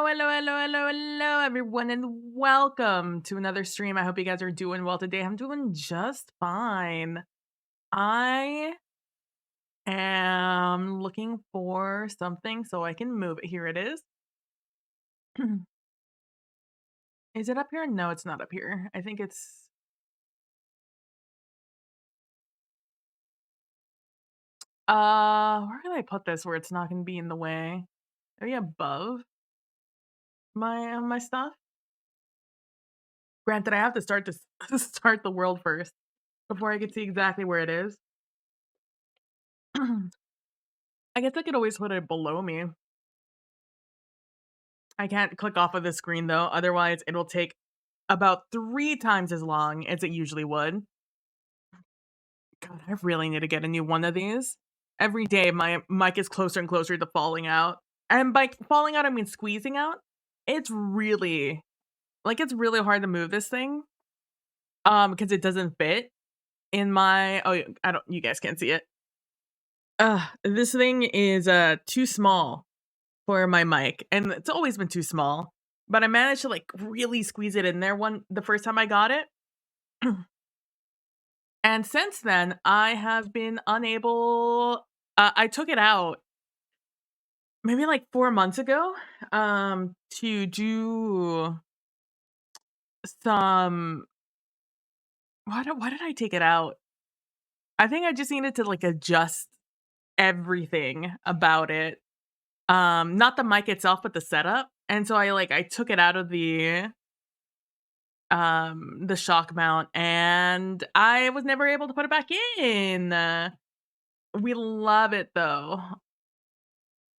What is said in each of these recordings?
Hello, everyone, and welcome to another stream. I hope you guys are doing well today. I'm doing just fine. I am looking for something so I can move it. Here it is. Is it up here? No, it's not up here. I think it's... where can I put this where it's not going to be in the way? Maybe above my stuff? Granted, I have to start this start the world first before I can see exactly where it is. I guess I could always put it below me. I can't click off of the screen though, otherwise it will take about 3 times as long as it usually would. God, I really need to get a new one of these. Every day my mic is closer and closer to falling out. And by falling out, I mean squeezing out. It's really it's really hard to move this thing. Because it doesn't fit in my I don't you guys can't see it. This thing is too small for my mic, and it's always been too small, but I managed to, really squeeze it in there the first time I got it. And since then, I have been unable I took it out maybe, 4 months ago, to do some why did I take it out? I think I just needed to, adjust everything about it. Not the mic itself, but the setup, and so I took it out of the shock mount, and I was never able to put it back in. We love it though.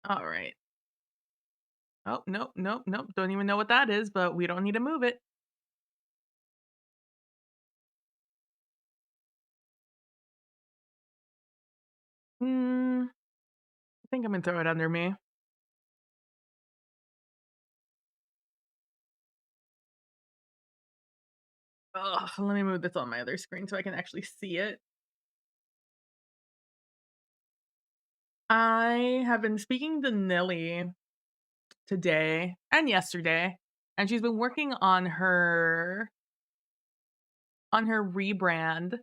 All right. Oh, nope, nope, nope. Don't even know what that is, but we don't need to move it. I think I'm gonna throw it under me. Ugh, let me move this on my other screen so I can actually see it. I have been speaking to Nilly today and yesterday, and she's been working on her rebrand.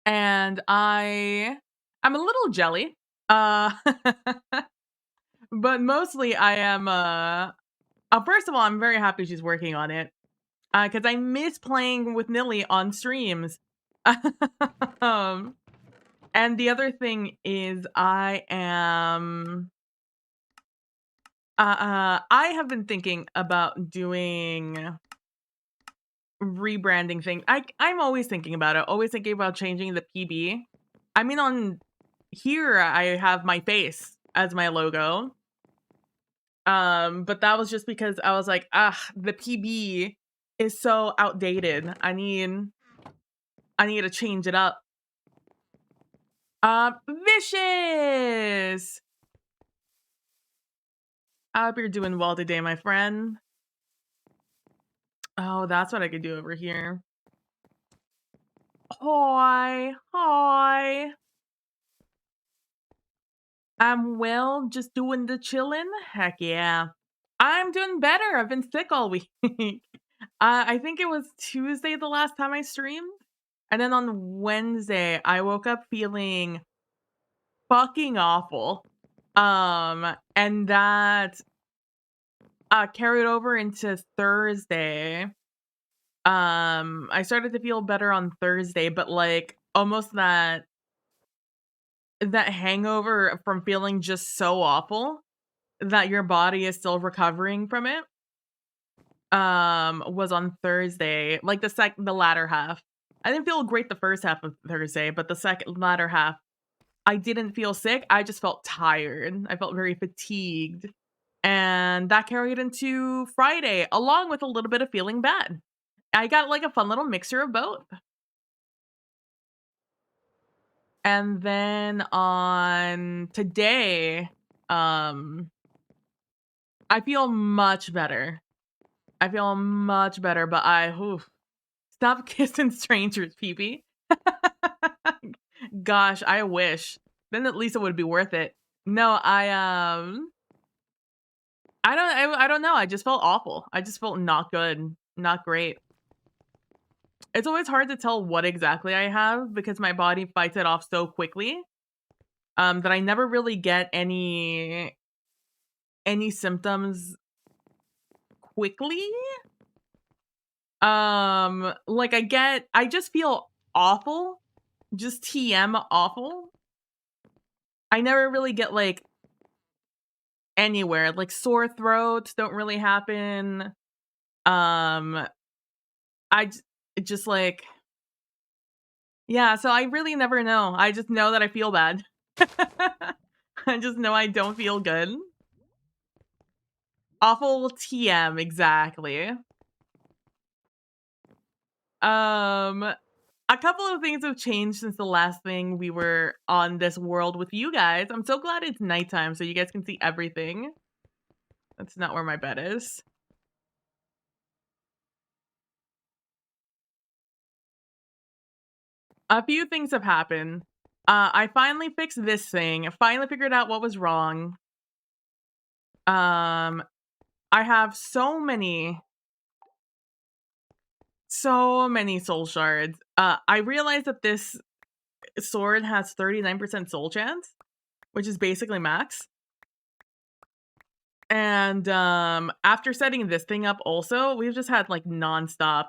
And I'm a little jelly. Uh but mostly I am first of all, I'm very happy she's working on it. Cuz I miss playing with Nilly on streams. um and the other thing is I have been thinking about doing rebranding thing. I'm always thinking about it, always thinking about changing the PB. I mean, on here I have my face as my logo. But that was just because I was like, the PB is so outdated. I need to change it up. Vicious. I hope you're doing well today, my friend. Oh, that's what I could do over here. Hi, hi. I'm well, just doing the chilling. Heck yeah. I'm doing better. I've been sick all week. I think it was Tuesday the last time I streamed. And then on Wednesday, I woke up feeling fucking awful. And that carried over into Thursday. I started to feel better on Thursday, but almost that hangover from feeling just so awful that your body is still recovering from it was on Thursday, the latter half. I didn't feel great the first half of Thursday, but the latter half, I didn't feel sick. I just felt tired. I felt very fatigued. And that carried into Friday, along with a little bit of feeling bad. I got a fun little mixture of both. And then on today, I feel much better. I feel much better, but stop kissing strangers, PP. Gosh, I wish. Then at least it would be worth it. No, I don't know, I just felt awful. I just felt not good, not great. It's always hard to tell what exactly I have because my body fights it off so quickly, that I never really get any symptoms quickly. Like I just feel awful, just TM awful. I never really get, like, anywhere, like, sore throats don't really happen. Um, I j just, like yeah, so I really never know. I just know that I feel bad. I just know I don't feel good. Awful TM, exactly. A couple of things have changed since the last thing we were on this world with you guys. I'm so glad it's nighttime so you guys can see everything. That's not where my bed is. A few things have happened. I finally fixed this thing. I finally figured out what was wrong. Um, I have so many soul shards. I realized that this sword has 39% soul chance, which is basically max. And after setting this thing up also, we've just had like nonstop.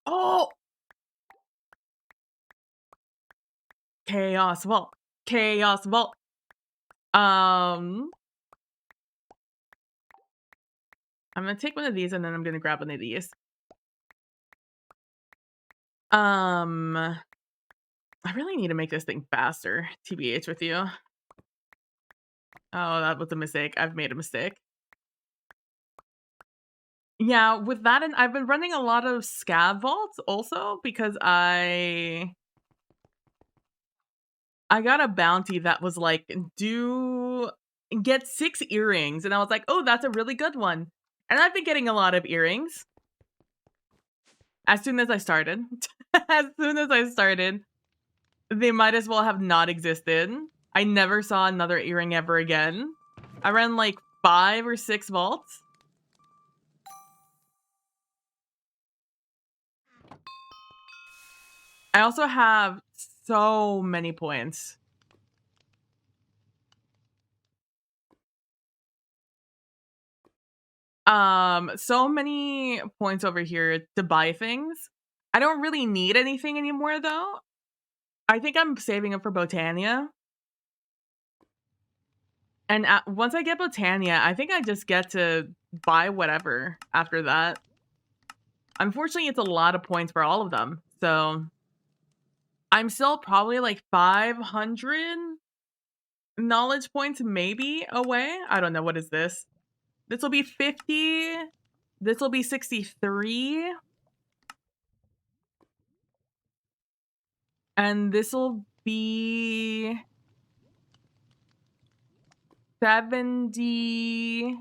Oh, chaos vault, chaos vault. Um, I'm gonna take one of these and then I'm gonna grab one of these. I really need to make this thing faster, TBH with you. Oh, that was a mistake. I've made a mistake. Yeah, with that and I've been running a lot of scab vaults also because I got a bounty that was like, do get 6 earrings, and I was like, "Oh, that's a really good one." And I've been getting a lot of earrings as soon as I started. As soon as I started, they might as well have not existed. I never saw another earring ever again. I ran like 5 or 6 vaults. I also have so many points. So many points over here to buy things. I don't really need anything anymore though. I think I'm saving up for Botania. And once I get Botania, I think I just get to buy whatever after that. Unfortunately, it's a lot of points for all of them. So I'm still probably like 500 knowledge points maybe away. I don't know. What is this? This will be 50. This will be 63. And this will be 70,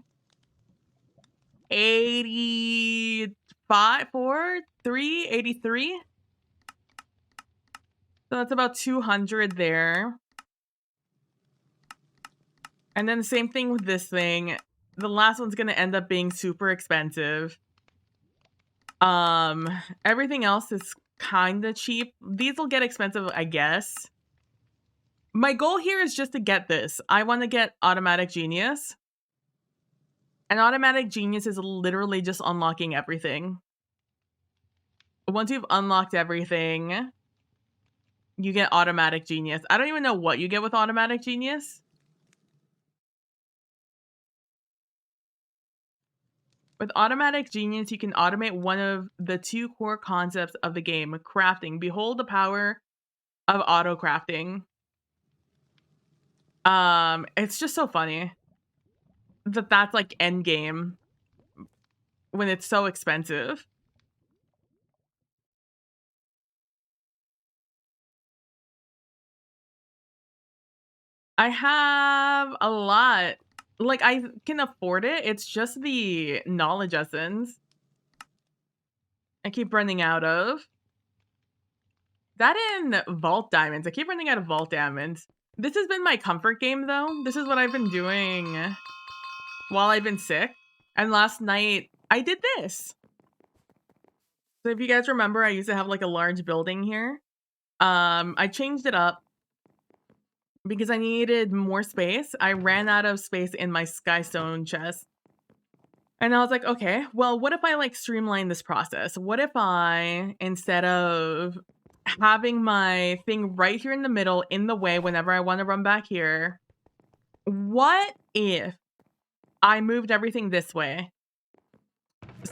85, 4, 3, 83. So that's about 200 there. And then the same thing with this thing. The last one's gonna end up being super expensive. Everything else is kinda cheap. These will get expensive, I guess. My goal here is just to get this. I want to get Automatic Genius. And Automatic Genius is literally just unlocking everything. Once you've unlocked everything, you get Automatic Genius. I don't even know what you get with Automatic Genius. With Automatic Genius, you can automate one of the 2 core concepts of the game, crafting. Behold the power of auto crafting. It's just so funny that that's like end game when it's so expensive. I have a lot. Like, I can afford it. It's just the knowledge essence I keep running out of. That and vault diamonds. I keep running out of vault diamonds. This has been my comfort game, though. This is what I've been doing while I've been sick. And last night I did this. So if you guys remember, I used to have like a large building here. I changed it up because I needed more space. I ran out of space in my Skystone chest. And I was like, okay, well, what if I like streamline this process? What if I, instead of having my thing right here in the middle in the way whenever I want to run back here, what if I moved everything this way?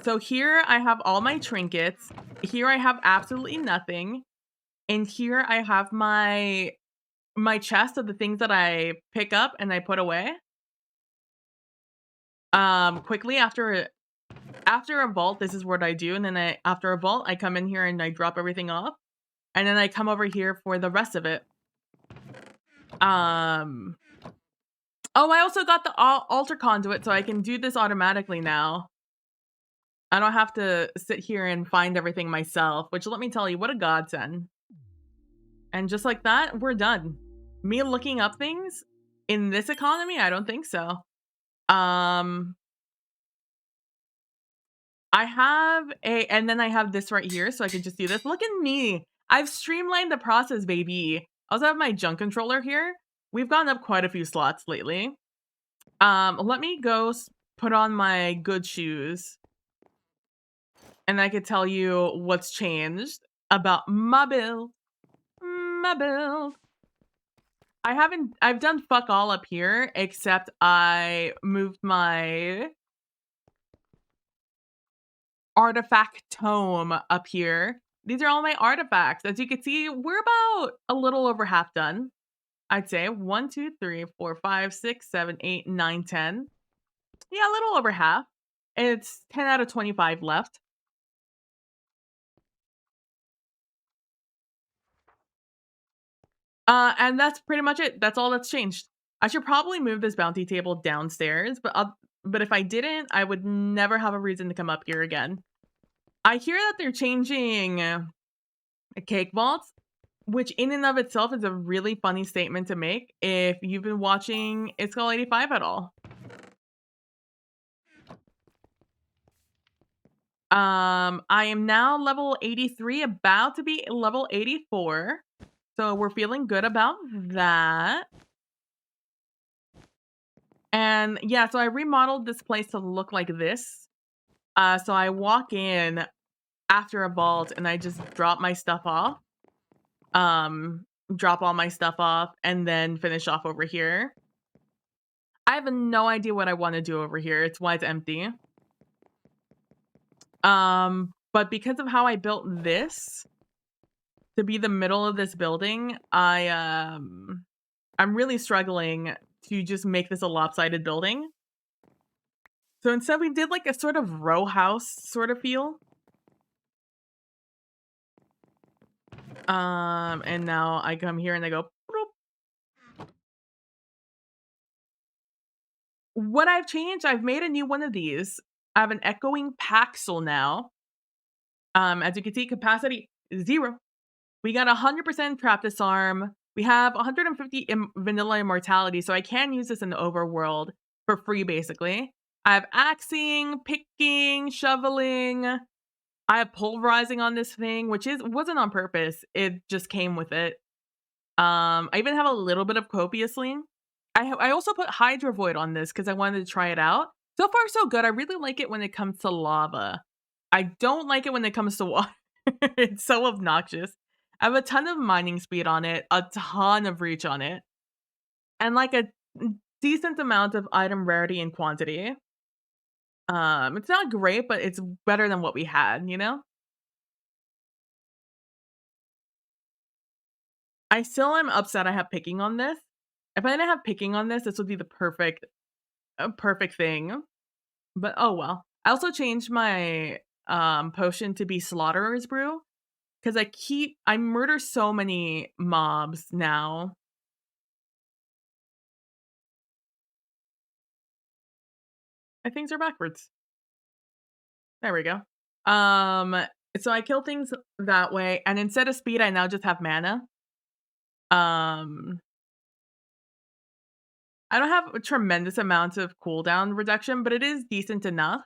So here I have all my trinkets. Here I have absolutely nothing. And here I have my chest of the things that I pick up and I put away. Quickly after a vault, this is what I do, and then after a vault, I come in here and I drop everything off, and then I come over here for the rest of it. Um Oh, I also got the altar conduit, so I can do this automatically now. I don't have to sit here and find everything myself, which let me tell you, what a godsend. And just like that, we're done. Me looking up things in this economy, I don't think so. Um I have and then I have this right here, so I could just do this. Look at me. I've streamlined the process, baby. I also have my junk controller here. We've gone up quite a few slots lately. Let me go put on my good shoes, and I could tell you what's changed about my build. My build. I've done fuck all up here, except I moved my artifact tome up here. These are all my artifacts. As you can see, we're about a little over half done. I'd say 1, 2, 3, 4, 5, 6, 7, 8, 9, 10. Yeah, a little over half. It's 10 out of 25 left. And that's pretty much it. That's all that's changed. I should probably move this bounty table downstairs, but if I didn't, I would never have a reason to come up here again. I hear that they're changing cake vaults, which in and of itself is a really funny statement to make if you've been watching It's Called 85 at all. I am now level 83, about to be level 84. So we're feeling good about that. And yeah, so I remodeled this place to look like this. So I walk in after a vault and I just drop my stuff off. Drop all my stuff off and then finish off over here. I have no idea what I want to do over here. It's why it's empty. But because of how I built this to be the middle of this building, I'm really struggling to just make this a lopsided building. So instead we did like a sort of row house sort of feel. And now I come here and I go, "Bloop." What I've changed, I've made a new one of these. I have an echoing Paxel now. As you can see, capacity 0. We got 100% trap disarm. We have 150 vanilla immortality, so I can use this in the overworld for free, basically. I have axing, picking, shoveling. I have pulverizing on this thing, which wasn't on purpose. It just came with it. I even have a little bit of copiously. I also put Hydra Void on this because I wanted to try it out. So far, so good. I really like it when it comes to lava. I don't like it when it comes to water. It's so obnoxious. I have a ton of mining speed on it, a ton of reach on it, and like a decent amount of item rarity and quantity. It's not great, but it's better than what we had, you know? I still am upset I have picking on this. If I didn't have picking on this would be the perfect thing. But oh well. I also changed my potion to be Slaughterer's Brew because I murder so many mobs now. Things are backwards. There we go. So I kill things that way, and instead of speed, I now just have mana. Um, I don't have a tremendous amounts of cooldown reduction, but it is decent enough.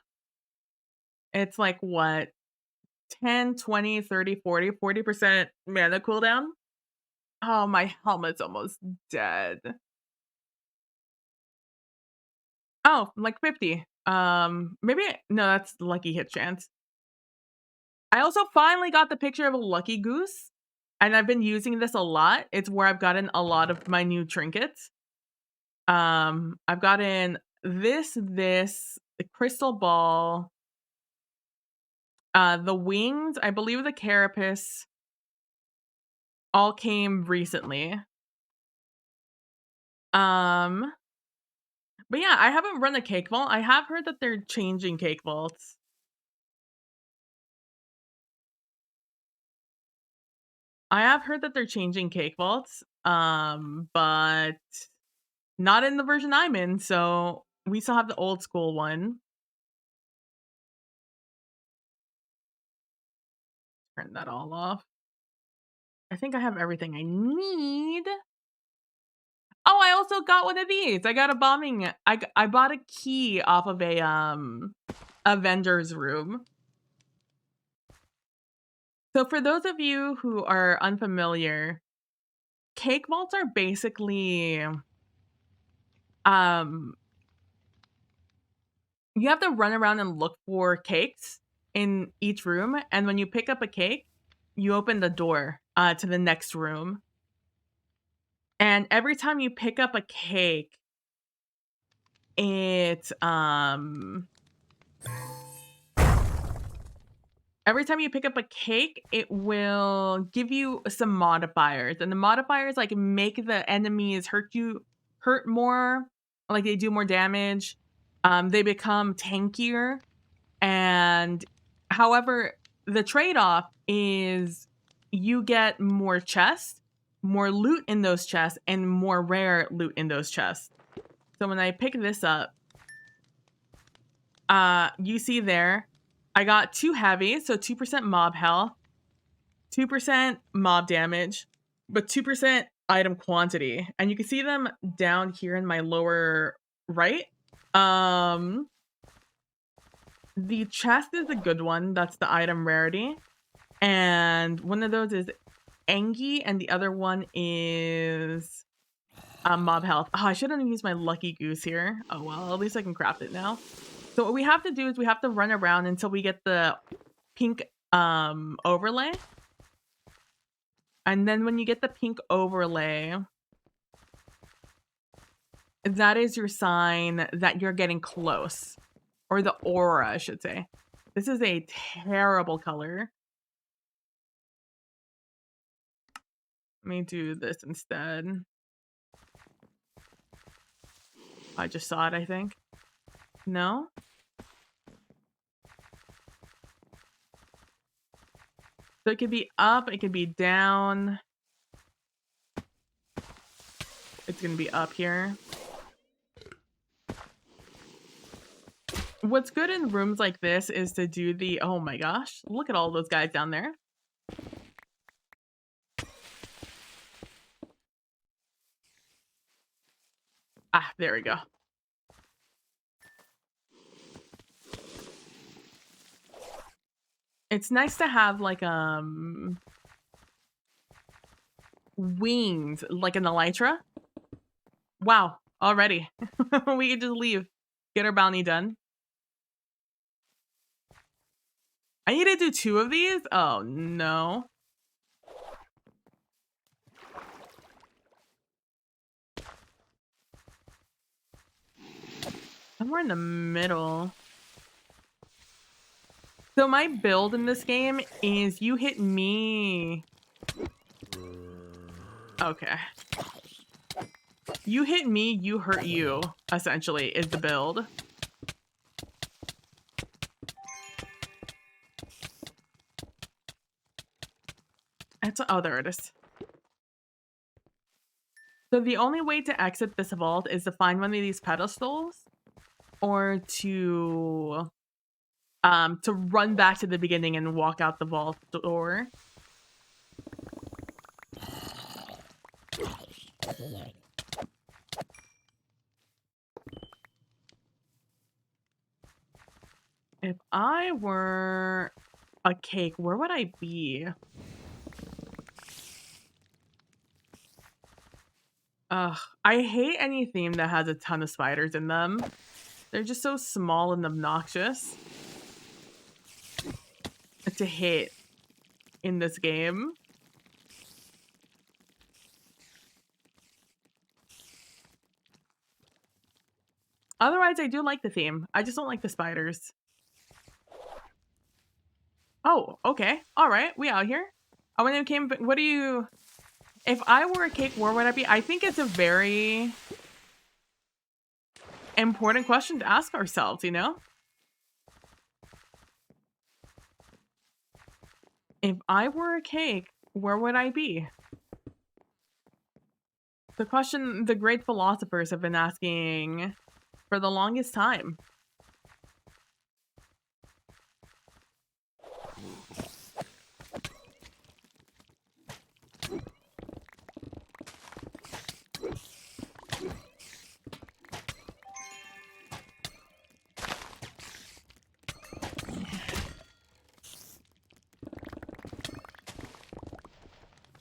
It's like what? 10, 20, 30, 40% mana cooldown. Oh, my helmet's almost dead. Oh, like 50. Maybe no, that's lucky hit chance. I also finally got the picture of a lucky goose, and I've been using this a lot. It's where I've gotten a lot of my new trinkets. I've gotten the crystal ball, the wings, I believe the carapace all came recently. Um, but yeah, I haven't run a cake vault. I have heard that they're changing cake vaults. I have heard that they're changing cake vaults, but not in the version I'm in, so we still have the old school one. Turn that all off. I think I have everything I need. Oh, I also got one of these. I got a bombing. I bought a key off of a vendor's room. So for those of you who are unfamiliar, cake vaults are basically um you have to run around and look for cakes in each room, and when you pick up a cake, you open the door to the next room. And every time you pick up a cake, it every time you pick up a cake, it will give you some modifiers, and the modifiers like make the enemies hurt more, like they do more damage. They become tankier, and however, the trade-off is you get more chests, more loot in those chests, and more rare loot in those chests. So when I pick this up, you see there, I got 2 heavy, so 2% mob health, 2% mob damage, but 2% item quantity. And you can see them down here in my lower right. The chest is a good one. That's the item rarity. And one of those is Angie, and the other one is mob health. Oh, I shouldn't have used my lucky goose here. Oh well, at least I can craft it now. So what we have to do is we have to run around until we get the pink overlay. And then when you get the pink overlay, that is your sign that you're getting close. Or the aura, I should say. This is a terrible color. Let me do this instead. I just saw it, I think. No? So it could be up, it could be down. It's gonna be up here. What's good in rooms like this is to do the, oh my gosh, look at all those guys down there. Ah, there we go. It's nice to have like wings like an elytra. Wow, already. We can just leave. Get our bounty done. I need to do 2 of these? Oh no. Somewhere in the middle. So my build in this game is you hit me. Okay. You hit me, you hurt you, essentially, is the build. Oh, there it is. So the only way to exit this vault is to find one of these pedestals or to run back to the beginning and walk out the vault door. If I were a cake, where would I be? Ugh, I hate any theme that has a ton of spiders in them. They're just so small and obnoxious to hit in this game. Otherwise, I do like the theme. I just don't like the spiders. Oh, okay. All right. We out here. Oh, when it came, what do you, if I were a cake, where would I be? I think it's a very important question to ask ourselves, you know? If I were a cake, where would I be? The question the great philosophers have been asking for the longest time.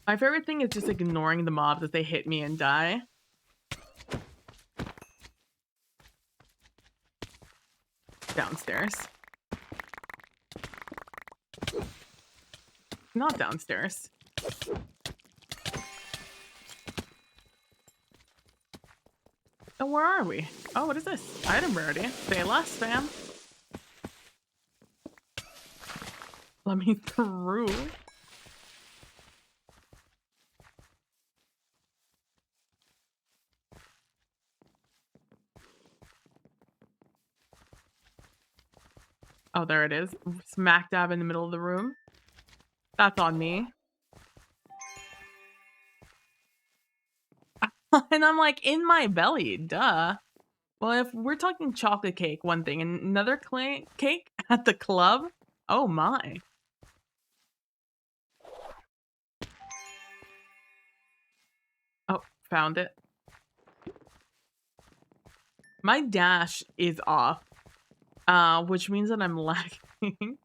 My favorite thing is just ignoring the mobs as they hit me and die. Downstairs. Not downstairs. Oh, where are we? Oh, what is this? Item rarity. Say less, fam. Let me through. Oh, there it is. Smack dab in the middle of the room. That's on me. And I'm like, in my belly, duh. Well, if we're talking chocolate cake, one thing, and another cake at the club, oh my. Oh, found it. My dash is off, which means that I'm lagging.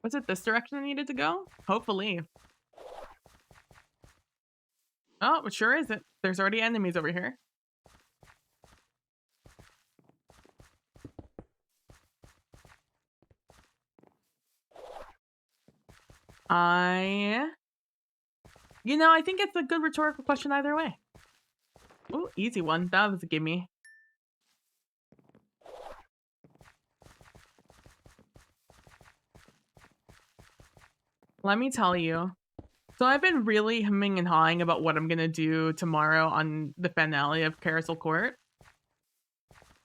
Was it this direction I needed to go? Hopefully. Oh, it sure isn't. There's already enemies over here. I think it's a good rhetorical question either way. Oh, easy one. That was a gimme. Let me tell you. So I've been really hemming and hawing about what I'm gonna do tomorrow on the finale of Carousel Court.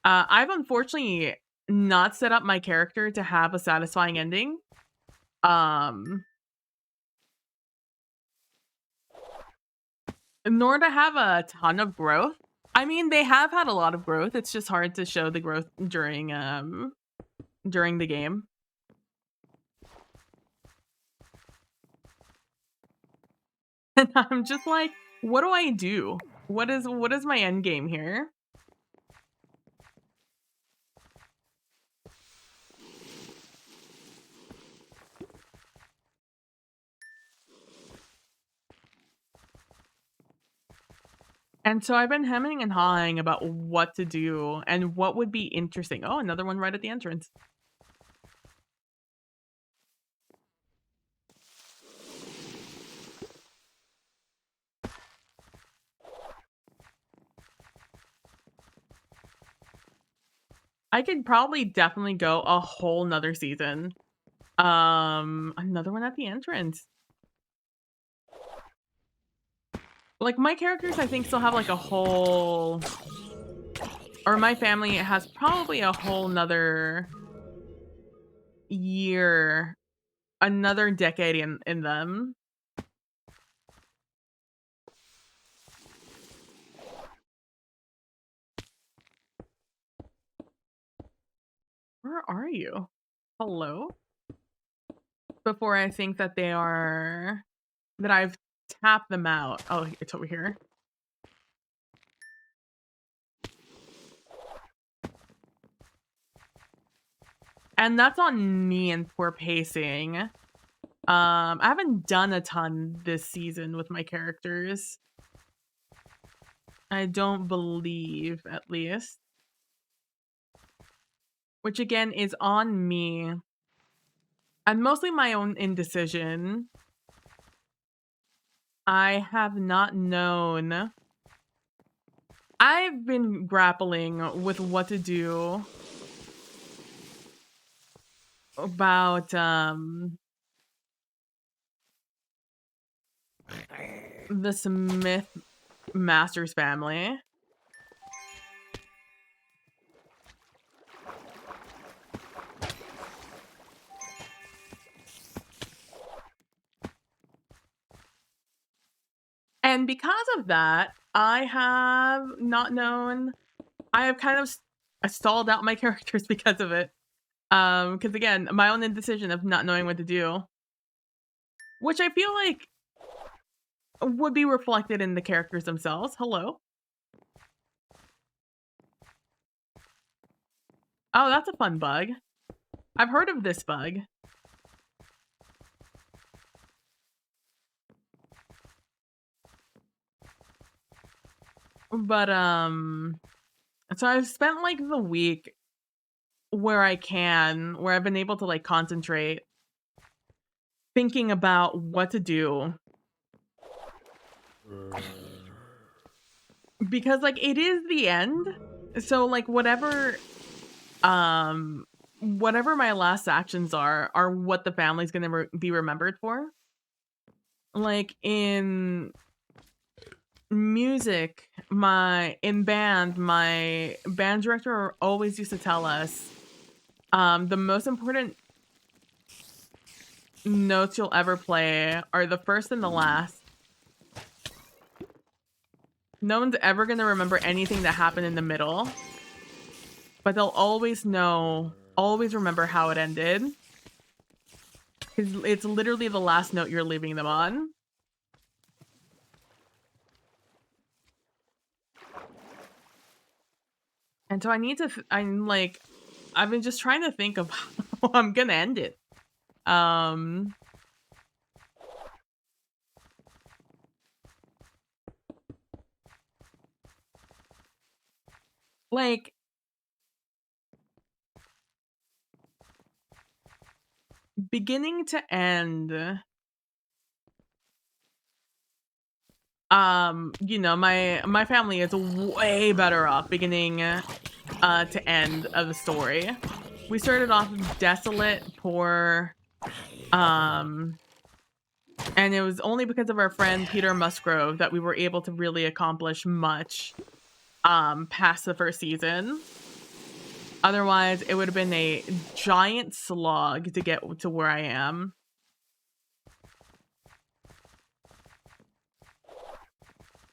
I've unfortunately not set up my character to have a satisfying ending. Um, Nor to have a ton of growth. I mean, they have had a lot of growth. It's just hard to show the growth during the game. And I'm just like, what do I do? What is my end game here? And so I've been hemming and hawing about what to do and what would be interesting. Oh, another one right at the entrance. I could probably definitely go a whole nother season. Another one at the entrance. Like my characters, I think still have like a whole, or my family has probably a whole nother year, another decade in them. Where are you? Hello? Before I think that that I've tapped them out. Oh, it's over here. And that's on me and poor pacing. I haven't done a ton this season with my characters. I don't believe, at least. Which again is on me. And mostly my own indecision. I have not known. I've been grappling with what to do about the Smith Masters family. And because of that, I have not known. I have kind of stalled out my characters because of it. Because again, my own indecision of not knowing what to do, which I feel like would be reflected in the characters themselves. Hello. Oh, that's a fun bug. I've heard of this bug. But so I've spent like the week where I've been able to like concentrate thinking about what to do. Because like it is the end. So like whatever my last actions are what the family's going to be remembered for. Like in music, my band director always used to tell us the most important notes you'll ever play are the first and the last. No one's ever going to remember anything that happened in the middle, but they'll always remember how it ended, because it's literally the last note you're leaving them on. And so I've been just trying to think of how I'm gonna end it. Like beginning to end, my family is way better off beginning to end of the story. We started off desolate, poor, and it was only because of our friend Peter Musgrove that we were able to really accomplish much past the first season. Otherwise, it would have been a giant slog to get to where I am.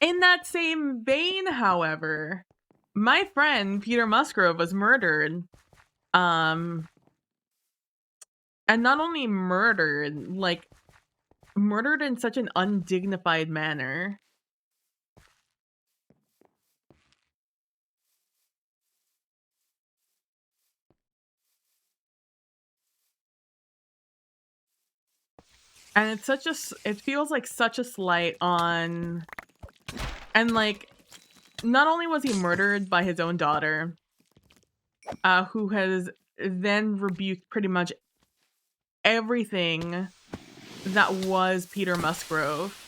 In that same vein, however, my friend Peter Musgrove was murdered. And not only murdered, like murdered in such an undignified manner. And it feels like such a slight on, and like, not only was he murdered by his own daughter, who has then rebuked pretty much everything that was Peter Musgrove.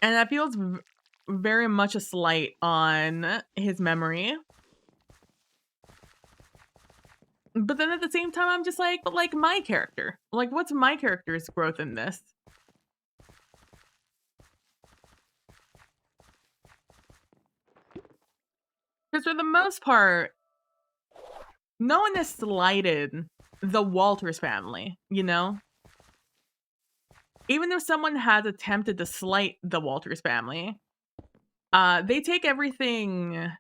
And that feels very much a slight on his memory. But then at the same time, I'm just like, but like my character. Like, what's my character's growth in this? Because for the most part, no one has slighted the Walters family, you know? Even if someone has attempted to slight the Walters family, they take everything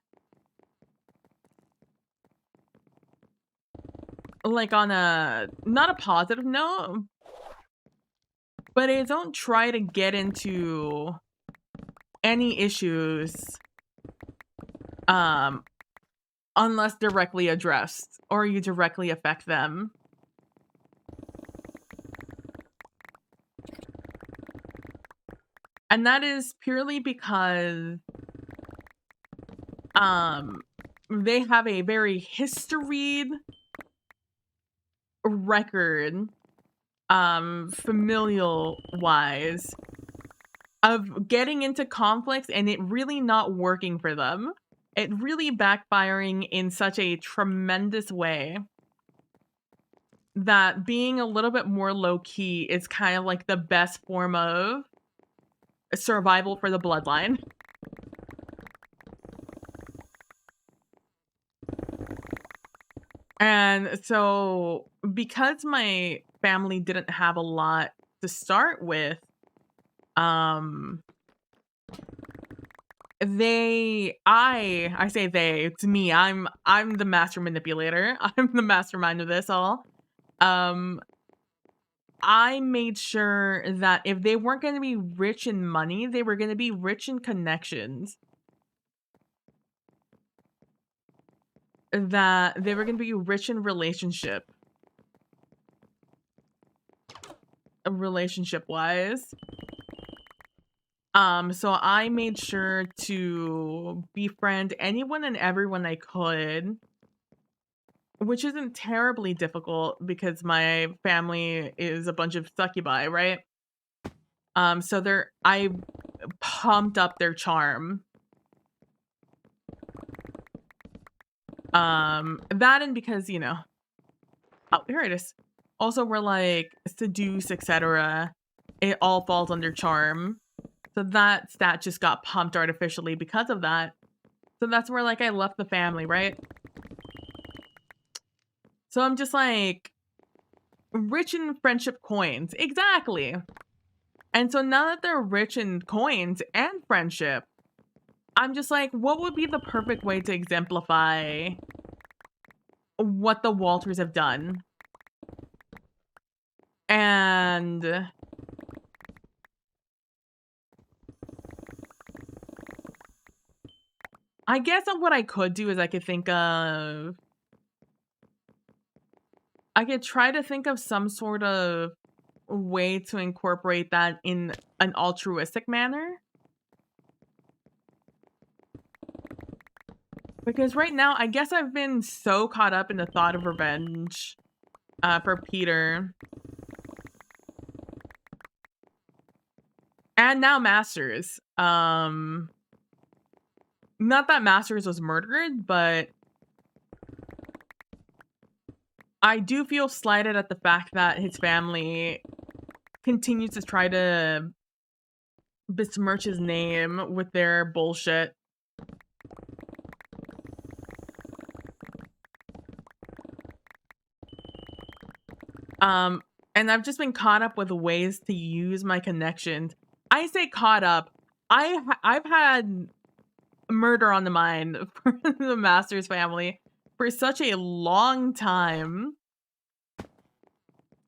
like on a not a positive note, but I don't try to get into any issues, um, unless directly addressed or you directly affect them. And that is purely because, um, they have a very historied record, familial-wise, of getting into conflicts and it really not working for them. It really backfiring in such a tremendous way that being a little bit more low-key is kind of like the best form of survival for the bloodline. And so, because my family didn't have a lot to start with, um, I say they, it's me, I'm the master manipulator. I'm the mastermind of this all. Um, I made sure that if they weren't gonna be rich in money, they were gonna be rich in connections. That they were gonna be rich in relationship-wise. So I made sure to befriend anyone and everyone I could, which isn't terribly difficult because my family is a bunch of succubi, right? So I pumped up their charm. That and because, oh, here it is. Also, we're like seduce, etc. It all falls under charm. So that stat just got pumped artificially because of that. So that's where like I left the family, right? So I'm just like rich in friendship coins. Exactly. And so now that they're rich in coins and friendship, I'm just like, what would be the perfect way to exemplify what the Walters have done? And I guess what I could do is I could try to think of some sort of way to incorporate that in an altruistic manner. Because right now, I guess I've been so caught up in the thought of revenge, for Peter. And now Masters. Not that Masters was murdered, but I do feel slighted at the fact that his family continues to try to besmirch his name with their bullshit. Um, and I've just been caught up with ways to use my connections. I say caught up. I've had murder on the mind for the Masters family for such a long time.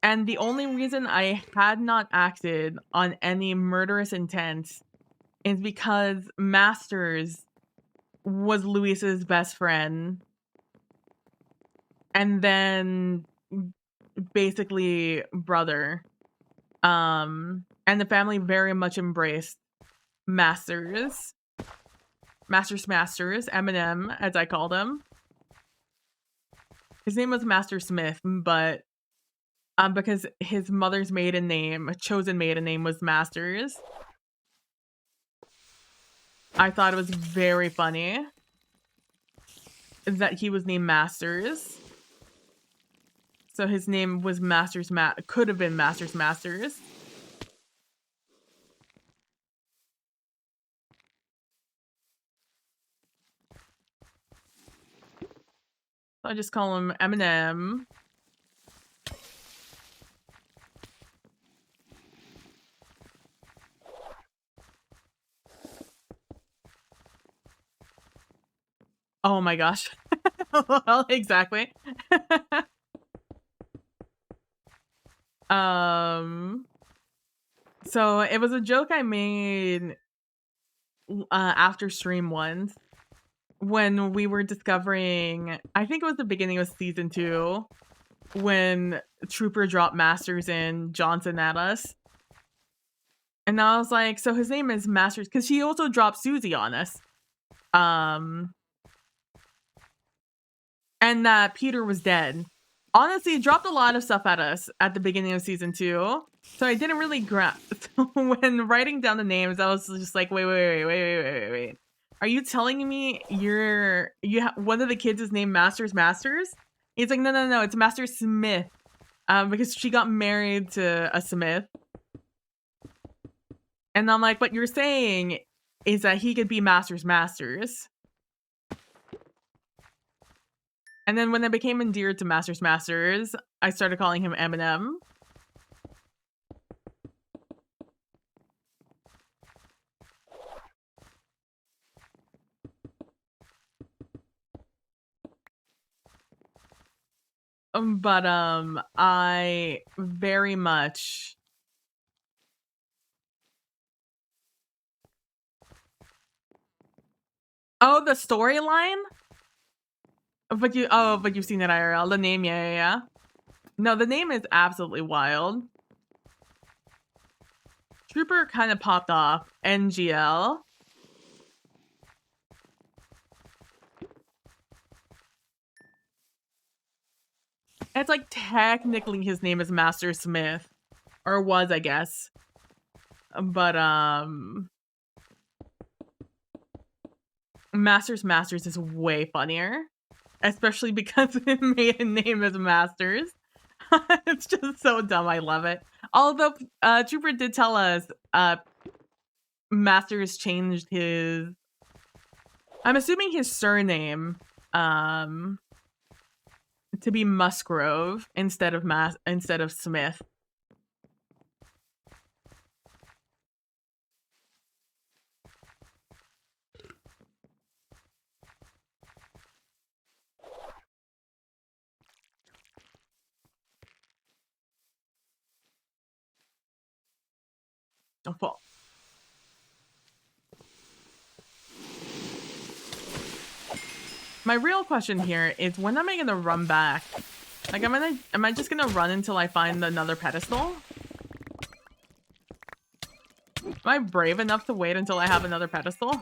And the only reason I had not acted on any murderous intent is because Masters was Luis's best friend. And then basically brother. And the family very much embraced Masters. Masters, Eminem, as I called him. His name was Master Smith, but because his mother's maiden name, chosen maiden name, was Masters. I thought it was very funny that he was named Masters. So his name was could have been Masters. So I just call him Eminem. Oh my gosh. Well, exactly. Um So it was a joke I made after stream once when we were discovering, I think it was the beginning of season 2, when Trooper dropped Masters and Johnson at us. And I was like, so his name is Masters, because she also dropped Susie on us. And that Peter was dead. Honestly, it dropped a lot of stuff at us at the beginning of season 2. So I didn't really grasp. So when writing down the names, I was just like, wait. Are you telling me one of the kids is named Masters? He's like, no, it's Master Smith. Because she got married to a Smith. And I'm like, what you're saying is that he could be Masters. And then when I became endeared to Masters, I started calling him Eminem. But I very much. Oh, the storyline? But you've seen it IRL. The name, yeah. No, the name is absolutely wild. Trooper kind of popped off. NGL. It's like technically his name is Master Smith. Or was, I guess. But Masters is way funnier. Especially because his maiden name is Masters. It's just so dumb. I love it. Although Trooper did tell us Masters changed his, I'm assuming his surname to be Musgrove instead of Smith. Well, my real question here is, when am I gonna run back? Like, am I just gonna run until I find another pedestal? Am I brave enough to wait until I have another pedestal?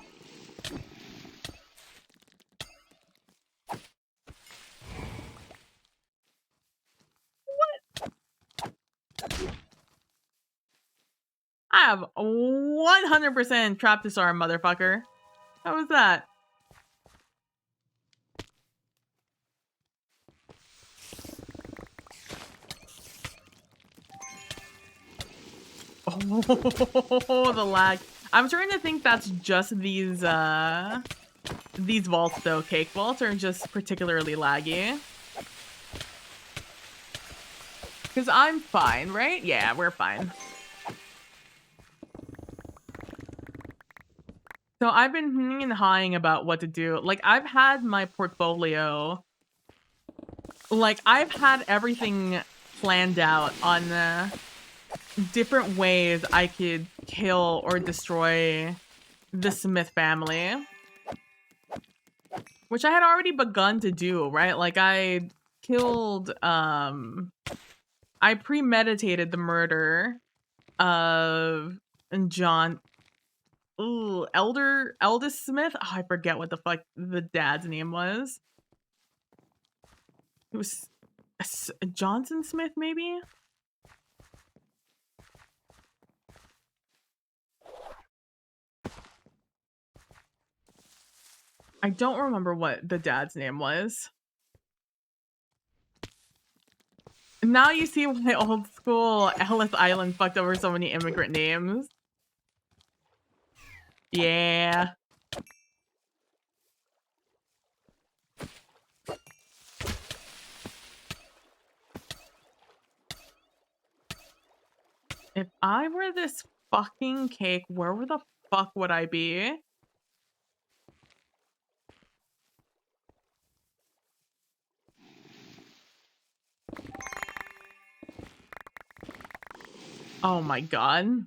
I have 100% trap disarm, motherfucker. How was that? Oh, the lag. I'm starting to think that's just these vaults though. Cake vaults are just particularly laggy. Because I'm fine, right? Yeah, we're fine. So I've been hemming and hawing about what to do. Like, I've had my portfolio. Like, I've had everything planned out on different ways I could kill or destroy the Smith family. Which I had already begun to do, right? Like, I killed, I premeditated the murder of John, eldest Smith? Oh, I forget what the fuck the dad's name was. It was Johnson Smith, maybe? I don't remember what the dad's name was. Now you see why old school Ellis Island fucked over so many immigrant names. Yeah. If I were this fucking cake, where the fuck would I be? Oh my god.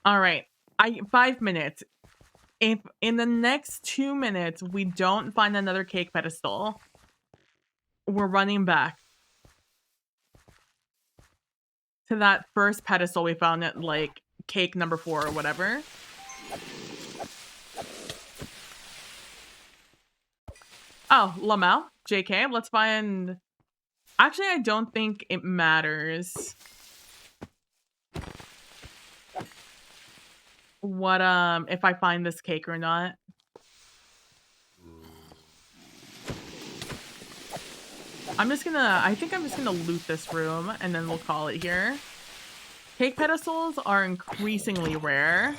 Alright. 5 minutes. If in the next 2 minutes we don't find another cake pedestal, we're running back to that first pedestal we found at, like, cake number 4 or whatever. Oh, Lamau? JK? Let's find actually, I don't think it matters what, if I find this cake or not. I think I'm just gonna loot this room, and then we'll call it here. Cake pedestals are increasingly rare.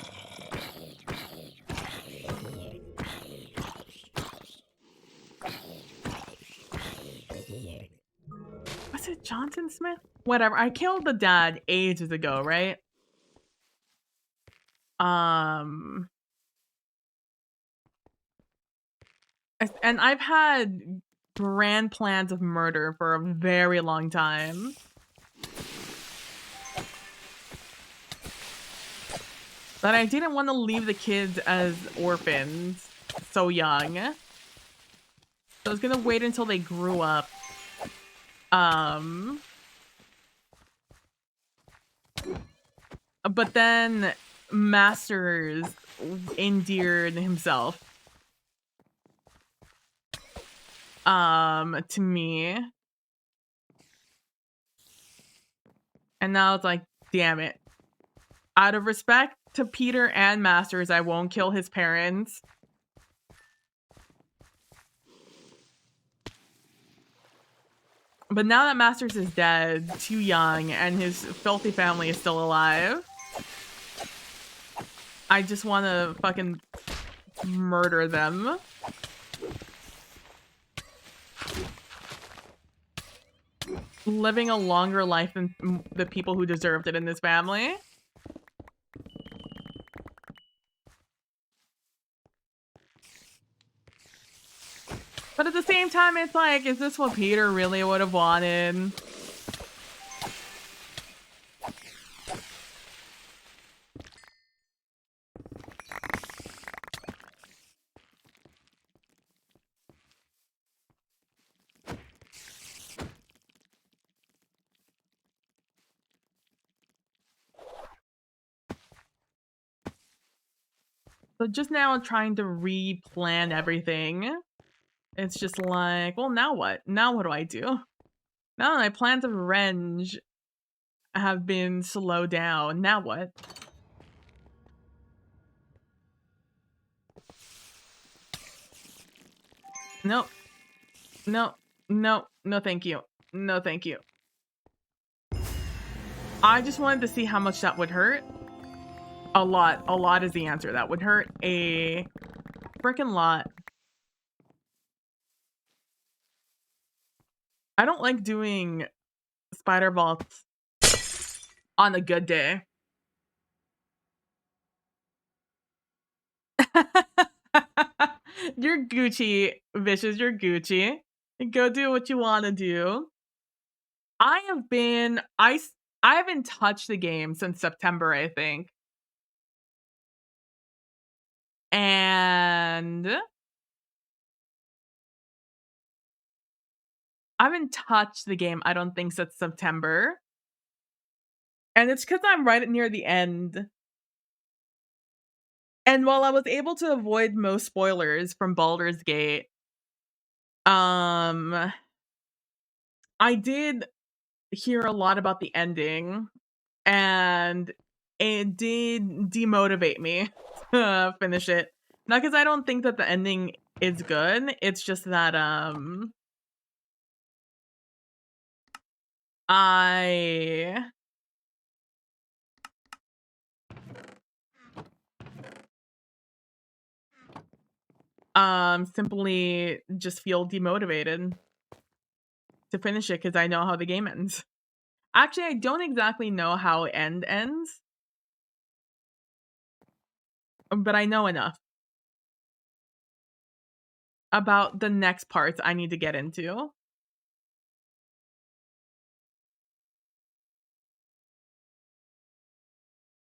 Was it Johnson Smith? Whatever. I killed the dad ages ago, right? Um, and I've had grand plans of murder for a very long time. But I didn't want to leave the kids as orphans so young. So I was gonna wait until they grew up. But then Masters endeared himself to me. And now it's like, damn it. Out of respect to Peter and Masters, I won't kill his parents. But now that Masters is dead, too young, and his filthy family is still alive, I just want to fucking murder them. Living a longer life than the people who deserved it in this family. But at the same time, it's like, is this what Peter really would have wanted? So just now I'm trying to replan everything. It's just like, well, now what? Now what do I do? Now that my plans of revenge have been slowed down, now what? Nope. No. No. No thank you. No thank you. I just wanted to see how much that would hurt. A lot. A lot is the answer. That would hurt a freaking lot. I don't like doing spider vaults on a good day. You're Gucci, Vicious. You're Gucci. Go do what you want to do. I haven't touched the game since September, I think. And I haven't touched the game, I don't think, since September. And it's because I'm right near the end. And while I was able to avoid most spoilers from Baldur's Gate, I did hear a lot about the ending, and it did demotivate me to finish it. Not because I don't think that the ending is good, it's just that, I simply just feel demotivated to finish it because I know how the game ends. Actually, I don't exactly know how end ends, but I know enough about the next parts I need to get into.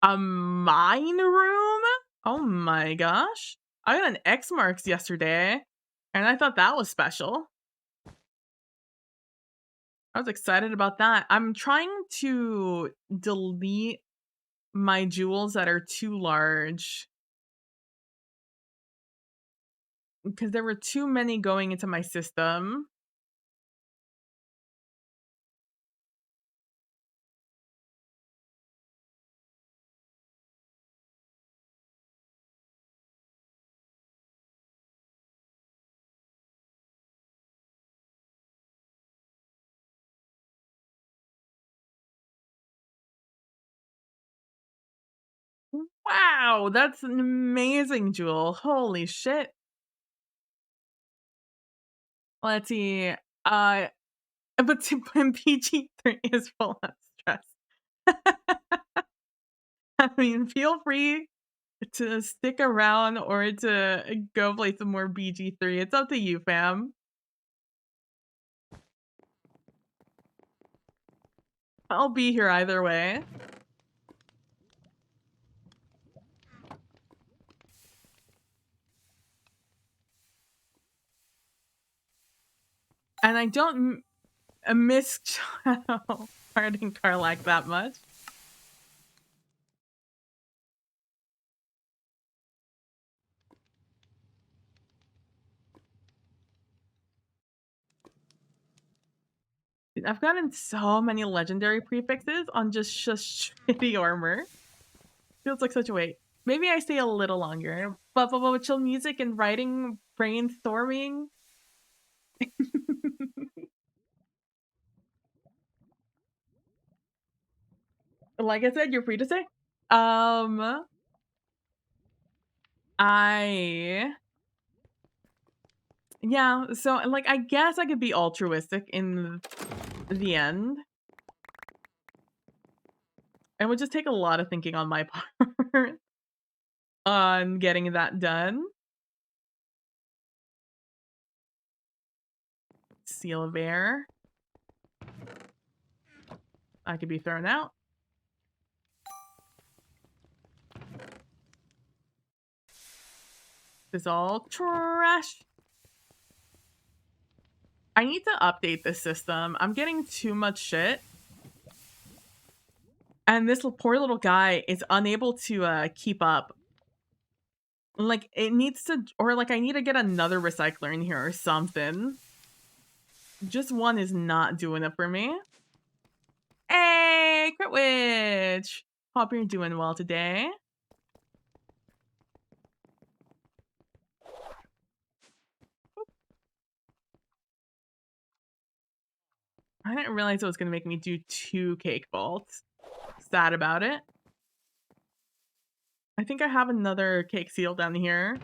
A mine room? Oh my gosh. I got an X marks yesterday, and I thought that was special. I was excited about that. I'm trying to delete my jewels that are too large because there were too many going into my system. Wow, that's an amazing jewel. Holy shit. Let's see. But when PG-3 is full of stress. I mean, feel free to stick around or to go play some more BG3. It's up to you, fam. I'll be here either way. And I don't miss Shadow Harding Carlac that much. I've gotten so many legendary prefixes on just shitty armor. Feels like such a wait. Maybe I stay a little longer. But with chill music and writing, brainstorming. Like I said, you're free to say. I yeah, so like I guess I could be altruistic in the end. It would just take a lot of thinking on my part on getting that done. Seal of air. I could be thrown out. This is all trash. I need to update this system. I'm getting too much shit. And this poor little guy is unable to keep up. Like it needs to, or like I need to get another recycler in here or something. Just one is not doing it for me. Hey, Crit Witch! Hope you're doing well today. I didn't realize it was going to make me do 2 cake vaults. Sad about it. I think I have another cake seal down here.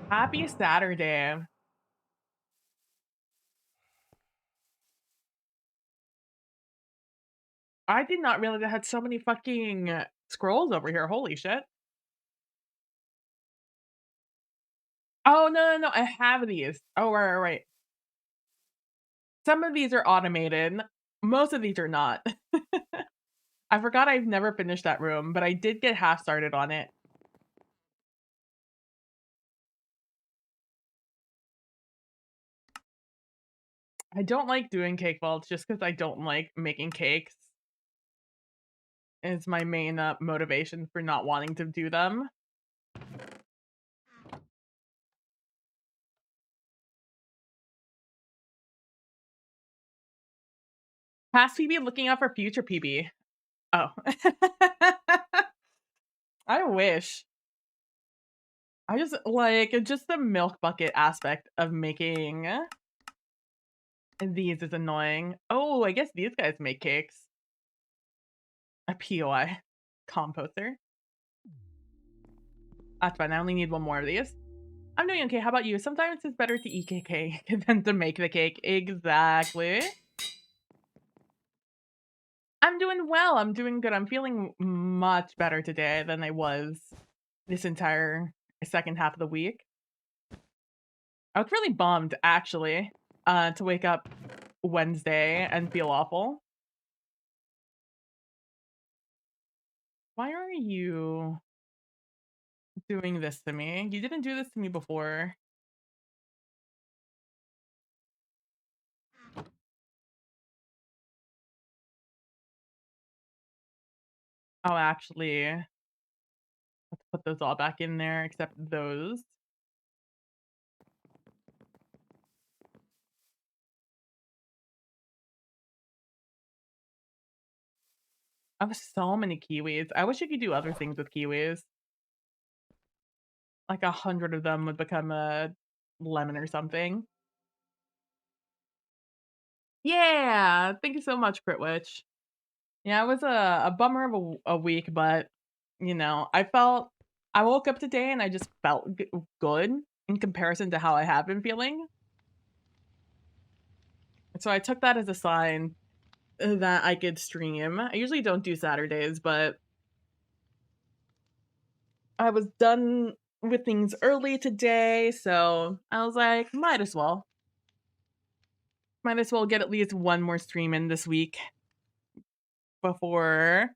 Happy Saturday. I did not realize I had so many fucking scrolls over here. Holy shit. Oh, no. I have these. Oh, right. Some of these are automated. Most of these are not. I forgot I've never finished that room, but I did get half started on it. I don't like doing cake vaults just because I don't like making cakes. It's my main motivation for not wanting to do them. Past PB looking out for future PB. Oh. I wish. I just like just the milk bucket aspect of making these is annoying. Oh, I guess these guys make cakes. A POI composter. That's fine. I only need one more of these. I'm doing okay. How about you? Sometimes it's better to eat cake than to make the cake. Exactly. I'm doing well, I'm doing good, I'm feeling much better today than I was this entire second half of the week. I was really bummed, actually, to wake up Wednesday and feel awful. Why are you doing this to me? You didn't do this to me before. Oh, actually, let's put those all back in there except those. I have so many kiwis. I wish you could do other things with kiwis. Like 100 of them would become a lemon or something. Yeah, thank you so much, Critwitch. Yeah, it was a bummer of a week, but, I woke up today and I just felt good in comparison to how I have been feeling. So I took that as a sign that I could stream. I usually don't do Saturdays, but I was done with things early today, so I was like, might as well. Might as well get at least one more stream in this week before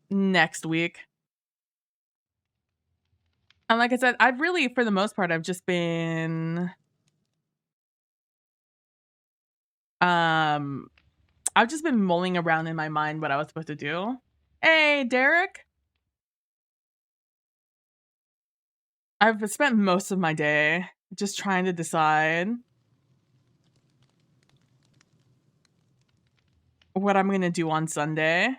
next week. And like I said, I've really, for the most part, um I've just been mulling around in my mind what I was supposed to do. Hey, Derek. I've spent most of my day just trying to decide what I'm gonna do on Sunday.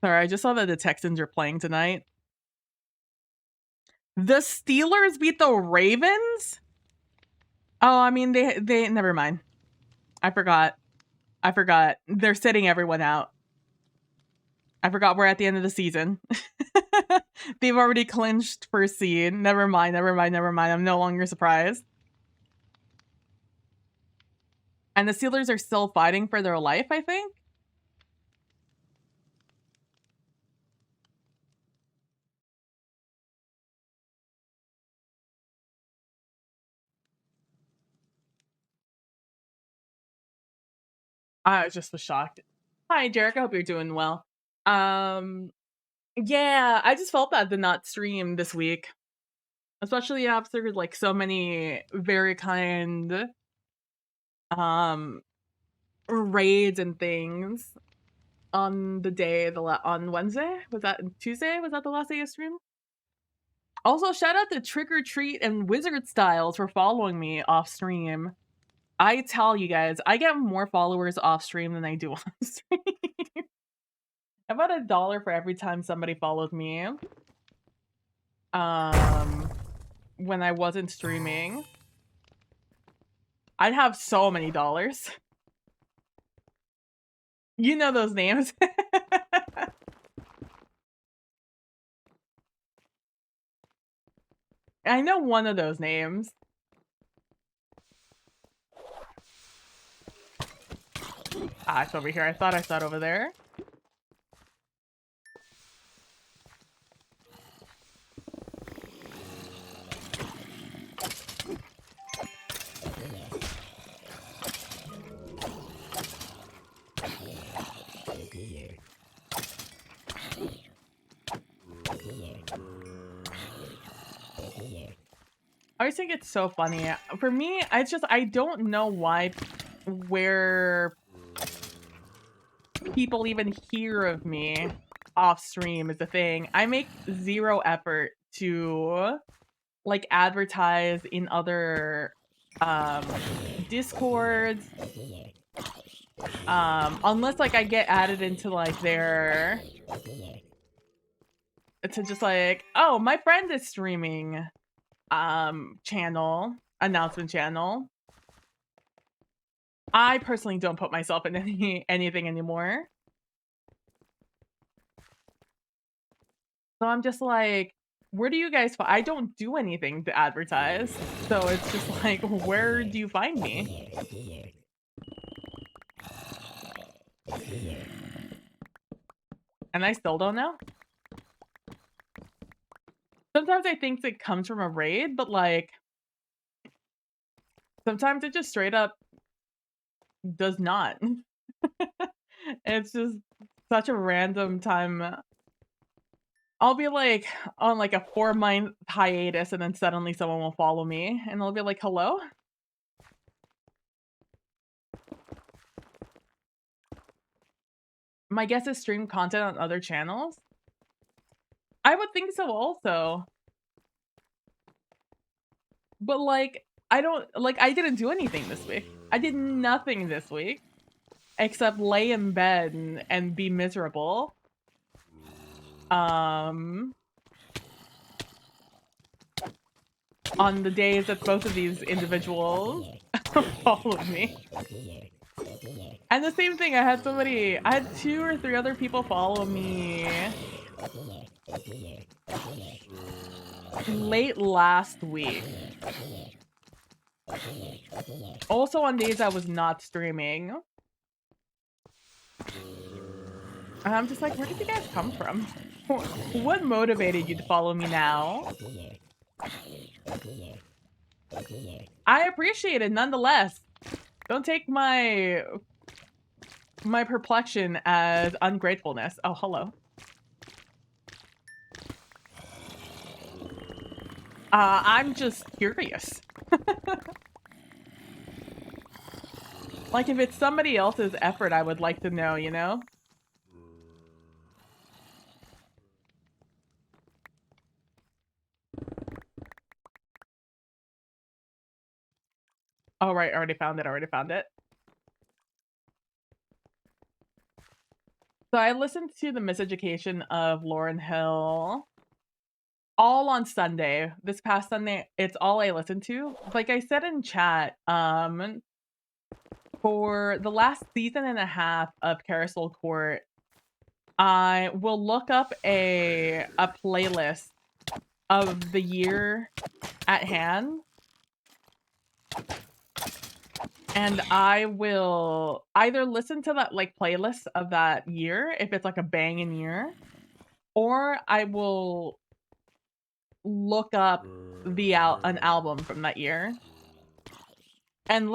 Sorry, I just saw that the Texans are playing tonight. The Steelers beat the Ravens? Oh, I mean, they never mind. I forgot. They're sitting everyone out. I forgot we're at the end of the season. They've already clinched first seed. Never mind. I'm no longer surprised. And the Steelers are still fighting for their life, I think. I just was shocked. Hi, Derek. I hope you're doing well. Yeah, I just felt bad to not stream this week, especially after like so many very kind um raids and things on the day on Wednesday. Was that Tuesday? Was that the last day of stream? Also, shout out to Trick or Treat and Wizard Styles for following me off stream. I tell you guys, I get more followers off stream than I do on stream. About $1 for every time somebody followed me. When I wasn't streaming. I'd have so many dollars. You know those names. I know one of those names. Ah, it's over here. I thought I saw it over there. I always think it's so funny. For me, I don't know where people even hear of me off stream is the thing. I make zero effort to like advertise in other discords unless like I get added into like their to just like, oh, my friend is streaming announcement channel. I personally don't put myself in anything anymore. So I'm just like, where do you guys I don't do anything to advertise. So it's just like, where do you find me? And I still don't know. Sometimes I think it comes from a raid, but, like, sometimes it just straight up does not. It's just such a random time. I'll be, like, on, like, a 4-month hiatus, and then suddenly someone will follow me, and they'll be like, "Hello?" My guess is stream content on other channels? I would think so also. But, like, I don't like, I didn't do anything this week. I did nothing this week except lay in bed and be miserable. Um, on the days that both of these individuals followed me. And the same thing, I had 2 or 3 other people follow me late last week. Also on days I was not streaming. And I'm just like, "Where did you guys come from? What motivated you to follow me now?" I appreciate it nonetheless. Don't take my perplexion as ungratefulness. Oh, hello. I'm just curious. Like, if it's somebody else's effort, I would like to know, you know? Oh, right, I already found it. So I listened to the miseducation of Lauryn Hill all on Sunday. This past Sunday, it's all I listened to. Like I said in chat, for the last season and a half of Carousel Court, I will look up a playlist of the year at hand, and I will either listen to that, like, playlist of that year, if it's, like, a banging year, or I will look up an album from that year. And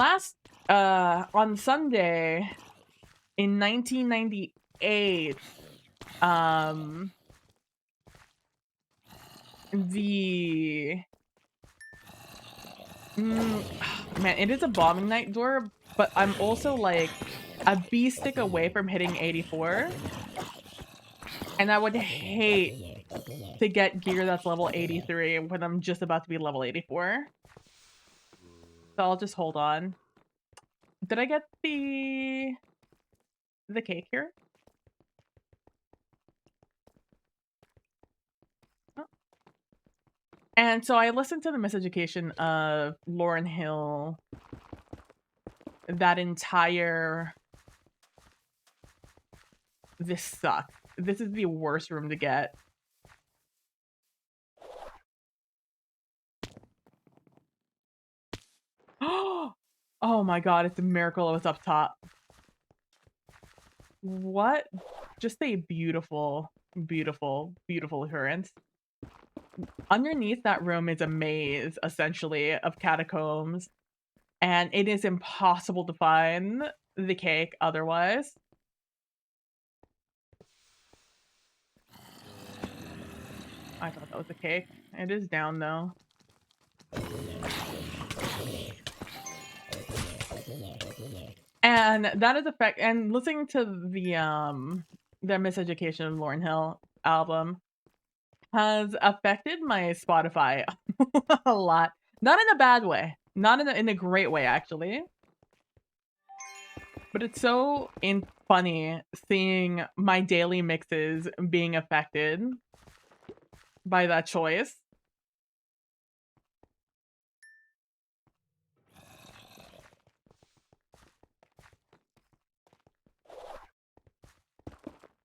on Sunday in 1998, um, the man, it is a bombing night door, but I'm also, like, a B-stick away from hitting 84, and I would hate to get gear that's level 83 when I'm just about to be level 84. So I'll just hold on. Did I get the cake here? Oh. And so I listened to the miseducation of Lauryn Hill that entire this sucks. This is the worst room to get. Oh my god, it's a miracle it was up top. What? Just a beautiful, beautiful, beautiful occurrence. Underneath that room is a maze, essentially, of catacombs, and it is impossible to find the cake otherwise. I thought that was a cake. It is down, though. And that is and listening to the Miseducation of Lauryn Hill album has affected my Spotify a lot. Not in a bad way. Not in a great way, actually. But it's so funny seeing my daily mixes being affected by that choice.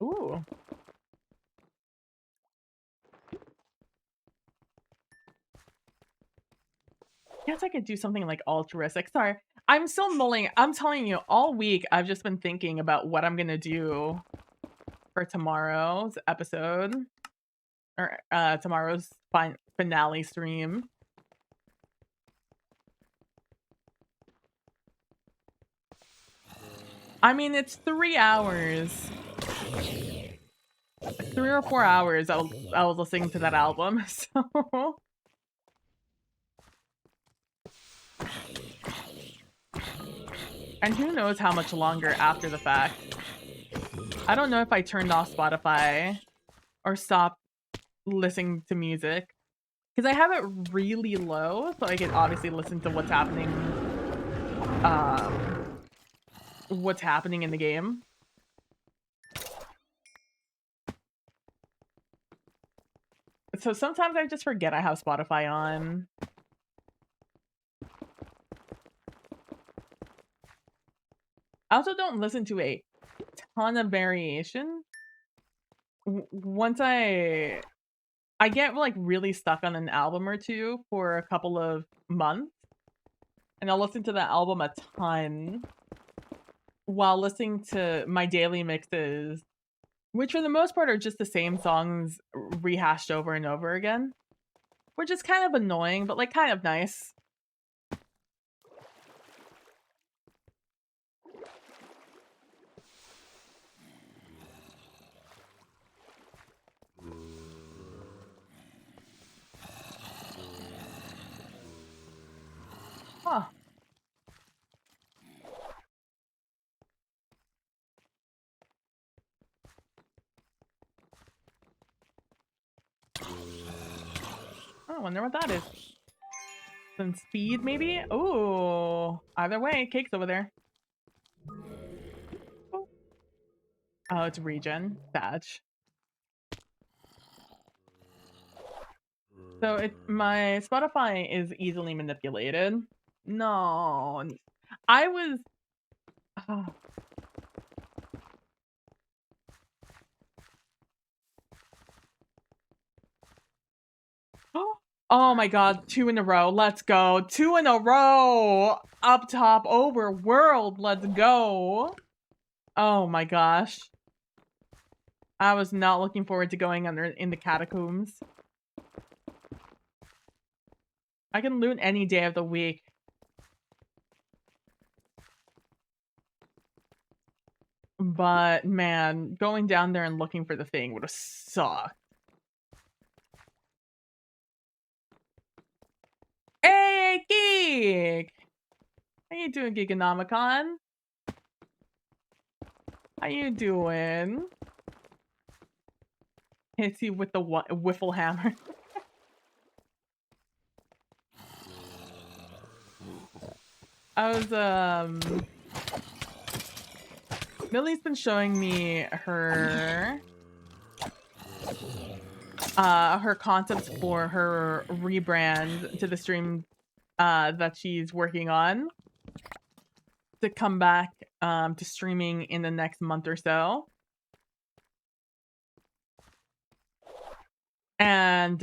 Ooh. Guess I could do something like altruistic. Sorry. I'm still mulling. I'm telling you, all week I've just been thinking about what I'm gonna do for tomorrow's episode or tomorrow's finale stream. I mean, it's 3 hours. 3 or 4 hours I was listening to that album, so and who knows how much longer after the fact. I don't know if I turned off Spotify or stopped listening to music because I have it really low, so I can obviously listen to um, what's happening in the game. So sometimes I just forget I have Spotify on. I also don't listen to a ton of variation. Once I get like really stuck on an album or two for a couple of months, and I'll listen to that album a ton while listening to my daily mixes, which for the most part are just the same songs rehashed over and over again, which is kind of annoying, but like kind of nice. Huh. I wonder what that is. Some speed, maybe? Oh, either way, cake's over there. Oh, it's regen. Badge. So my Spotify is easily manipulated. No. I was oh. Oh my god, 2 in a row. Let's go. 2 in a row. Up top overworld. Let's go. Oh my gosh. I was not looking forward to going under in the catacombs. I can loot any day of the week. But man, going down there and looking for the thing would have sucked. Hey, Geek! How you doing, Geekonomicon? How you doing? Hits you with the wiffle hammer. I was, Millie's been showing me her concepts for her rebrand to the stream that she's working on to come back to streaming in the next month or so. And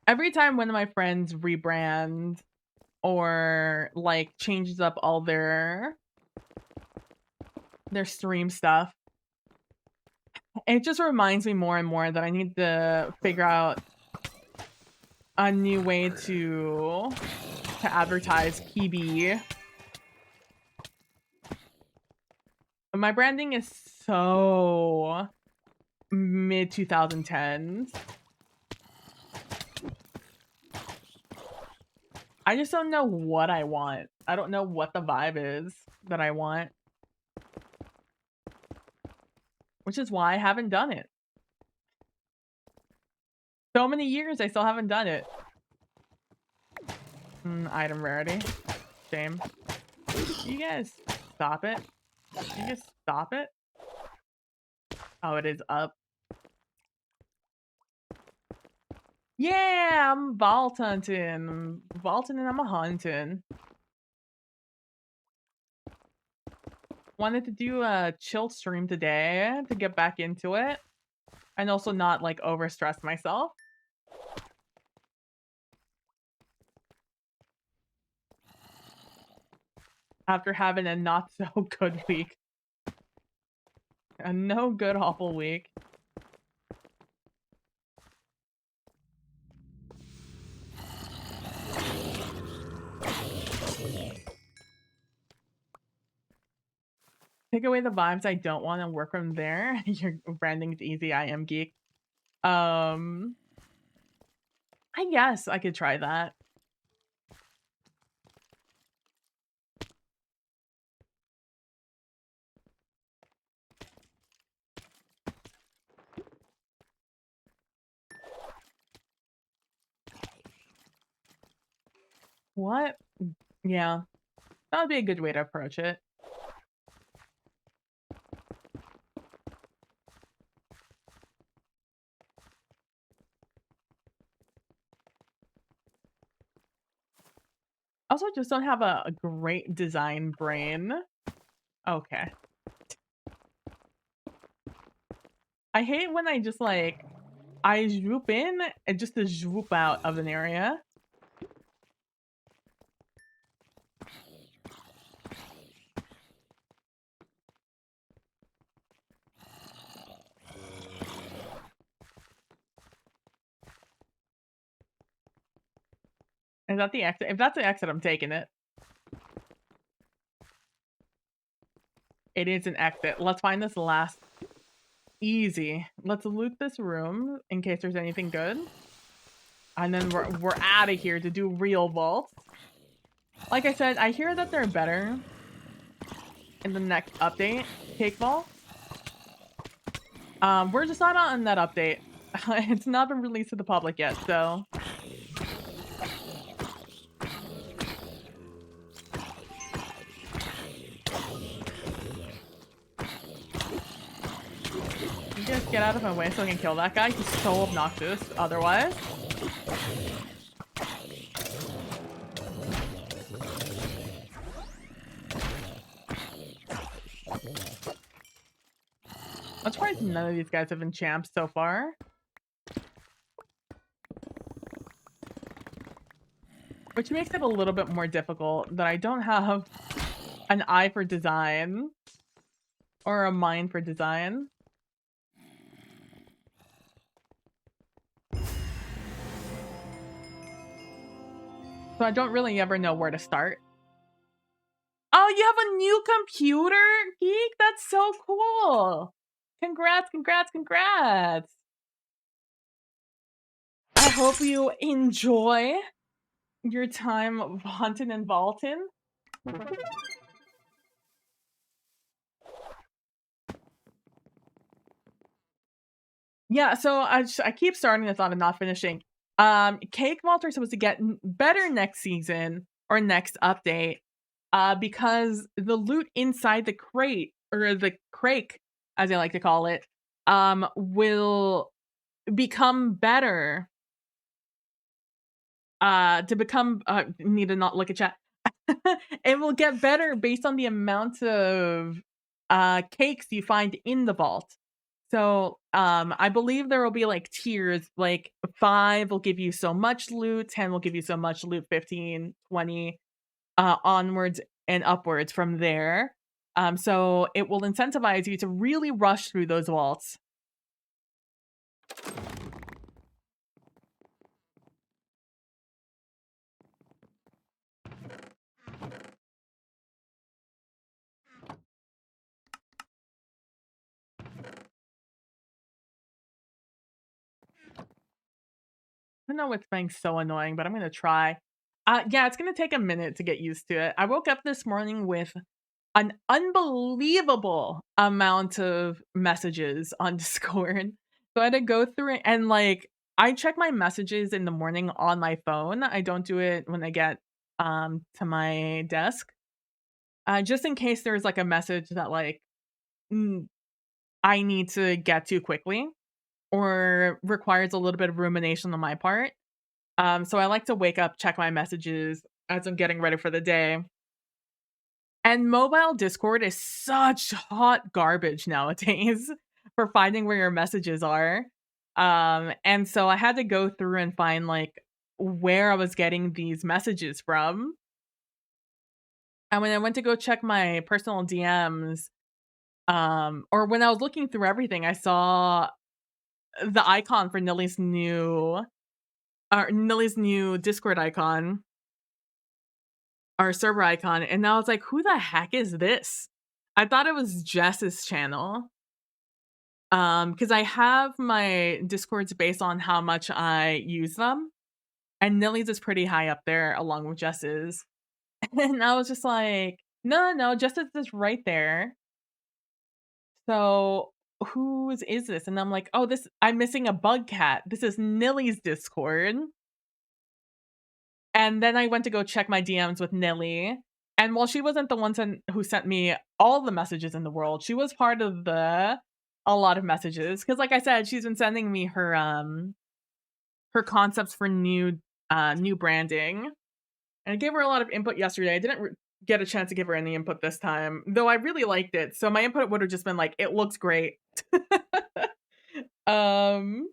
every time one of my friends rebrand or like changes up all their stream stuff, it just reminds me more and more that I need to figure out a new way to advertise PB. My branding is so mid 2010s. I just don't know what I want. I don't know what the vibe is that I want. Which is why I haven't done it. So many years, I still haven't done it. Item rarity. Shame. You guys stop it. You guys stop it. Oh, it is up. Yeah, I'm vault hunting. I'm vaulting and I'm a hunting. Wanted to do a chill stream today to get back into it. And also not like overstress myself. after having a not so good week. A no good awful week. Take away the vibes I don't wanna work from there. Your branding's easy, I am geek. Um, I guess I could try that. What? Yeah, that would be a good way to approach it. Also, just don't have a great design brain. Okay. I hate when I just, like, I swoop in and just to swoop out of an area. Is that the exit? If that's the exit, I'm taking it. It is an exit. Let's find this last. Easy. Let's loot this room in case there's anything good. And then we're out of here to do real vaults. Like I said, I hear that they're better in the next update, Cake Vault. We're just not on that update. It's not been released to the public yet, so you just get out of my way so I can kill that guy. He's so obnoxious otherwise. I'm surprised none of these guys have been champs so far. Which makes it a little bit more difficult that I don't have an eye for design or a mind for design. So I don't really ever know where to start. Oh, you have a new computer, Geek? That's so cool. Congrats, congrats, congrats. I hope you enjoy your time hunting and vaulting. Yeah, so I keep starting the thought of not finishing. Cake Vault are supposed to get better next season or next update, because the loot inside the crate or the crake, as I like to call it, will become better. To become need to not look at chat. It will get better based on the amount of cakes you find in the vault. So, I believe there will be, like, tiers, like, 5 will give you so much loot, 10 will give you so much loot, 15, 20, onwards and upwards from there. So it will incentivize you to really rush through those vaults. I know it's being so annoying, but I'm gonna try. Yeah, it's gonna take a minute to get used to it. I woke up this morning with an unbelievable amount of messages on Discord. So I had to go through it and, like, I check my messages in the morning on my phone. I don't do it when I get, to my desk, just in case there's, like, a message that, like, mm, I need to get to quickly or requires a little bit of rumination on my part. So I like to wake up, check my messages as I'm getting ready for the day. And mobile Discord is such hot garbage nowadays for finding where your messages are. And so I had to go through and find like where I was getting these messages from. And when I went to go check my personal DMs, or when I was looking through everything, I saw the icon for Nilly's new Discord icon, or server icon, and I was like, "Who the heck is this?" I thought it was Jess's channel, because I have my Discords based on how much I use them, and Nilly's is pretty high up there along with Jess's. And I was just like, "No, no, no, Jess's is right there. So, whose is this?" And I'm like, "Oh, this I'm missing a bug cat. This is Nilly's Discord." And then I went to go check my DMs with Nilly, and while she wasn't the one who sent me all the messages in the world, she was part of the a lot of messages. Because, like I said, she's been sending me her concepts for new branding, and I gave her a lot of input yesterday. I didn't get a chance to give her any input this time, though I really liked it, so my input would have just been like, "It looks great." Um,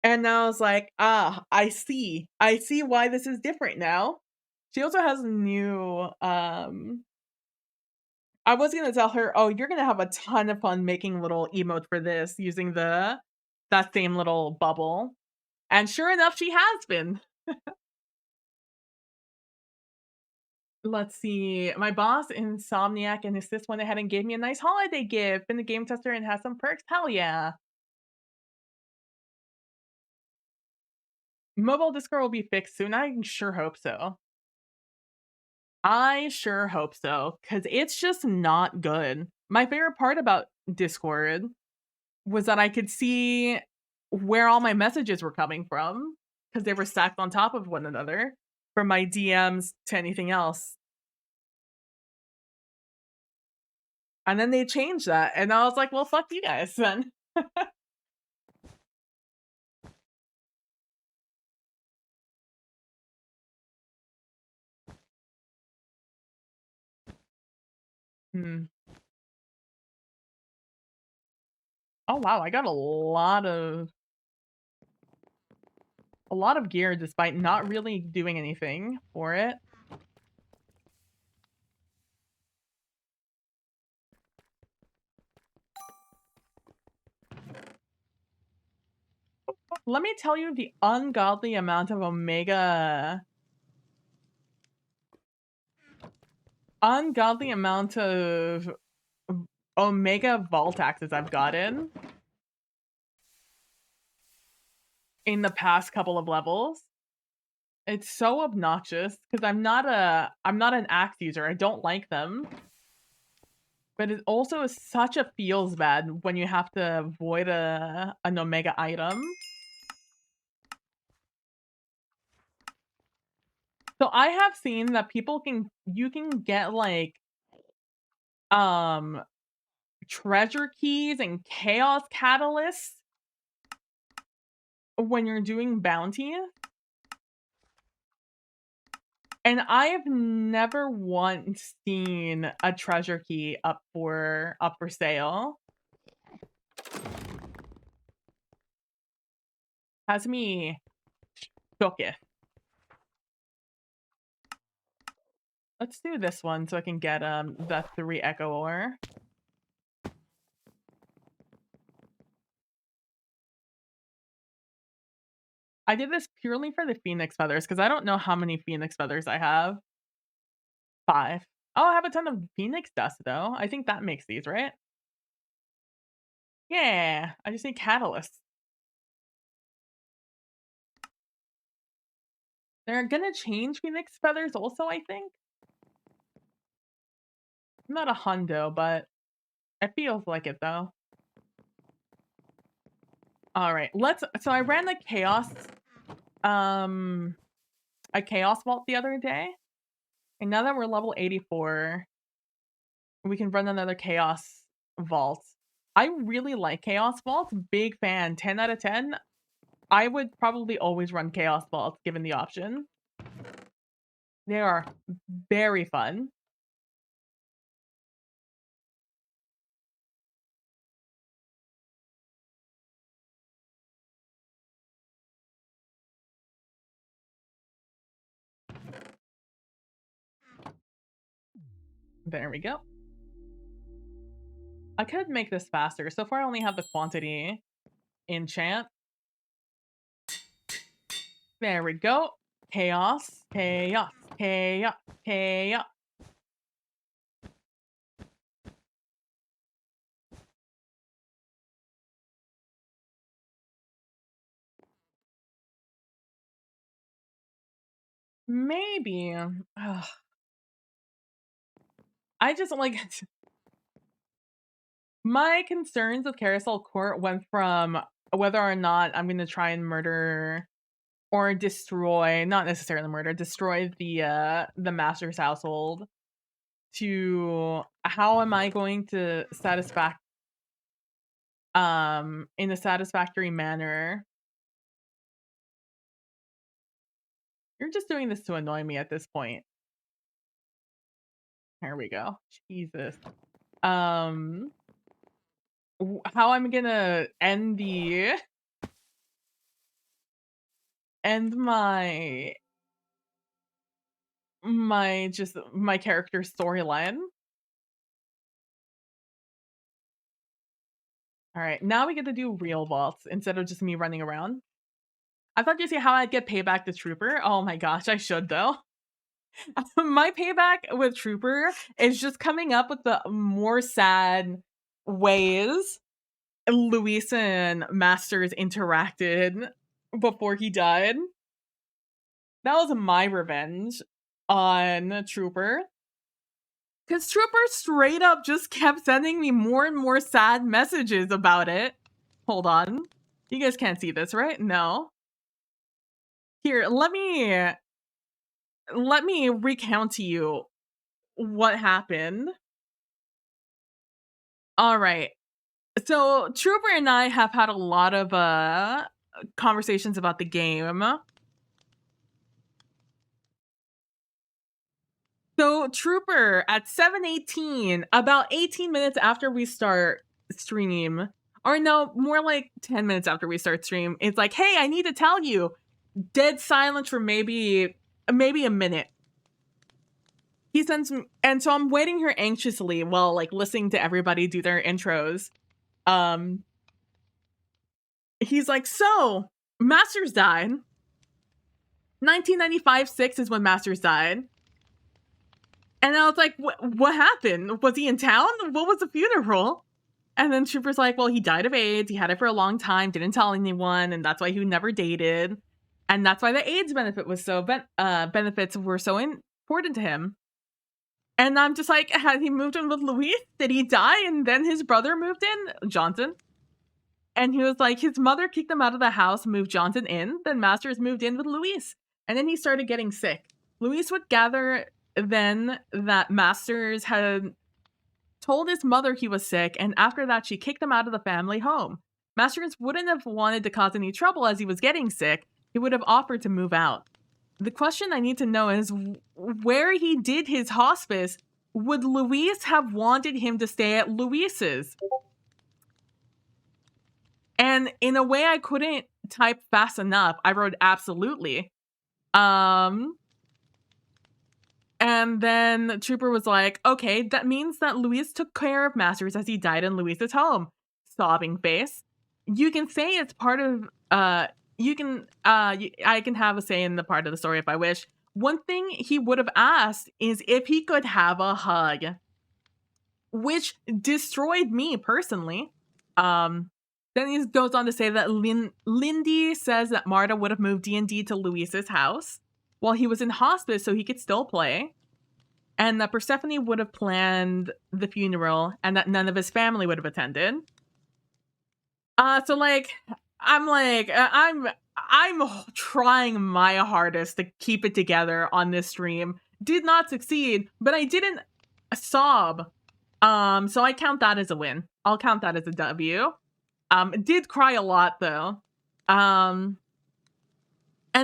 and now I was like, "Ah, I see. I see why this is different now." She also has new, I was gonna tell her, "Oh, you're gonna have a ton of fun making little emotes for this using that same little bubble." And sure enough, she has been. Let's see. My boss, Insomniac and Assist went ahead and gave me a nice holiday gift. Been a game tester and has some perks. Hell yeah. Mobile Discord will be fixed soon. I sure hope so. I sure hope so, because it's just not good. My favorite part about Discord was that I could see where all my messages were coming from, because they were stacked on top of one another, from my DMs to anything else. And then they changed that, and I was like, "Well, fuck you guys then." Hmm. Oh, wow, I got a lot of gear despite not really doing anything for it. Let me tell you the ungodly amount of Omega Vault axes I've gotten in the past couple of levels. It's so obnoxious because I'm not an axe user. I don't like them. But it also is such a feels bad when you have to avoid an Omega item. So I have seen that you can get like um treasure keys and chaos catalysts when you're doing bounties. And I have never once seen a treasure key up for sale. Has me shooketh. Let's do this one so I can get the 3 echo ore. I did this purely for the phoenix feathers because I don't know how many phoenix feathers I have. 5. Oh, I have a ton of phoenix dust though. I think that makes these, right? Yeah, I just need catalysts. They're gonna change phoenix feathers also, I think. I'm not a hundo, but it feels like it though. All right, so I ran the um a chaos vault the other day, and now that we're level 84, we can run another chaos vault. I really like chaos vaults. Big fan. 10 out of 10. I would probably always run chaos vaults given the option. They are very fun. There we go. I could make this faster. So far, I only have the quantity enchant. There we go. Chaos, chaos, chaos, chaos. Maybe. Ugh. I just like my concerns with Carousel Court went from whether or not I'm gonna try and murder or destroy, not necessarily murder, destroy the master's household to how am I going to in a satisfactory manner. You're just doing this to annoy me at this point. Here we go. Jesus. How I'm gonna end my character storyline. All right, now we get to do real vaults instead of just me running around. I thought you see how I'd get payback to Trooper. Oh my gosh, I should though. My payback with Trooper is just coming up with the more sad ways Luis and Masters interacted before he died. That was my revenge on Trooper. Because Trooper straight up just kept sending me more and more sad messages about it. Hold on. You guys can't see this, right? No. Here, let me recount to you what happened. All right. So Trooper and I have had a lot of conversations about the game. So Trooper at 7:18, about 18 minutes after we start stream, or no, more like 10 minutes after we start stream, it's like, hey, I need to tell you. Dead silence for maybe a minute. He sends me, and so I'm waiting here anxiously while like listening to everybody do their intros. He's like, so Masters died. 1995-6 is when Masters died. And I was like, what happened? Was he in town? What was the funeral? And then Trooper's like, well, he died of AIDS. He had it for a long time, didn't tell anyone, and that's why he never dated. And that's why the AIDS benefit was so benefits were so important to him. And I'm just like, had he moved in with Luis? Did he die? And then his brother moved in, Johnson. And he was like, his mother kicked him out of the house, moved Johnson in. Then Masters moved in with Luis. And then he started getting sick. Luis would gather then that Masters had told his mother he was sick. And after that, she kicked him out of the family home. Masters wouldn't have wanted to cause any trouble as he was getting sick. He would have offered to move out. The question I need to know is where he did his hospice, would Luis have wanted him to stay at Luis's? And in a way I couldn't type fast enough, I wrote absolutely. And then Trooper was like, okay, that means that Luis took care of Masters as he died in Luis's home. Sobbing face. You can say it's part of, I can have a say in the part of the story if I wish. One thing he would have asked is if he could have a hug, which destroyed me personally. Then he goes on to say that Lindy says that Marta would have moved D&D to Luis's house while he was in hospice so he could still play. And that Persephone would have planned the funeral and that none of his family would have attended. So like, I'm trying my hardest to keep it together on this stream. Did not succeed, but I didn't sob. So I count that as a win. I'll count that as a W. Did cry a lot though. And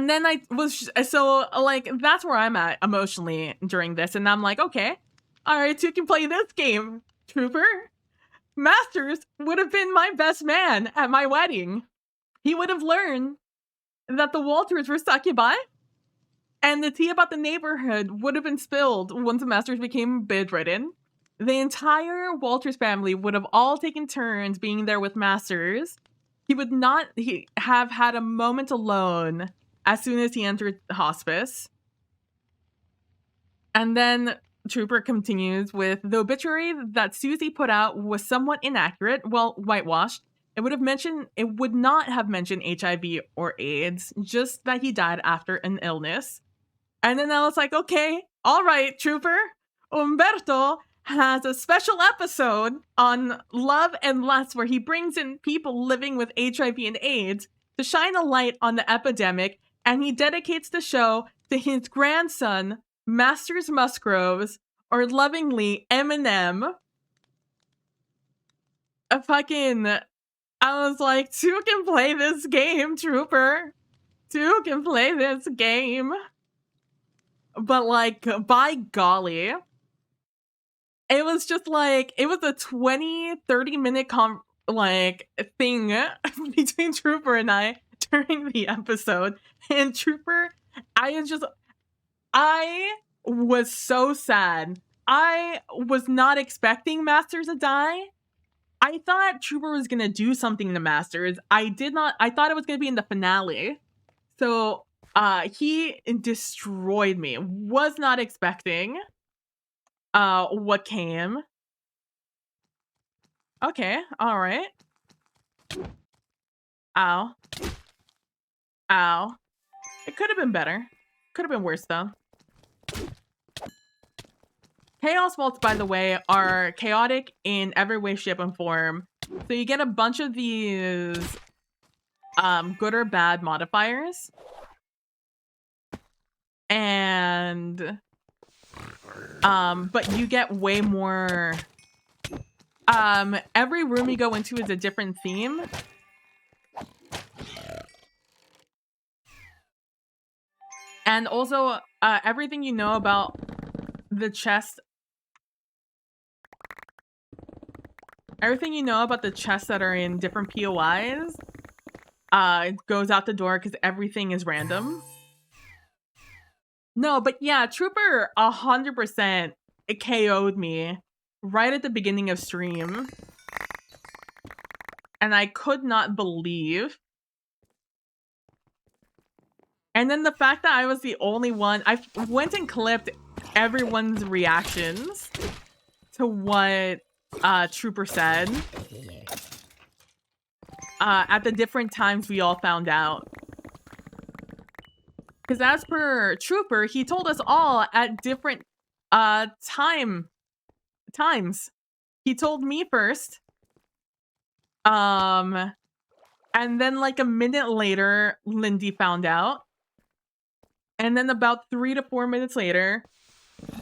then I was so like that's where I'm at emotionally during this, and I'm like, okay, all right, so you can play this game, Trooper. Masters would have been my best man at my wedding. He would have learned that the Walters were succubi. And the tea about the neighborhood would have been spilled once the Masters became bedridden. The entire Walters family would have all taken turns being there with Masters. He would not have had a moment alone as soon as he entered the hospice. And then Trooper continues with, the obituary that Susie put out was somewhat inaccurate, well, whitewashed. It would not have mentioned HIV or AIDS, just that he died after an illness. And then I was like, okay, all right, Trooper. Umberto has a special episode on Love and Lust where he brings in people living with HIV and AIDS to shine a light on the epidemic, and he dedicates the show to his grandson, Masters Musgroves, or lovingly Eminem. I was like, two can play this game, Trooper. Two can play this game. But like, by golly, it was just like, it was a 20-30 minute thing between Trooper and I during the episode. And Trooper, I was so sad. I was not expecting Masters to die. I thought Trooper was gonna do something to Masters. I thought it was gonna be in the finale. So he destroyed me. Was not expecting what came. Okay, all right. Ow. Ow. It could have been better. Could have been worse though. Chaos vaults, by the way, are chaotic in every way, shape, and form. So you get a bunch of these good or bad modifiers. And but you get way more. Every room you go into is a different theme. And also, everything you know about the chest. Everything you know about the chests that are in different POIs goes out the door because everything is random. No, but yeah, Trooper 100% KO'd me right at the beginning of stream. And I could not believe. And then the fact that I was the only one, I went and clipped everyone's reactions to what Trooper said at the different times we all found out. Because as per Trooper, he told us all at different times. He told me first. And then like a minute later, Lindy found out. And then about 3 to 4 minutes later,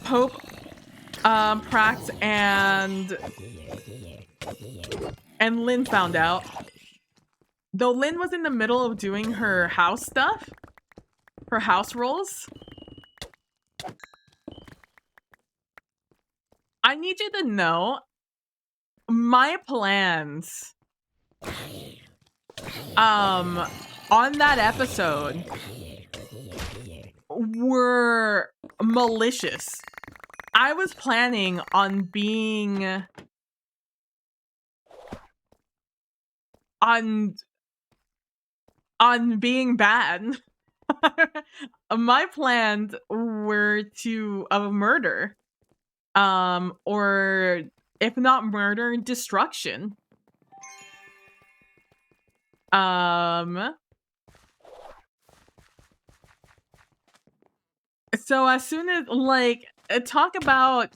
Pope, Prax, and Lynn found out. Though Lynn was in the middle of doing her house stuff, her house roles. I need you to know, my plans on that episode were malicious. I was planning on being being bad. My plans were to murder, or if not murder, destruction. So as soon as, like, talk about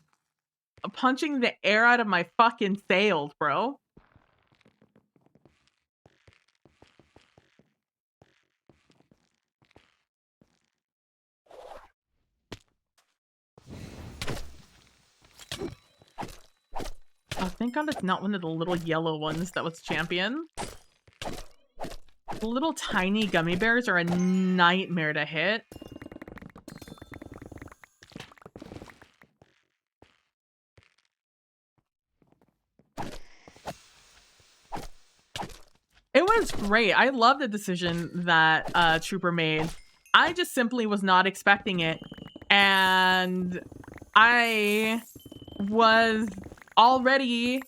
punching the air out of my fucking sails, bro. Oh, thank God it's not one of the little yellow ones that was champion. The little tiny gummy bears are a nightmare to hit. It was great. I love the decision that Trooper made. I just simply was not expecting it. And I was already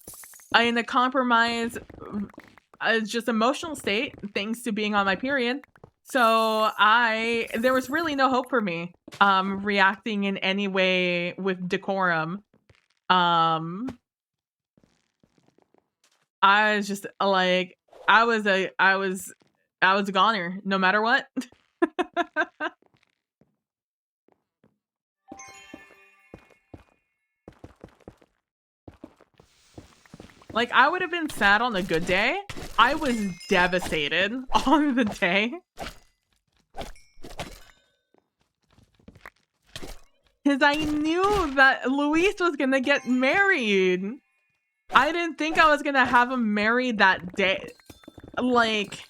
in a compromised, just emotional state, thanks to being on my period. So there was really no hope for me, reacting in any way with decorum. I was just like, I was a goner, no matter what. Like, I would have been sad on a good day. I was devastated on the day. Because I knew that Luis was gonna get married. I didn't think I was gonna have him married that day. Like,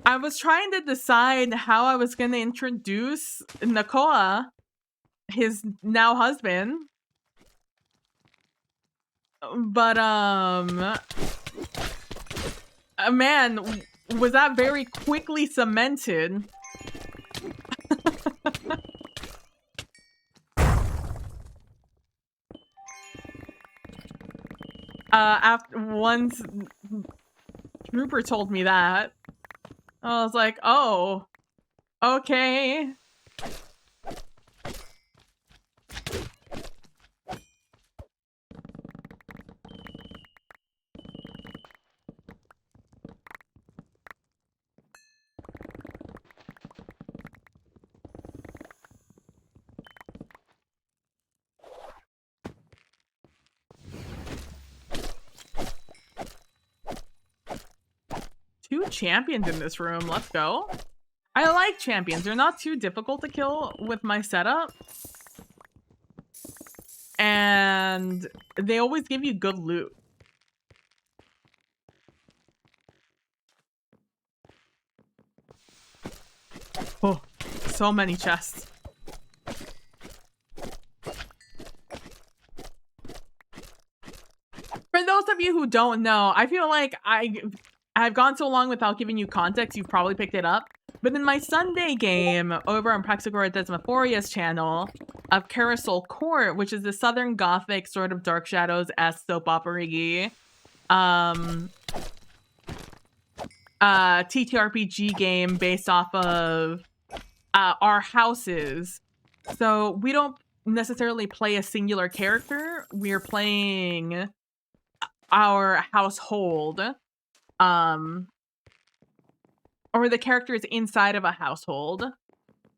I was trying to decide how I was gonna introduce Nakoa, his now husband. But, man, was that very quickly cemented. After once Trooper told me that, I was like, oh, okay. Two champions in this room, let's go. I like champions, they're not too difficult to kill with my setup. And they always give you good loot. Oh, so many chests. For those of you who don't know, I feel like I've gone so long without giving you context, you've probably picked it up. But in my Sunday game over on Praxagora Desmophoria's channel of Carousel Court, which is the Southern Gothic sort of Dark Shadows-esque soap opera-y TTRPG game based off of our houses. So we don't necessarily play a singular character. We're playing our household. Or the characters inside of a household.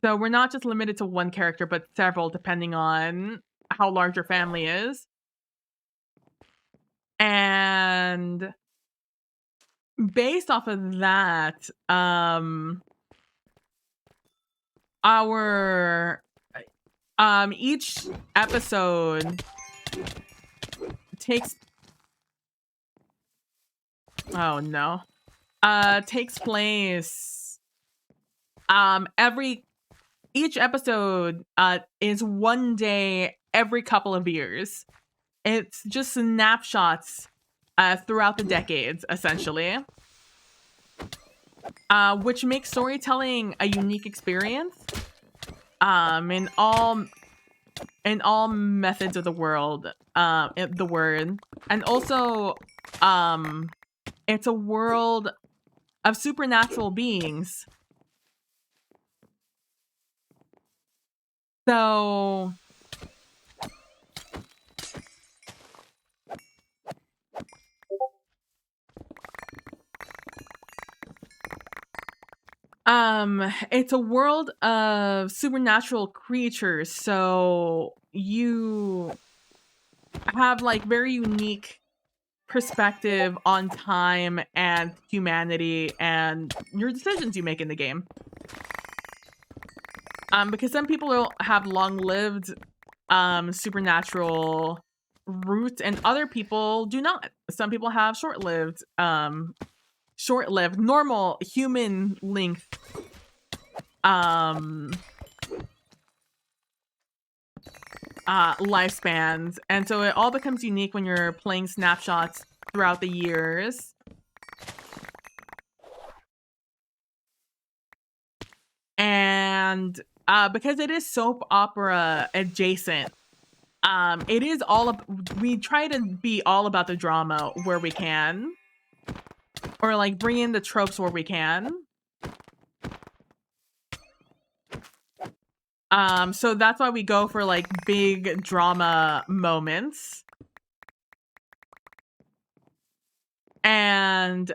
So we're not just limited to one character, but several, depending on how large your family is. And based off of that, each episode takes takes place each episode is one day every couple of years. It's just snapshots throughout the decades, essentially, which makes storytelling a unique experience in all methods of the word. And also it's a world of supernatural beings. So it's a world of supernatural creatures, so you have like very unique perspective on time and humanity and your decisions you make in the game. Because some people have long-lived supernatural roots and other people do not. Some people have short-lived normal human length lifespans, and so it all becomes unique when you're playing snapshots throughout the years. And because it is soap opera adjacent, it is we try to be all about the drama where we can, or like bring in the tropes where we can. So that's why we go for like big drama moments. And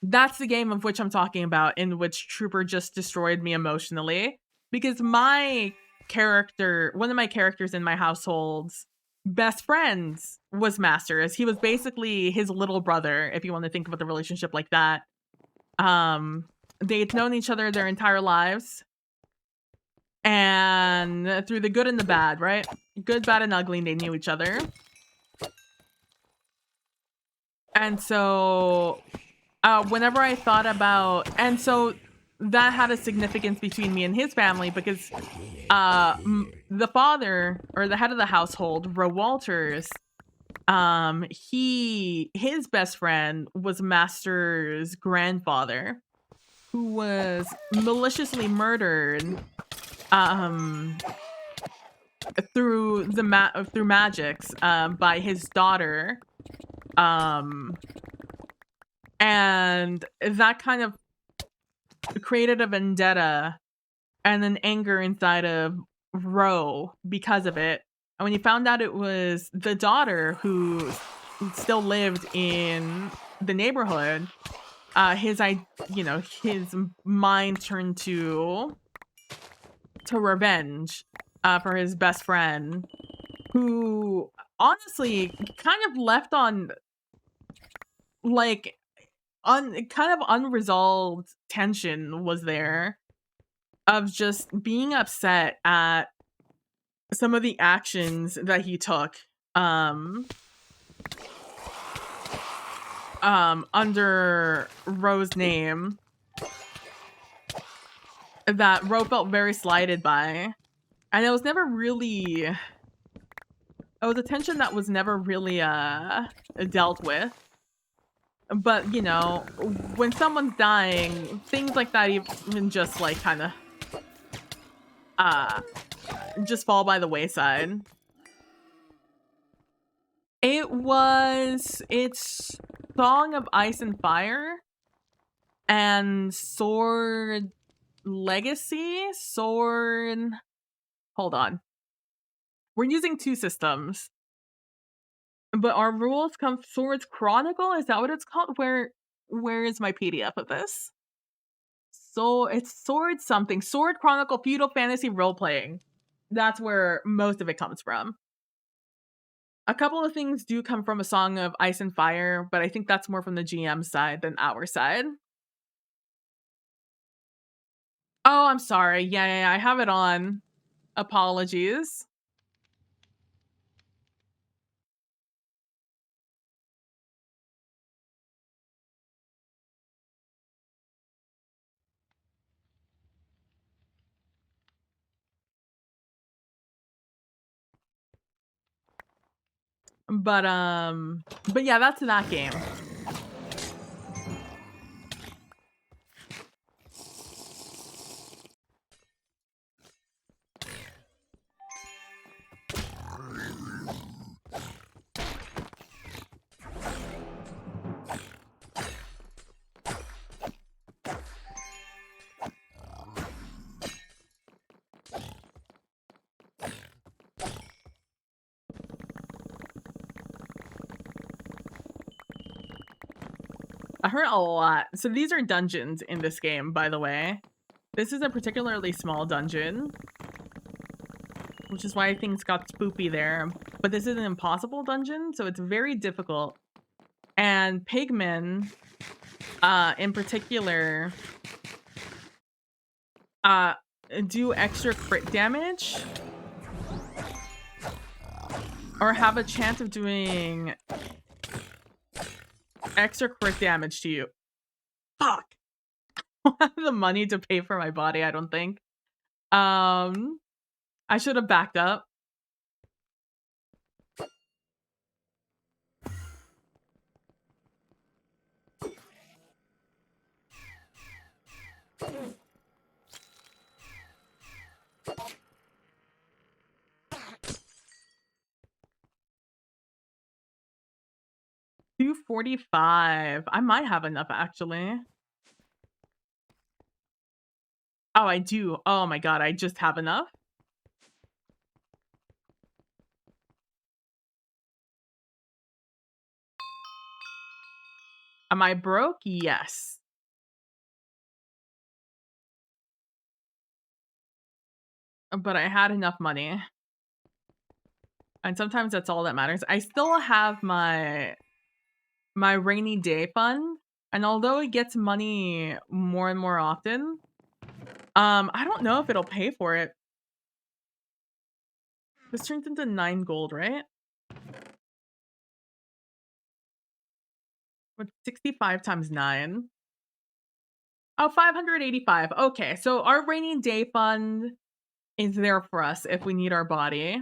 that's the game of which I'm talking about, in which Trooper just destroyed me emotionally, because my character, one of my characters in my household's best friends was Masters. He was basically his little brother, if you want to think about the relationship like that. They'd known each other their entire lives, and through the good and the bad, right? Good, bad, and ugly, they knew each other. And so whenever I thought about, and so that had a significance between me and his family, because the father, or the head of the household, Ro Walters, his best friend was Master's grandfather, who was maliciously murdered through magics by his daughter. And that kind of created a vendetta and an anger inside of Ro because of it. And when he found out it was the daughter who still lived in the neighborhood, his mind turned to revenge for his best friend, who honestly kind of left on like kind of unresolved tension was there, of just being upset at some of the actions that he took under Ro's name, that Ro felt very slighted by. And it was never really, it was a tension that was never really dealt with. But, you know, when someone's dying, things like that even just like kind of just fall by the wayside. It's Song of Ice and Fire and Sword Legacy. Hold on. We're using two systems, but our rules come Swords Chronicle. Is that what it's called? Where is my PDF of this? So it's Sword something. Sword Chronicle Feudal Fantasy Role Playing. That's where most of it comes from. A couple of things do come from A Song of Ice and Fire, but I think that's more from the GM side than our side. Oh, I'm sorry. Yeah, I have it on. Apologies. But yeah, that's that game. I heard a lot. So these are dungeons in this game, by the way. This is a particularly small dungeon, which is why things got spoopy there. But this is an impossible dungeon, so it's very difficult. And pigmen, in particular, do extra crit damage, or have a chance of doing extra crit damage to you. Fuck. I don't have the money to pay for my body, I don't think. I should have backed up. 245. I might have enough actually. Oh, I do. Oh my god, I just have enough? Am I broke? Yes. But I had enough money, and sometimes that's all that matters. I still have my rainy day fund, and although it gets money more and more often, I don't know if it'll pay for it. This turns into 9 gold, right? With 65 times 9. Oh, 585. Okay, so our rainy day fund is there for us if we need our body.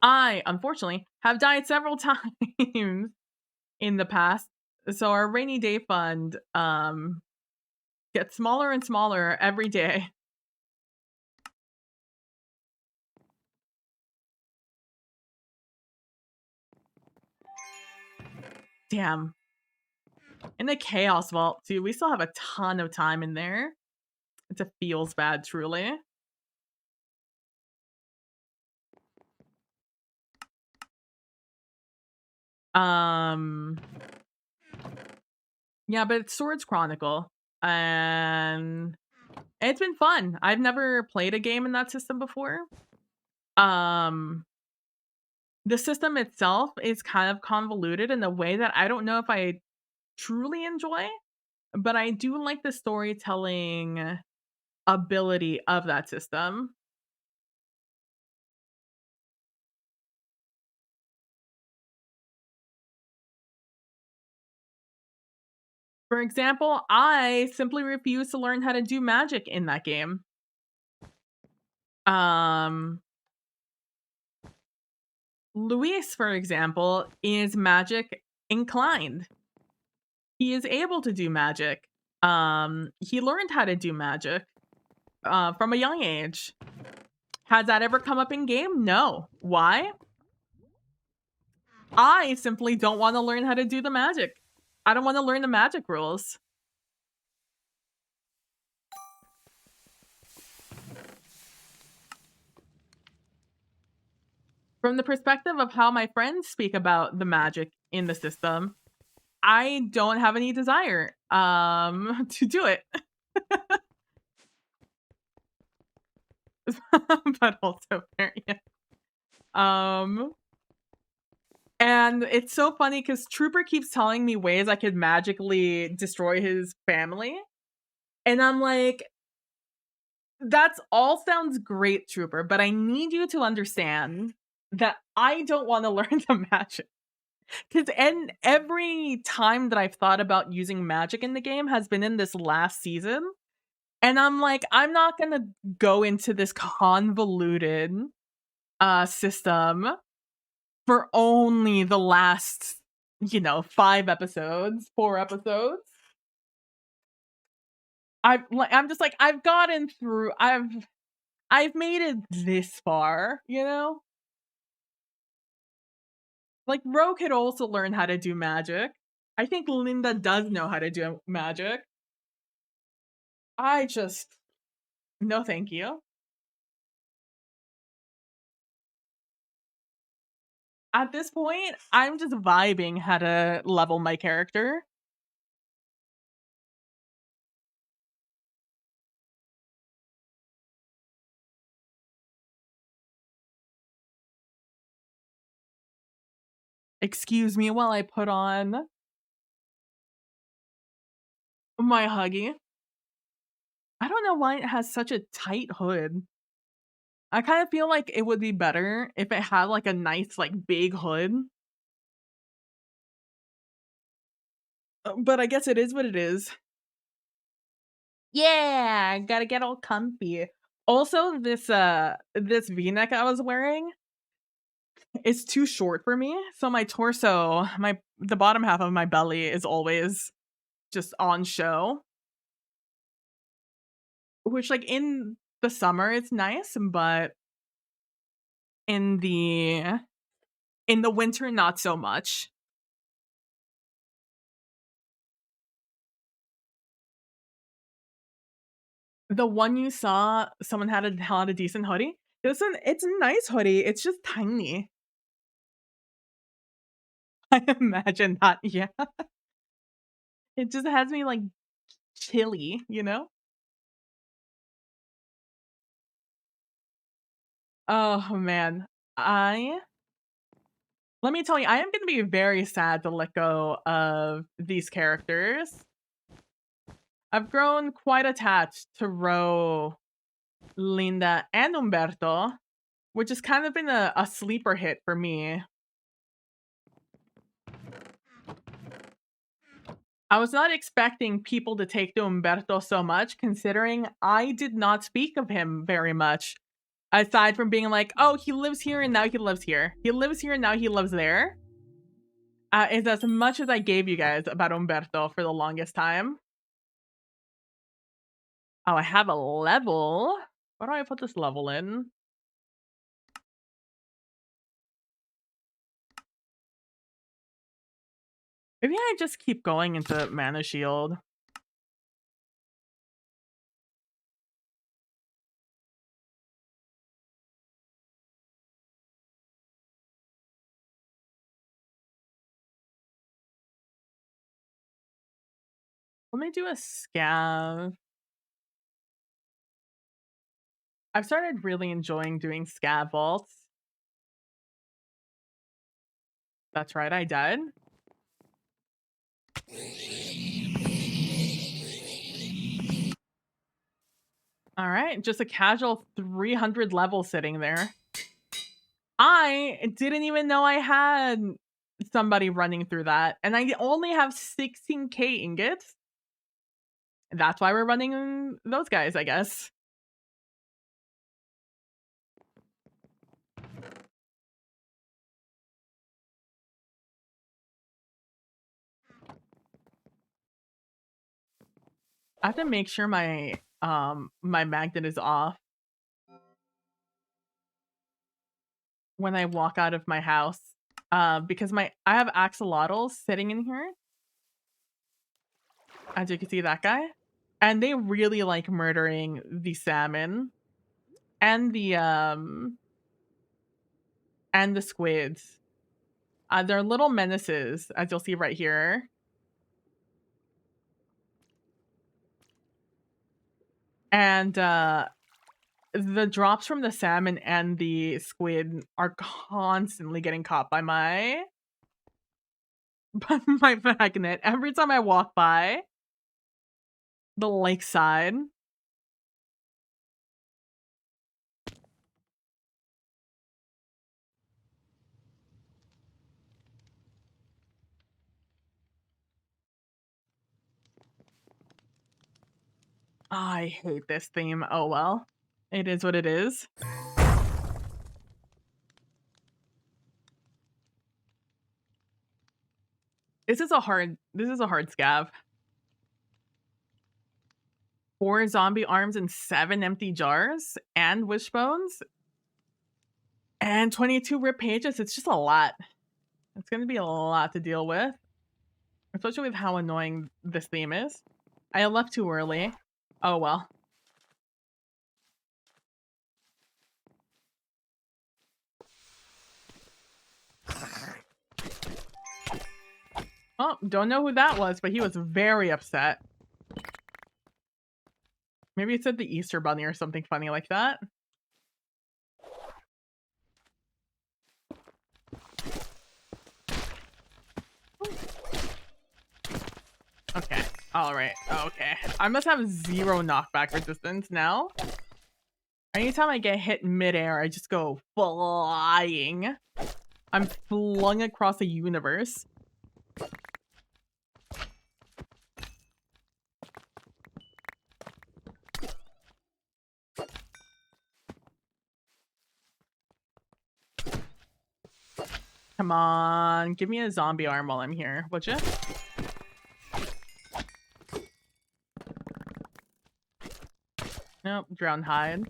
I, unfortunately, have died several times in the past, so our rainy day fund, gets smaller and smaller every day. Damn. In the chaos vault too, we still have a ton of time in there. It feels bad, truly. Um, yeah, but it's Swords Chronicle, and it's been fun. I've never played a game in that system before. Um, the system itself is kind of convoluted in a way that I don't know if I truly enjoy, but I do like the storytelling ability of that system. For example, I simply refuse to learn how to do magic in that game. Um, Luis, for example, is magic inclined. He is able to do magic. He learned how to do magic from a young age. Has that ever come up in game? No. Why? I simply don't want to learn how to do the magic. I don't want to learn the magic rules. From the perspective of how my friends speak about the magic in the system, I don't have any desire to do it. But also fair, yeah. Um and it's so funny because Trooper keeps telling me ways I could magically destroy his family. And I'm like, that's all sounds great, Trooper, but I need you to understand that I don't want to learn the magic. Because and every time that I've thought about using magic in the game has been in this last season. And I'm like, I'm not gonna go into this convoluted system for only the last, 5 episodes, 4 episodes. I'm just like, I've gotten through I've made it this far, you know? Like, Ro could also learn how to do magic. I think Linda does know how to do magic. I just no thank you. At this point, I'm just vibing how to level my character. Excuse me while I put on my Huggy. I don't know why it has such a tight hood. I kind of feel like it would be better if it had, like, a nice, like, big hood. But I guess it is what it is. Yeah, gotta get all comfy. Also, this V-neck I was wearing is too short for me, so my torso, the bottom half of my belly is always just on show, which, like, in the summer, it's nice, but in the winter, not so much. The one you saw, someone had a decent hoodie. It's a nice hoodie. It's just tiny. I imagine that. Yeah, it just has me like chilly. You know. Oh man, I let me tell you, I am going to be very sad to let go of these characters. I've grown quite attached to Ro, Linda, and Umberto, which has kind of been a sleeper hit for me. I was not expecting people to take to Umberto so much, considering I did not speak of him very much. Aside from being like, oh, he lives here and now he lives here. He lives here and now he lives there. Is as much as I gave you guys about Umberto for the longest time. Oh, I have a level. Where do I put this level in? Maybe I just keep going into Mana Shield. Let me do a scav. I've started really enjoying doing scav vaults. That's right, I did. All right, just a casual 300 level sitting there. I didn't even know I had somebody running through that, and I only have 16k ingots. That's why we're running those guys, I guess. I have to make sure my magnet is off when I walk out of my house. Because I have axolotls sitting in here. As you can see, that guy. And they really like murdering the salmon and the squids. They're little menaces, as you'll see right here. And the drops from the salmon and the squid are constantly getting caught by my my magnet every time I walk by the lakeside. I hate this theme. Oh well. It is what it is. This is a hard scav. 4 zombie arms and 7 empty jars and wishbones and 22 rip pages. It's just a lot. It's going to be a lot to deal with, especially with how annoying this theme is. I left too early. Oh well. Oh, don't know who that was, but he was very upset. Maybe it said the Easter Bunny or something funny like that. Okay. All right. Okay. I must have 0 knockback resistance now. Anytime I get hit midair, I just go flying. I'm flung across the universe. Come on, give me a zombie arm while I'm here, would you? Nope, drown hide.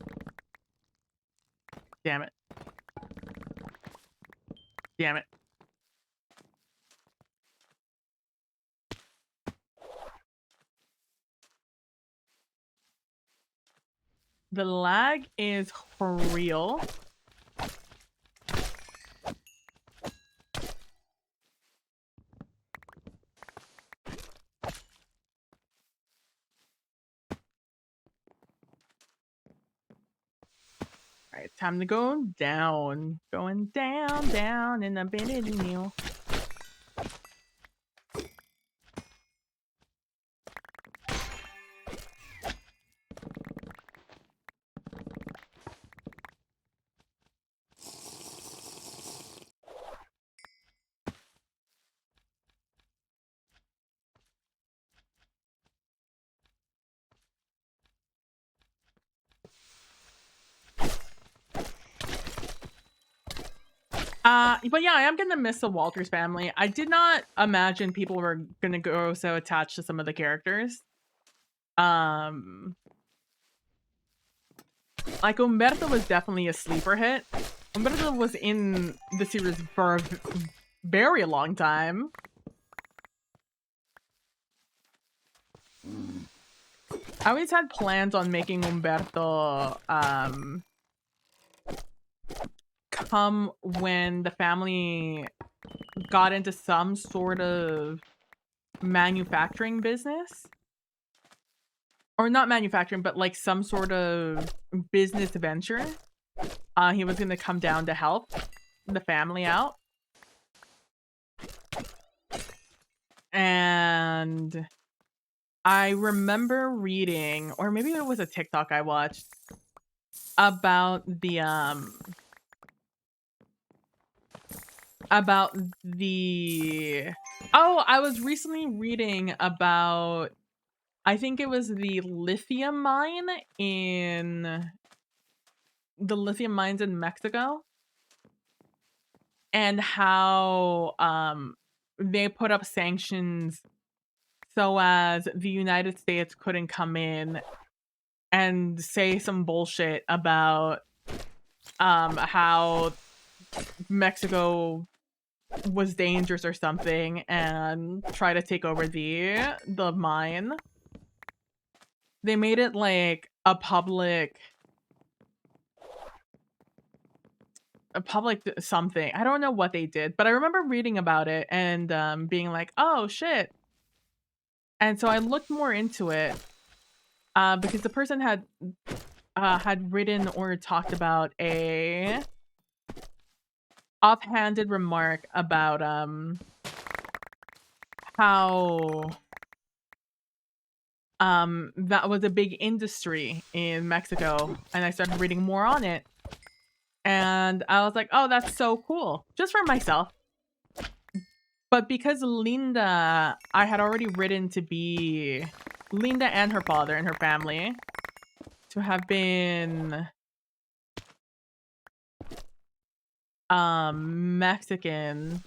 Damn it. Damn it. The lag is real. Alright, time to go down. Going down, down in a bit new. But yeah, I am gonna miss the Walters family. I did not imagine people were gonna go so attached to some of the characters. Like Umberto was definitely a sleeper hit. Umberto was in the series for a very long time. I always had plans on making Umberto come when the family got into some sort of manufacturing business. Or not manufacturing, but like some sort of business venture. He was gonna come down to help the family out. And I remember reading, or maybe it was a TikTok I watched, about the I was recently reading about, I think it was the lithium mines in Mexico, and how they put up sanctions so as the United States couldn't come in and say some bullshit about how Mexico was dangerous or something and try to take over the mine. They made it like a public something. I don't know what they did, but I remember reading about it and being like, oh shit. And so I looked more into it because the person had written or talked about a offhanded remark about how that was a big industry in Mexico, and I started reading more on it, and I was like, oh, that's so cool, just for myself. But because Linda, I had already written to be Linda and her father and her family to have been Mexican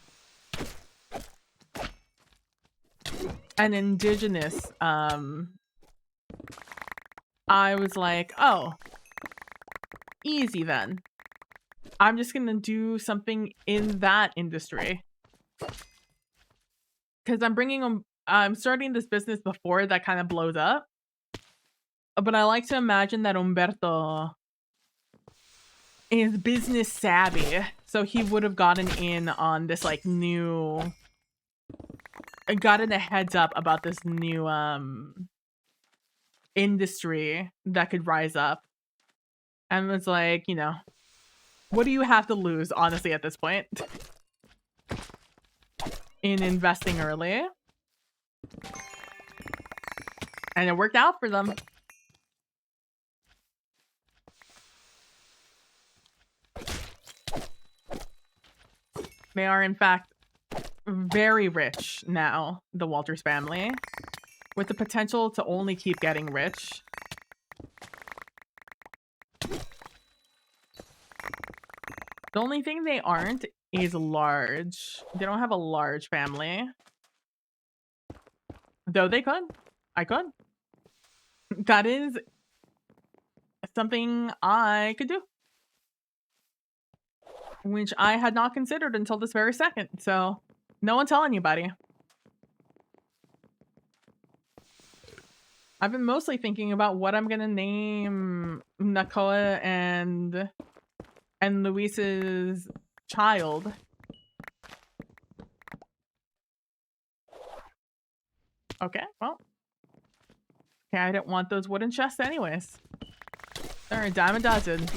and indigenous, I was like, oh, easy then. I'm just gonna do something in that industry. Because I'm starting this business before that kind of blows up. But I like to imagine that Umberto is business savvy. So he would have gotten in on this like gotten a heads up about this new industry that could rise up. And was like, you know, what do you have to lose, honestly, at this point? In investing early. And it worked out for them. They are, in fact, very rich now, the Walters family, with the potential to only keep getting rich. The only thing they aren't is large. They don't have a large family. Though they could. I could. That is something I could do. which I had not considered until this very second, so no one tell anybody. I've been mostly thinking about what I'm gonna name Nakoa and Luis's child. Okay, well. Okay, I didn't want those wooden chests anyways. They're a dime a dozen.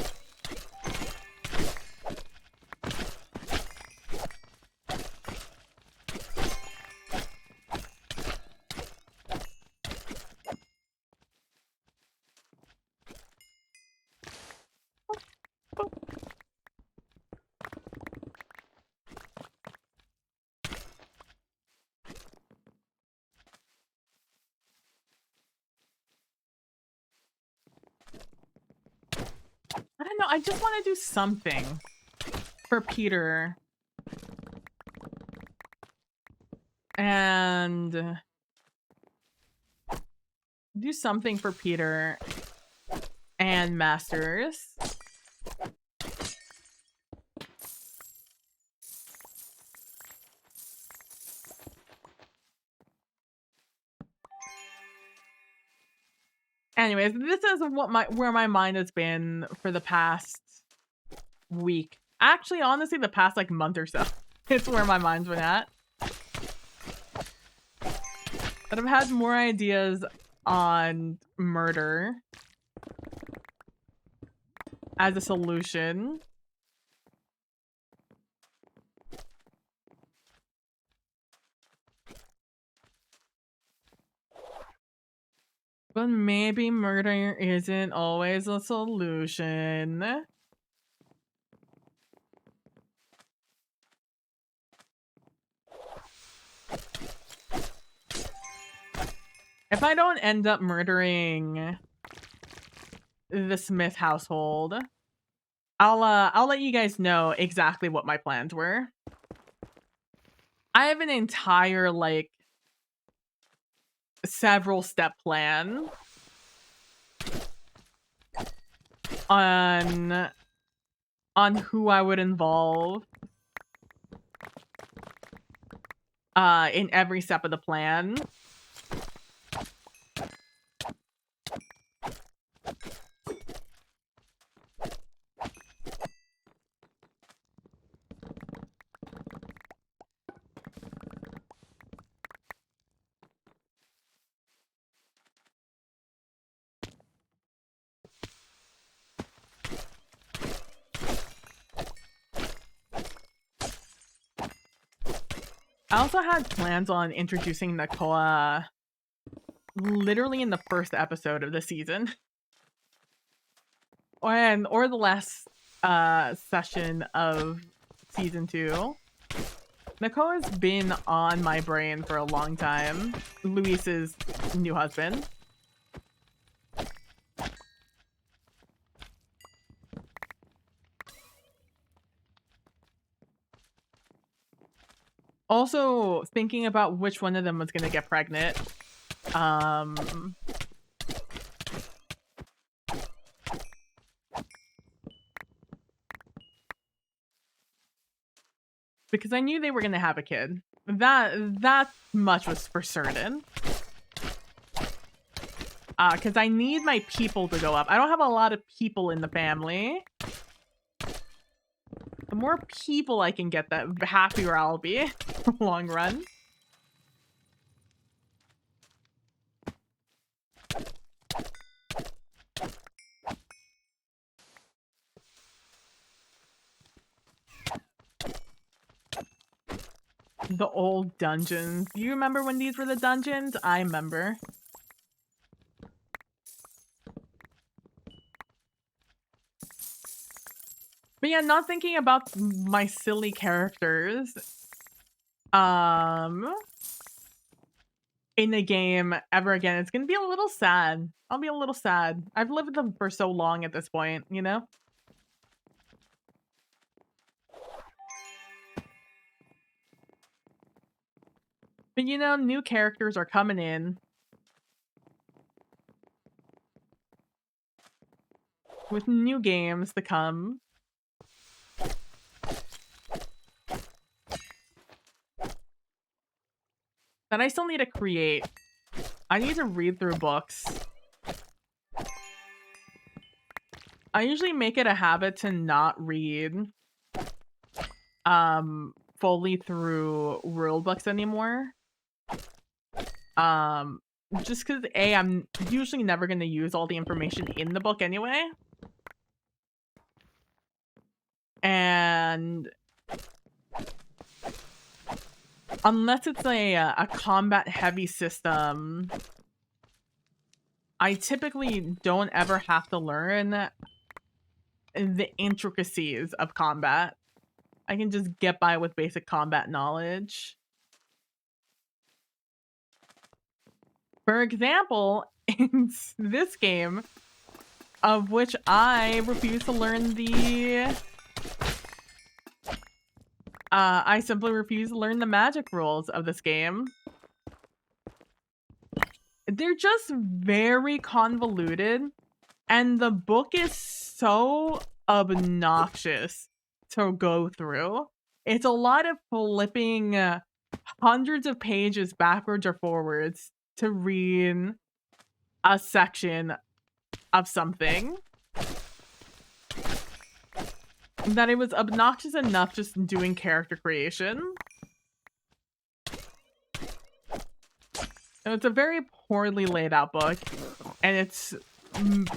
I don't know, I just want to do something for Peter. And do something for Peter and Masters. Anyways, this is where my mind has been for the past week. Actually, honestly, the past like month or so. It's where my mind's been at. But I've had more ideas on murder as a solution. But maybe murder isn't always a solution. If I don't end up murdering the Smith household, I'll let you guys know exactly what my plans were. I have an entire like several step plan on who I would involve in every step of the plan. I also had plans on introducing Nakoa literally in the first episode of the season. Or the last session of season 2. Nakoa's been on my brain for a long time. Luis's new husband. Also thinking about which one of them was gonna get pregnant. Because I knew they were gonna have a kid. That much was for certain. Because I need my people to go up. I don't have a lot of people in the family. The more people I can get, the happier I'll be. Long run. The old dungeons. Do you remember when these were the dungeons? I remember. But yeah, not thinking about my silly characters. In the game ever again. It's gonna be a little sad. I'll be a little sad. I've lived with them for so long at this point, you know? But you know, new characters are coming in. With new games to come. But I still need to create. I need to read through books. I usually make it a habit to not read fully through rule books anymore. Just because I'm usually never going to use all the information in the book anyway. And unless it's a combat heavy system, I typically don't ever have to learn the intricacies of combat. I can just get by with basic combat knowledge. For example, in this game, of which I refuse to learn I simply refuse to learn the magic rules of this game. They're just very convoluted, and the book is so obnoxious to go through. It's a lot of flipping hundreds of pages backwards or forwards to read a section of something. That it was obnoxious enough just doing character creation. And it's a very poorly laid out book, and it's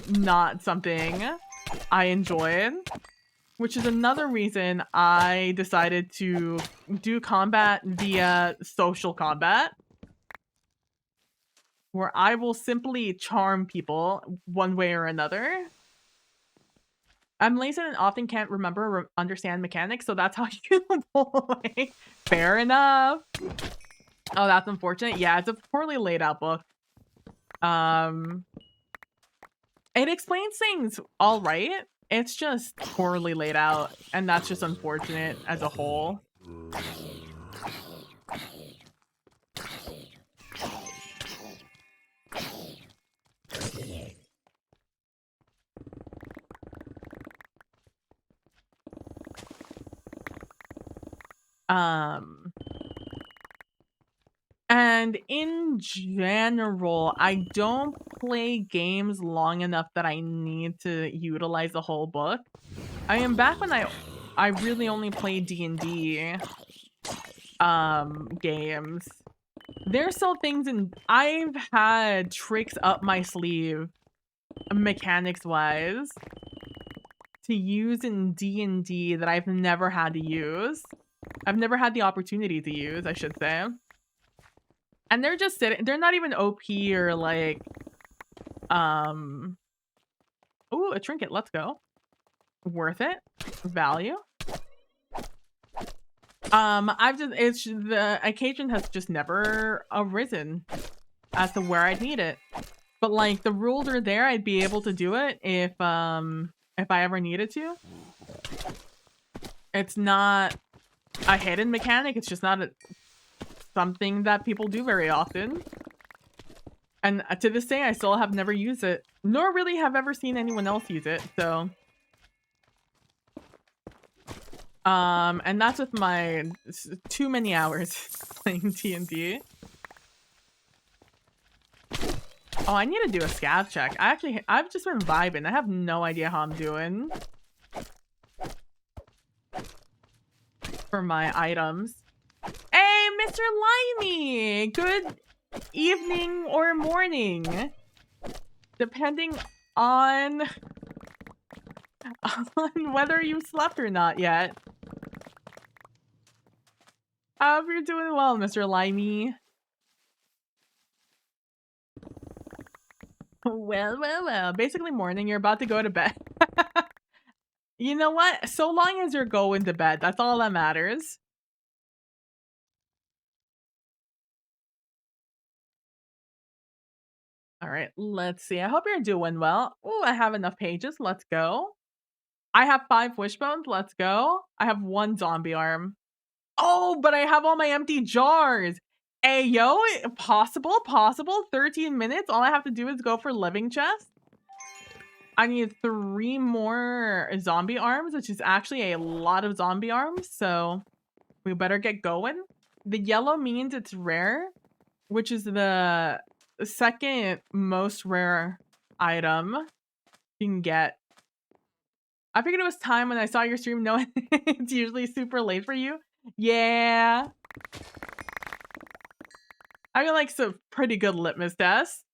not something I enjoyed, which is another reason I decided to do combat via social combat, where I will simply charm people one way or another. I'm lazy and often can't remember or understand mechanics, so that's how you play. Fair enough. Oh, that's unfortunate. Yeah, it's a poorly laid out book. It explains things all right. It's just poorly laid out, and that's just unfortunate as a whole. And in general, I don't play games long enough that I need to utilize the whole book. I am back when I really only played D&D games. There's still things I've had tricks up my sleeve mechanics wise to use in D&D that I've never had to use. I've never had the opportunity to use, I should say. And they're just sitting, they're not even OP or like, ooh, a trinket, let's go. Worth it. Value. The occasion has just never arisen as to where I'd need it. But like, the rules are there, I'd be able to do it if I ever needed to. It's not a hidden mechanic, it's just not something that people do very often. And to this day, I still have never used it, nor really have ever seen anyone else use it, so. And that's with my too many hours playing D&D. Oh, I need to do a scav check. I've just been vibing. I have no idea how I'm doing for my items. Hey, Mr. Limey! Good evening or morning, depending on whether you slept or not yet. I hope you're doing well, Mr. Limey. Well. Basically morning, you're about to go to bed. You know what? So long as you're going to bed, that's all that matters. All right, let's see. I hope you're doing well. Oh, I have enough pages. Let's go. I have 5 wishbones. Let's go. I have 1 zombie arm. Oh, but I have all my empty jars. Hey, yo, possible. 13 minutes. All I have to do is go for living chest. I need 3 more zombie arms, which is actually a lot of zombie arms. So we better get going. The yellow means it's rare. which is the second most rare item you can get. I figured it was time when I saw your stream knowing it's usually super late for you. Yeah. I feel like some pretty good litmus test.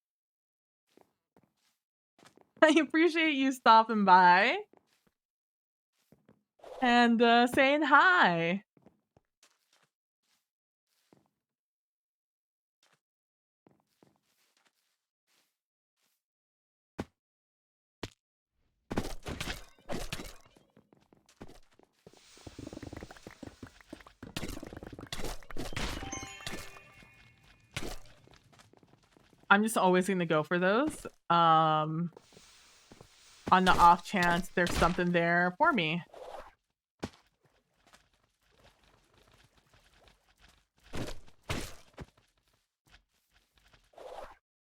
I appreciate you stopping by and saying hi. I'm just always going to go for those. On the off chance there's something there for me.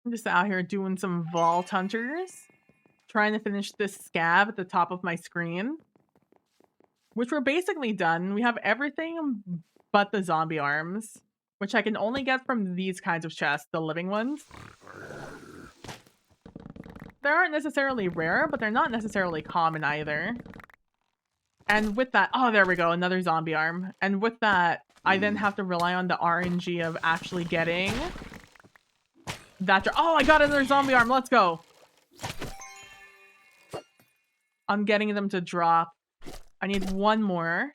I'm just out here doing some vault hunters, trying to finish this scab at the top of my screen, which we're basically done. We have everything but the zombie arms, which I can only get from these kinds of chests, the living ones. They aren't necessarily rare, but they're not necessarily common either. And with that, oh, there we go, another zombie arm. And with that, I then have to rely on the RNG of actually getting that. Oh, I got another zombie arm. Let's go. I'm getting them to drop. I need one more.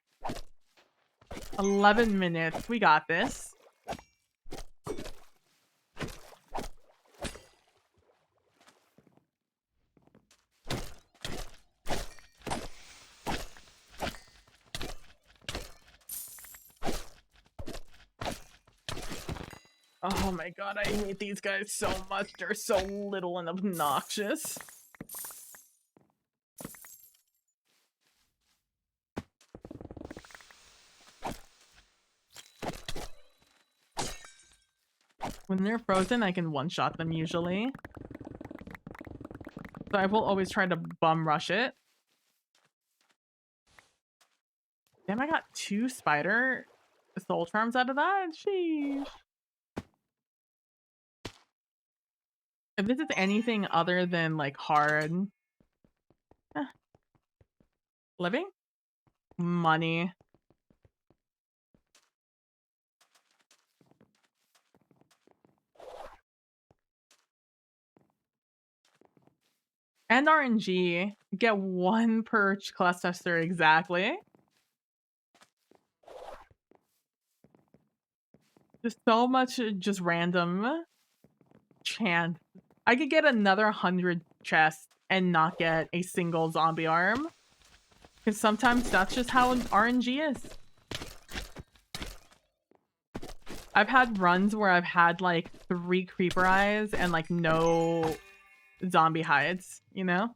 11 minutes. We got this. Oh my god, I hate these guys so much. They're so little and obnoxious. When they're frozen, I can one-shot them usually. So I will always try to bum rush it. Damn, I got 2 spider soul charms out of that? Sheesh. If this is anything other than, like, hard... Living? Money. And RNG. Get 1 per class tester exactly. Just so much just random chance. I could get another 100 chests and not get a single zombie arm. Because sometimes that's just how RNG is. I've had runs where I've had like 3 creeper eyes and like no zombie hides, you know?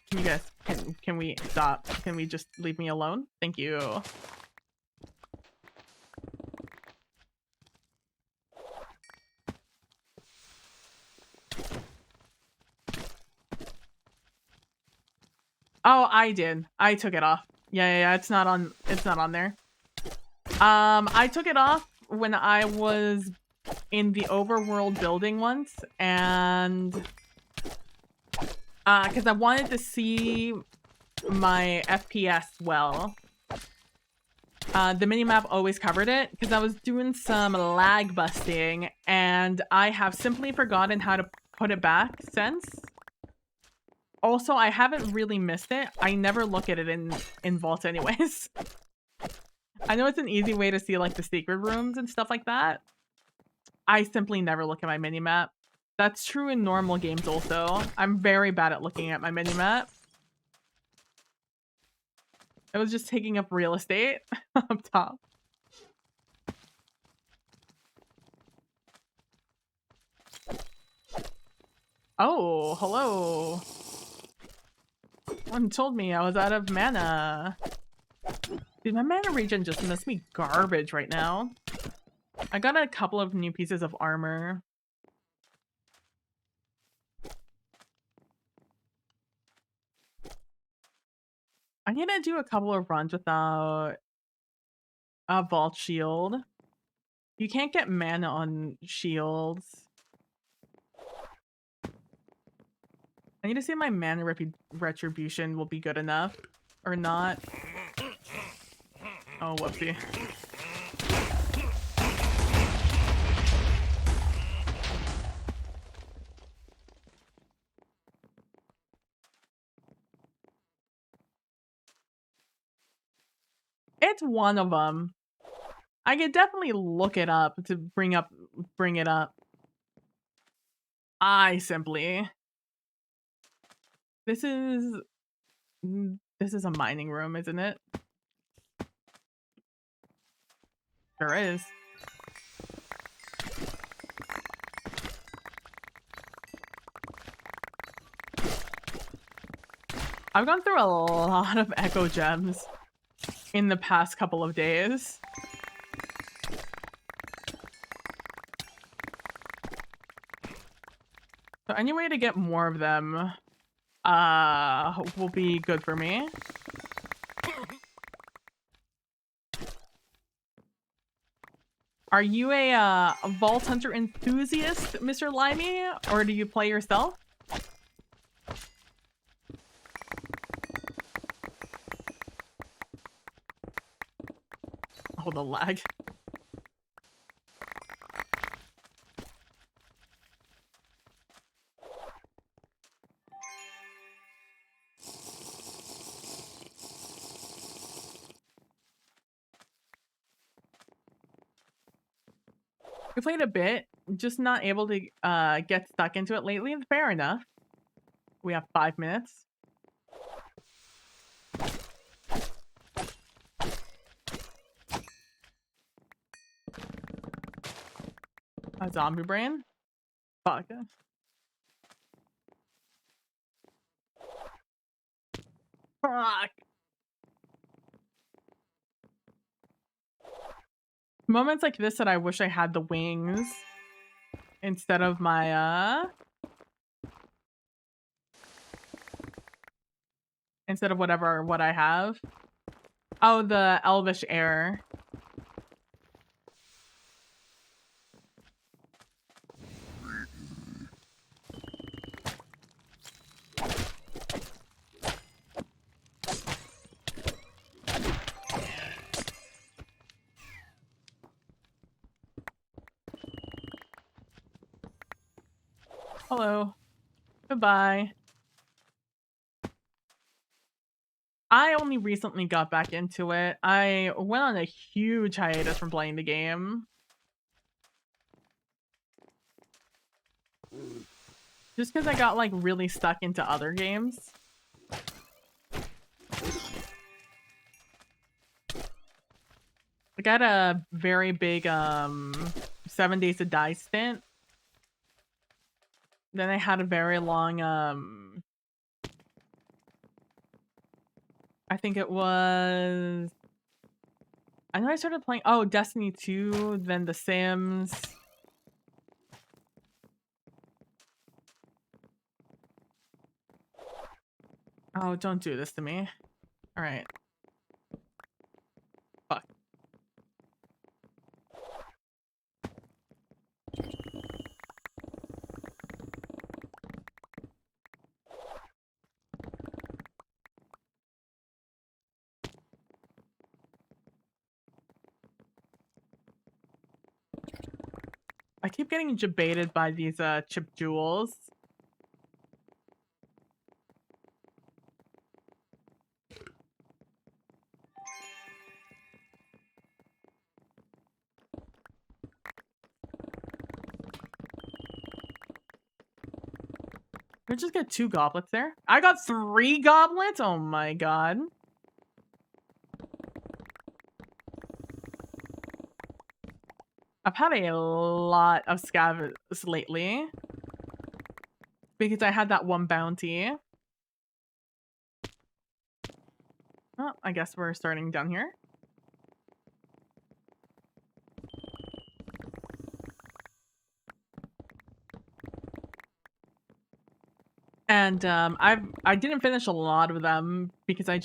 Can you guys, can we stop? Can we just leave me alone? Thank you. Oh, I did. I took it off. Yeah, it's not on there. I took it off when I was in the overworld building once, and because I wanted to see my FPS well. The minimap always covered it because I was doing some lag busting, and I have simply forgotten how to put it back since. Also, I haven't really missed it. I never look at it in Vault anyways. I know it's an easy way to see like the secret rooms and stuff like that. I simply never look at my minimap. That's true in normal games also. I'm very bad at looking at my minimap. It was just taking up real estate up top. Oh, hello. Someone told me I was out of mana. Dude, my mana regen just must be garbage right now. I got a couple of new pieces of armor. I need to do a couple of runs without a vault shield. You can't get mana on shields. I need to see if my mana retribution will be good enough or not. Oh, whoopsie. It's one of them. I could definitely look it up to bring it up. I simply. This is a mining room, isn't it? Sure is. I've gone through a lot of echo gems in the past couple of days. So any way to get more of them will be good for me. Are you a Vault Hunter enthusiast, Mr. Limey, or do you play yourself? Oh, the lag. We played a bit, just not able to get stuck into it lately. Fair enough. We have 5 minutes. A zombie brain? Fuck. Fuck. Moments like this that I wish I had the wings instead of my instead of what I have. Oh, the elvish air. Hello. Goodbye. I only recently got back into it. I went on a huge hiatus from playing the game. Just because I got like really stuck into other games. I got a very big 7 Days to Die stint. Then I had a very long I think it was I know I started playing Destiny 2, then The Sims. Oh, don't do this to me. All right. Fuck. I keep getting debated by these chip jewels. Did I just get 2 goblets there? I got 3 goblets? Oh my god. I've had a lot of scavs lately. Because I had that one bounty. Oh, I guess we're starting down here. And, I didn't finish a lot of them because I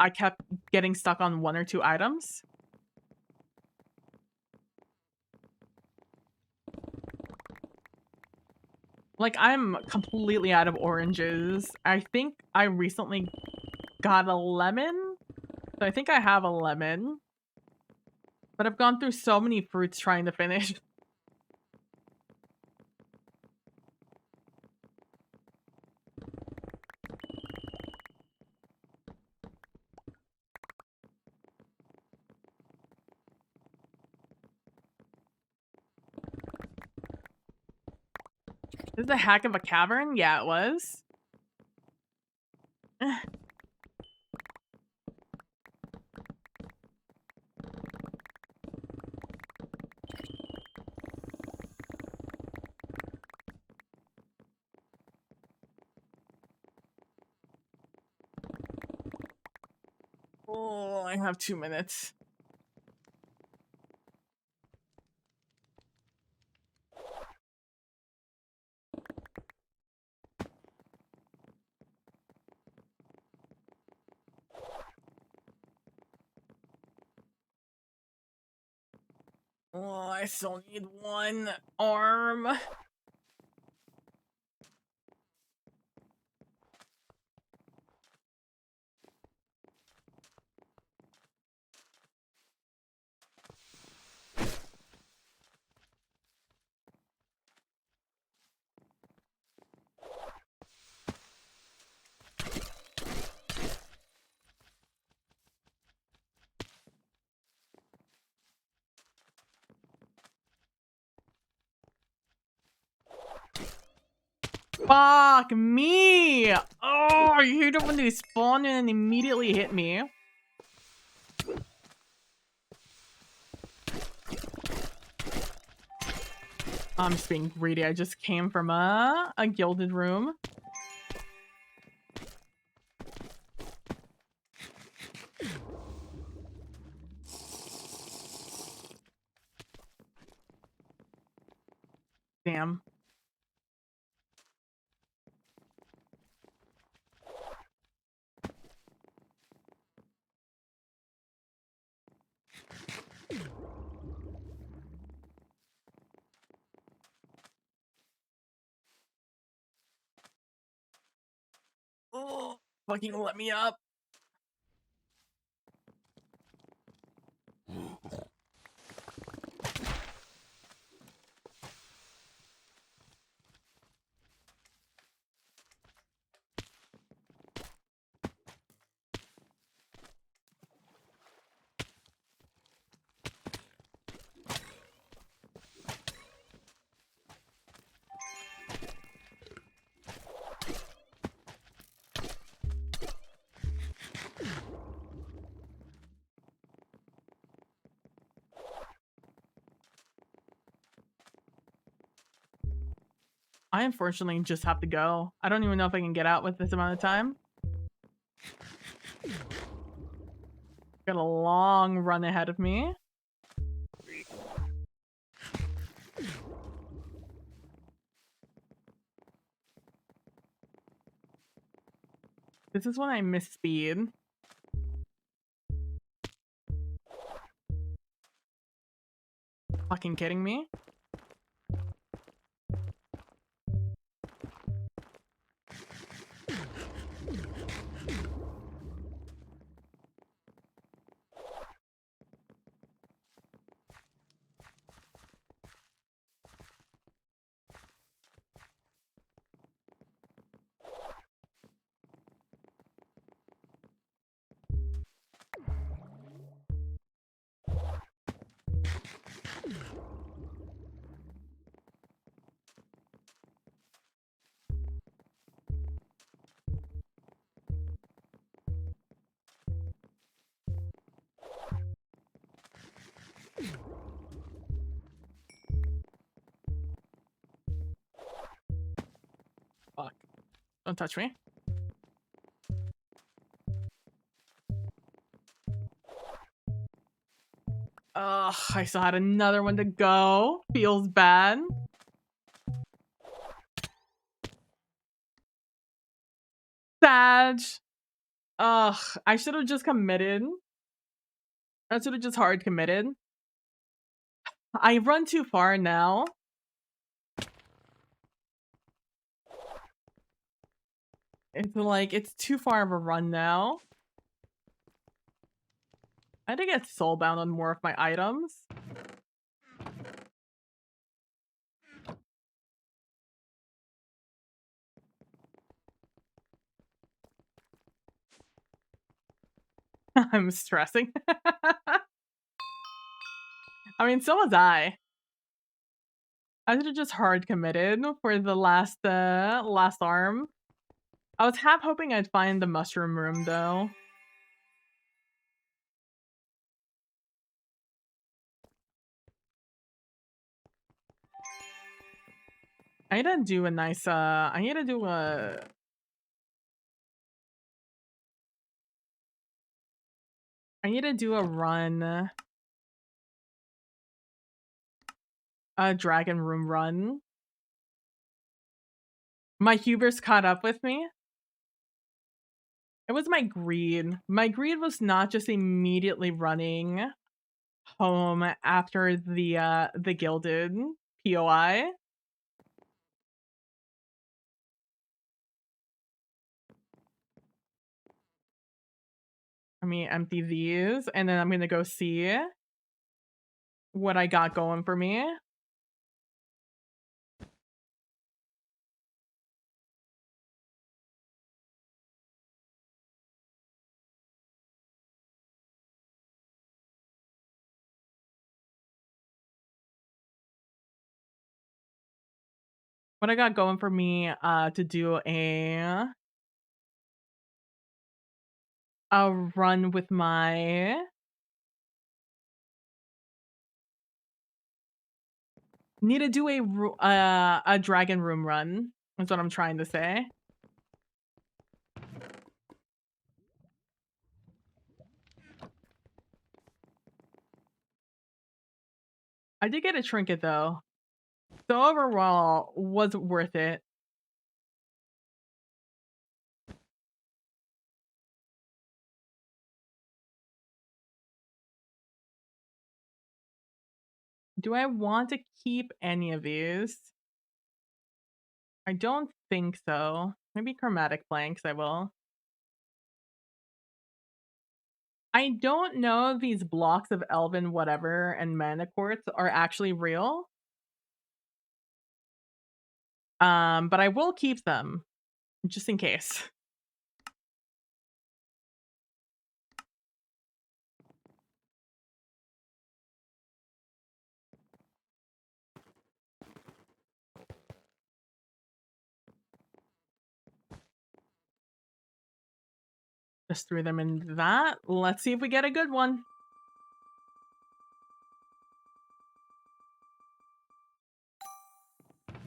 kept getting stuck on 1 or 2 items. Like, I'm completely out of oranges. I think I recently got a lemon, so I think I have a lemon, but I've gone through so many fruits trying to finish. This is a hack of a cavern? Yeah, it was. Oh, I have 2 minutes. Oh, I still need 1 arm. Fuck me! Oh, I hate it when they spawn in and immediately hit me. I'm just being greedy. I just came from a gilded room. Damn. Oh, fucking let me up. I unfortunately just have to go. I don't even know if I can get out with this amount of time. Got a long run ahead of me. This is when I miss speed. Fucking kidding me? Fuck. Don't touch me. Ugh, I still had another one to go. Feels bad. Sag. Ugh, I should have just committed. I should have just hard committed. I run too far now. It's like, it's too far of a run now. I had to get soulbound on more of my items. I'm stressing. I mean, so was I. I should have just hard committed for the last arm. I was half hoping I'd find the mushroom room though. I need to do a nice I need to do a run, a dragon room run. My hubris caught up with me. It was my greed. My greed was not just immediately running home after the gilded POI. Let me empty these, and then I'm gonna go see what I got going for me. What I got going for me, to do a run with my need to do a dragon room run. That's what I'm trying to say. I did get a trinket though. So overall, was worth it. Do I want to keep any of these? I don't think so. Maybe chromatic planks, I will. I don't know if these blocks of elven whatever and mana quartz are actually real. But I will keep them just in case. Just threw them in that. Let's see if we get a good one.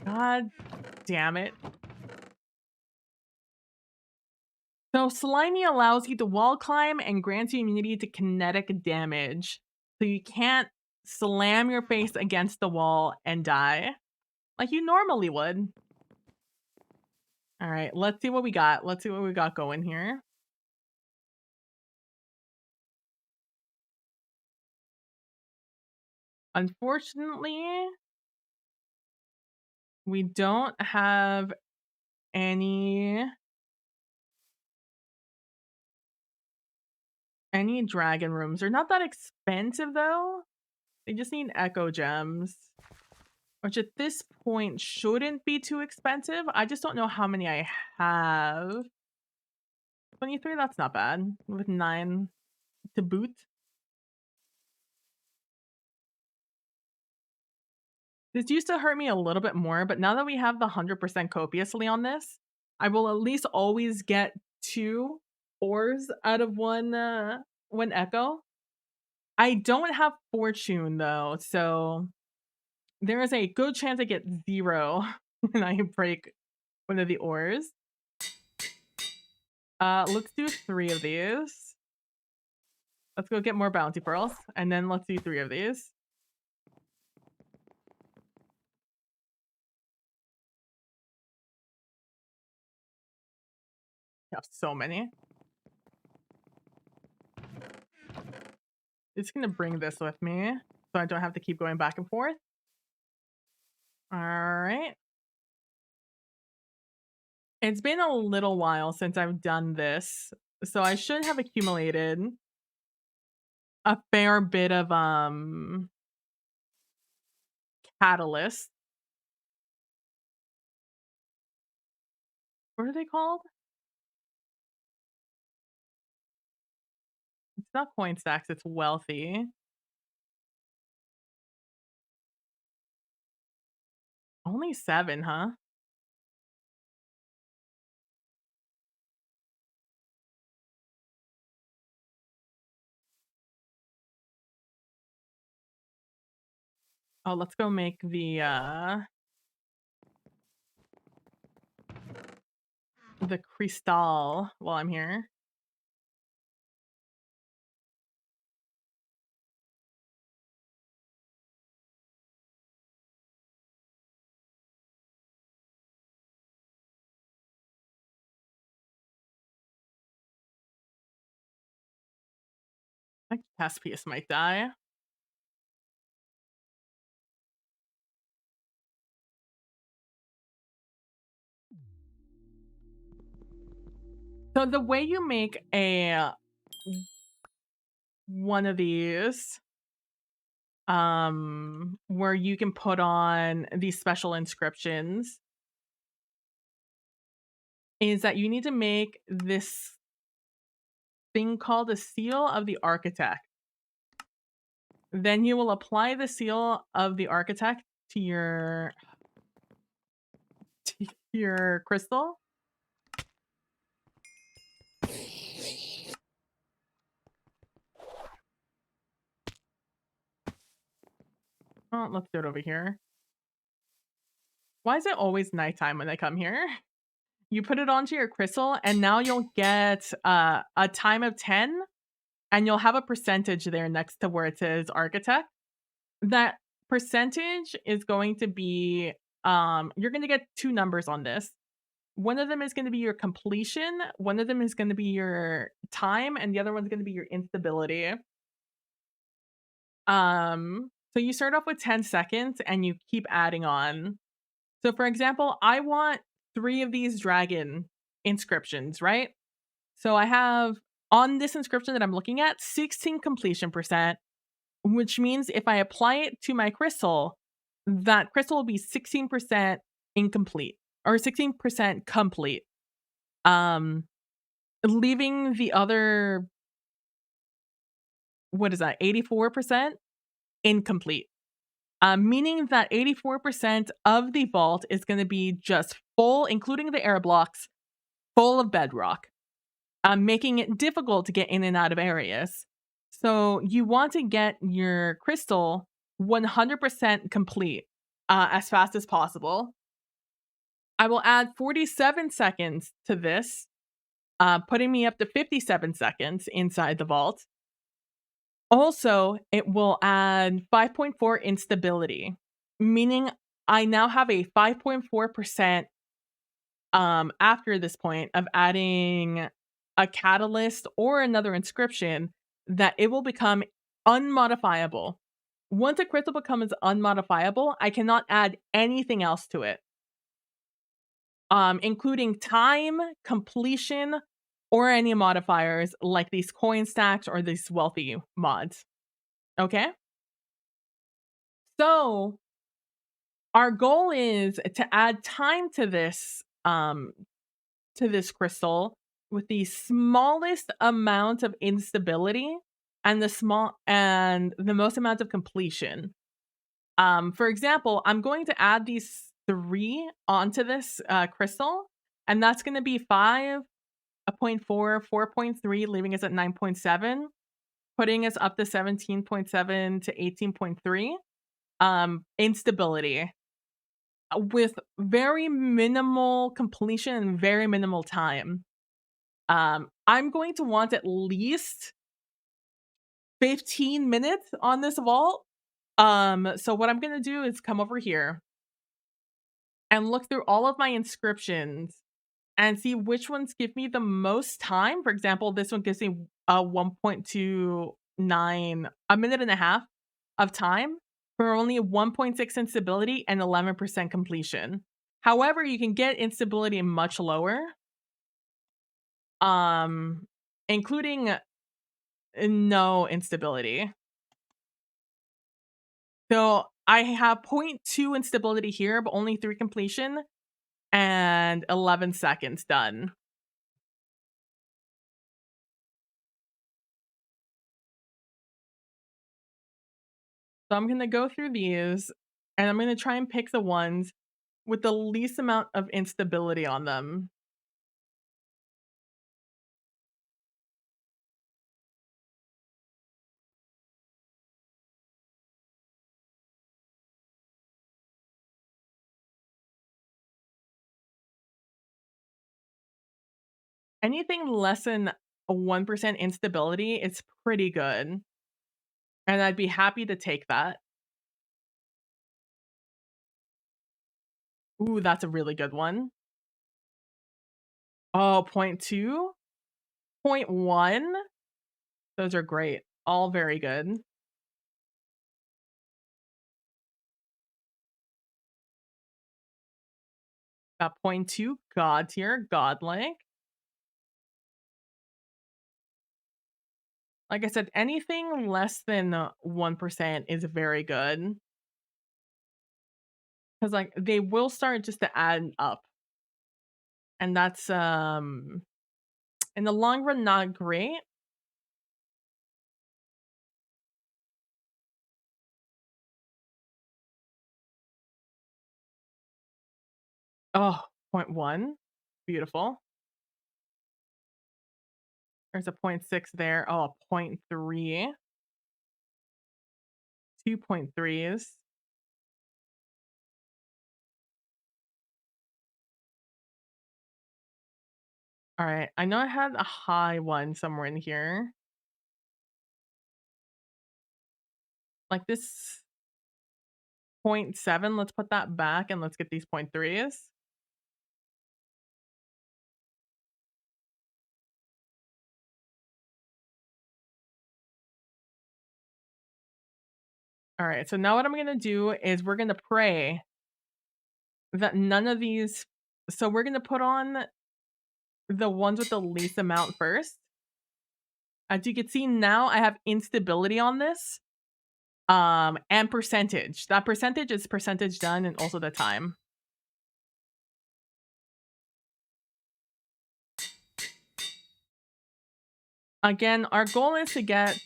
God damn it. So Slimy allows you to wall climb and grants you immunity to kinetic damage. So you can't slam your face against the wall and die like you normally would. All right, let's see what we got. Let's see what we got going here. Unfortunately, we don't have any dragon rooms. They're not that expensive though. They just need echo gems, which at this point shouldn't be too expensive. I just don't know how many I have. 23, that's not bad. With 9 to boot. This used to hurt me a little bit more, but now that we have the 100% copiously on this, I will at least always get 2 ores out of one echo. I don't have fortune though, so there is a good chance I get 0 when I break one of the ores. Let's do 3 of these. Let's go get more bounty pearls, and then let's do 3 of these. have so many. Just gonna bring this with me so I don't have to keep going back and forth. All right. It's been a little while since I've done this, so I should have accumulated a fair bit of catalyst. What are they called? It's not coin stacks, it's wealthy. Only 7, huh? Oh, let's go make the crystal while I'm here. My chess piece might die. So the way you make a one of these, where you can put on these special inscriptions is that you need to make this thing called a seal of the architect. Then you will apply the seal of the architect to your to your crystal. Oh, let's do it over here. Why is it always nighttime when I come here? You put it onto your crystal, and now you'll get a time of 10, and you'll have a percentage there next to where it says architect. That percentage is going to be you're going to get two numbers on this. One of them is going to be your completion, one of them is going to be your time, and the other one's going to be your instability. So you start off with 10 seconds and you keep adding on. So for example, I want 3 of these dragon inscriptions, right? So I have on this inscription that I'm looking at 16 completion percent, which means if I apply it to my crystal, that crystal will be 16% incomplete or 16% complete. Um Leaving the other, what is that, 84% incomplete. Meaning that 84% of the vault is going to be just full, including the air blocks, full of bedrock, making it difficult to get in and out of areas. So you want to get your crystal 100% complete as fast as possible. I will add 47 seconds to this, putting me up to 57 seconds inside the vault. Also, it will add 5.4 instability, meaning I now have a 5.4% after this point of adding a catalyst or another inscription that it will become unmodifiable. Once a crystal becomes unmodifiable, I cannot add anything else to it, including time, completion, or any modifiers like these coin stacks or these wealthy mods. Okay? So our goal is to add time to this crystal with the smallest amount of instability and the most amount of completion. For example, I'm going to add these 3 onto this crystal, and that's going to be 5.4, 4.3, leaving us at 9.7, putting us up to 17.7 to 18.3 instability with very minimal completion and very minimal time. I'm going to want at least 15 minutes on this vault. So what I'm gonna do is come over here and look through all of my inscriptions and see which ones give me the most time. For example, this one gives me a 1.29, a minute and a half of time for only 1.6 instability and 11% completion. However, you can get instability much lower, um, including no instability. So I have 0.2 instability here, but only 3 completion and 11 seconds done. So I'm gonna go through these, and I'm gonna try and pick the ones with the least amount of instability on them. Anything less than a 1% instability is pretty good, and I'd be happy to take that. Ooh, that's a really good one. Oh, point 0.2? Point 0.1? Those are great. All very good. Got point 0.2, God tier, godlike. Like I said, anything less than 1% is very good. Because like, they will start just to add up. And that's, in the long run, not great. Oh, point 0.1. Beautiful. There's a point 0.6 there. Oh, a point 0.3. 2 point 0.3s. Alright, I know I had a high one somewhere in here. Like this point 0.7, let's put that back and let's get these point 0.3s. Alright, so now what I'm gonna do is we're gonna pray that none of these, so we're gonna put on the ones with the least amount first. As you can see now, I have instability on this, and percentage. That percentage is percentage done and also the time. Again, our goal is to get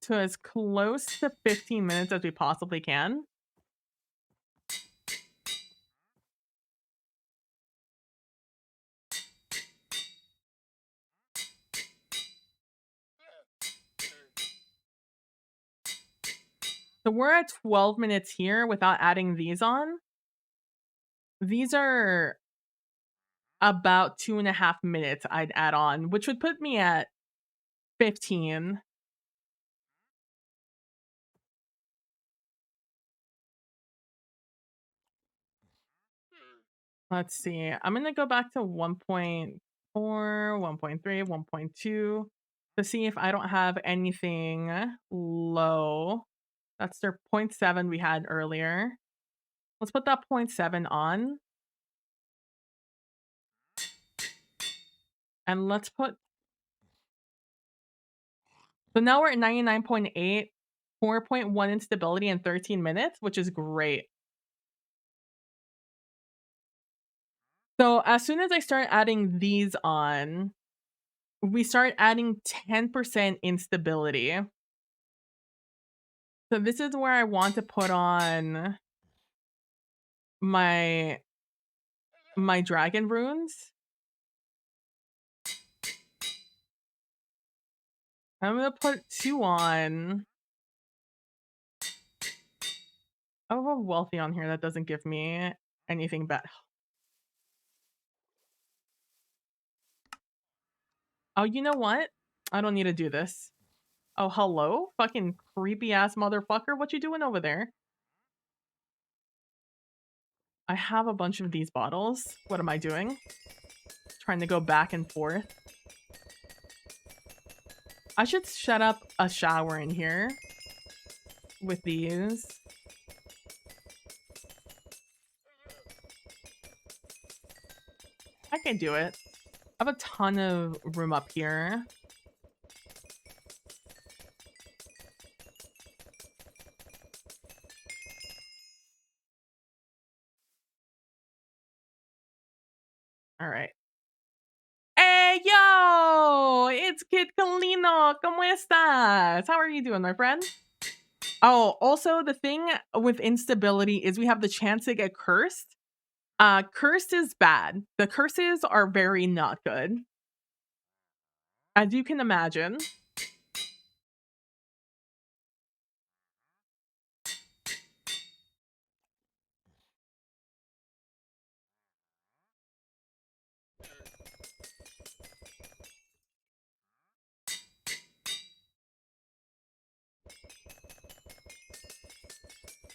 to as close to 15 minutes as we possibly can. So we're at 12 minutes here without adding these on. These are about 2.5 minutes I'd add on, which would put me at 15. Let's see. I'm gonna go back to 1.4, 1.3, 1.2 to see if I don't have anything low. That's their point 0.7 we had earlier. Let's put that point 0.7 on. And let's put, so now we're at 99.8, 4.1 instability in 13 minutes, which is great. So as soon as I start adding these on, we start adding 10% instability. So this is where I want to put on my dragon runes. I'm gonna put 2 on. I have a wealthy on here that doesn't give me anything bad. Oh, you know what? I don't need to do this. Oh, hello? Fucking creepy ass motherfucker. What you doing over there? I have a bunch of these bottles. What am I doing? Trying to go back and forth. I should set up a shower in here with these. I can do it. I have a ton of room up here. All right. Hey, yo! It's Kid Kalino. ¿Cómo estás? How are you doing, my friend? Oh, also the thing with instability is we have the chance to get cursed. Cursed is bad. The curses are very not good. As you can imagine.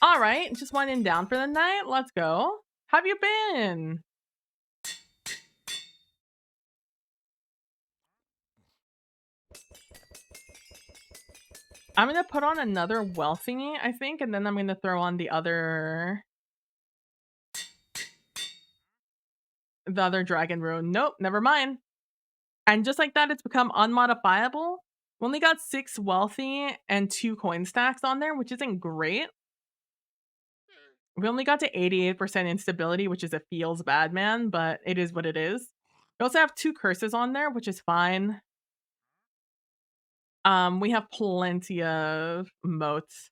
All right, just winding down for the night. Let's go. How have you been? I'm gonna put on another well thingy, I think, and then I'm gonna throw on the other dragon rune. Nope, never mind. And just like that, it's become unmodifiable. We only got 6 wealthy and 2 coin stacks on there, which isn't great. We only got to 88% instability, which is a feels bad, man, but it is what it is. We also have 2 curses on there, which is fine. We have plenty of moats.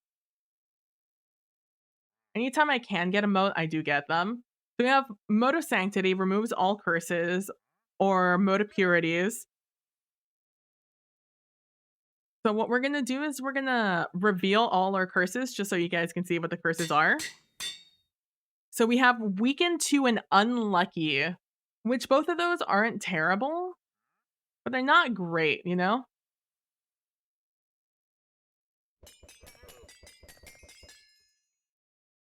Anytime I can get a moat, I do get them. So we have Mote of Sanctity, removes all curses, or Mote of Purities. So what we're gonna do is we're gonna reveal all our curses just so you guys can see what the curses are. So we have Weakened to and Unlucky, which both of those aren't terrible, but they're not great, you know?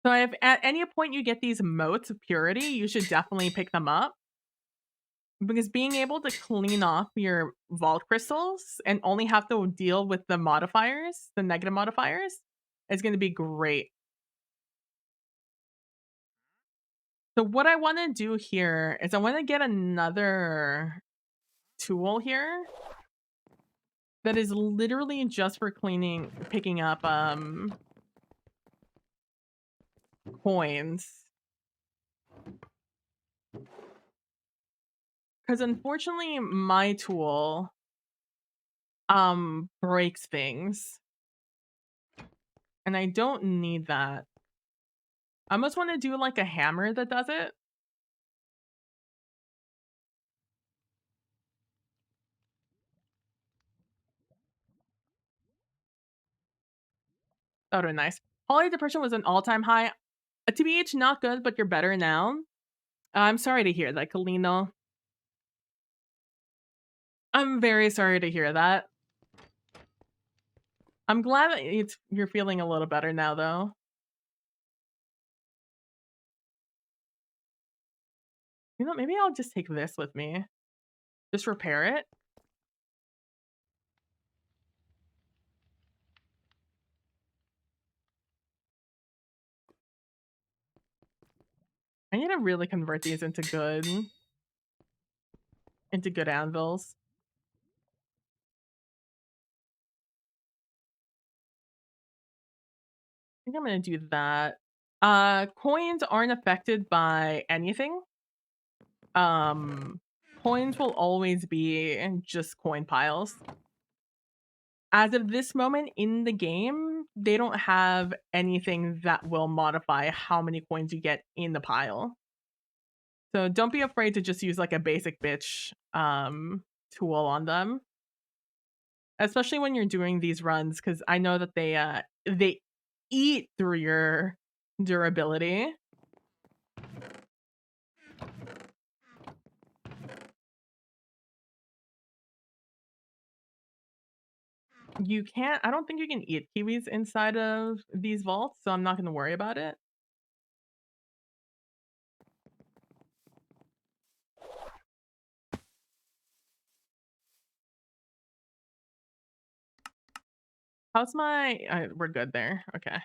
So if at any point you get these motes of purity, you should definitely pick them up. Because being able to clean off your vault crystals and only have to deal with the modifiers, the negative modifiers, is going to be great. So what I want to do here is I want to get another tool here that is literally just for picking up coins. Because unfortunately my tool breaks things. And I don't need that. I almost want to do like a hammer that does it. That would be nice. Holiday depression was an all-time high. TBH, not good, but you're better now. I'm sorry to hear that, Kalino. I'm very sorry to hear that. I'm glad that you're feeling a little better now, though. You know, maybe I'll just take this with me. Just repair it. I need to really convert these into good anvils. I think I'm gonna do that. Coins aren't affected by anything. Coins will always be just coin piles. As of this moment in the game, they don't have anything that will modify how many coins you get in the pile. So don't be afraid to just use like a basic bitch tool on them. Especially when you're doing these runs, because I know that they eat through your durability. You can't I don't think you can eat kiwis inside of these vaults, so I'm not gonna worry about it. How's my we're good there. Okay.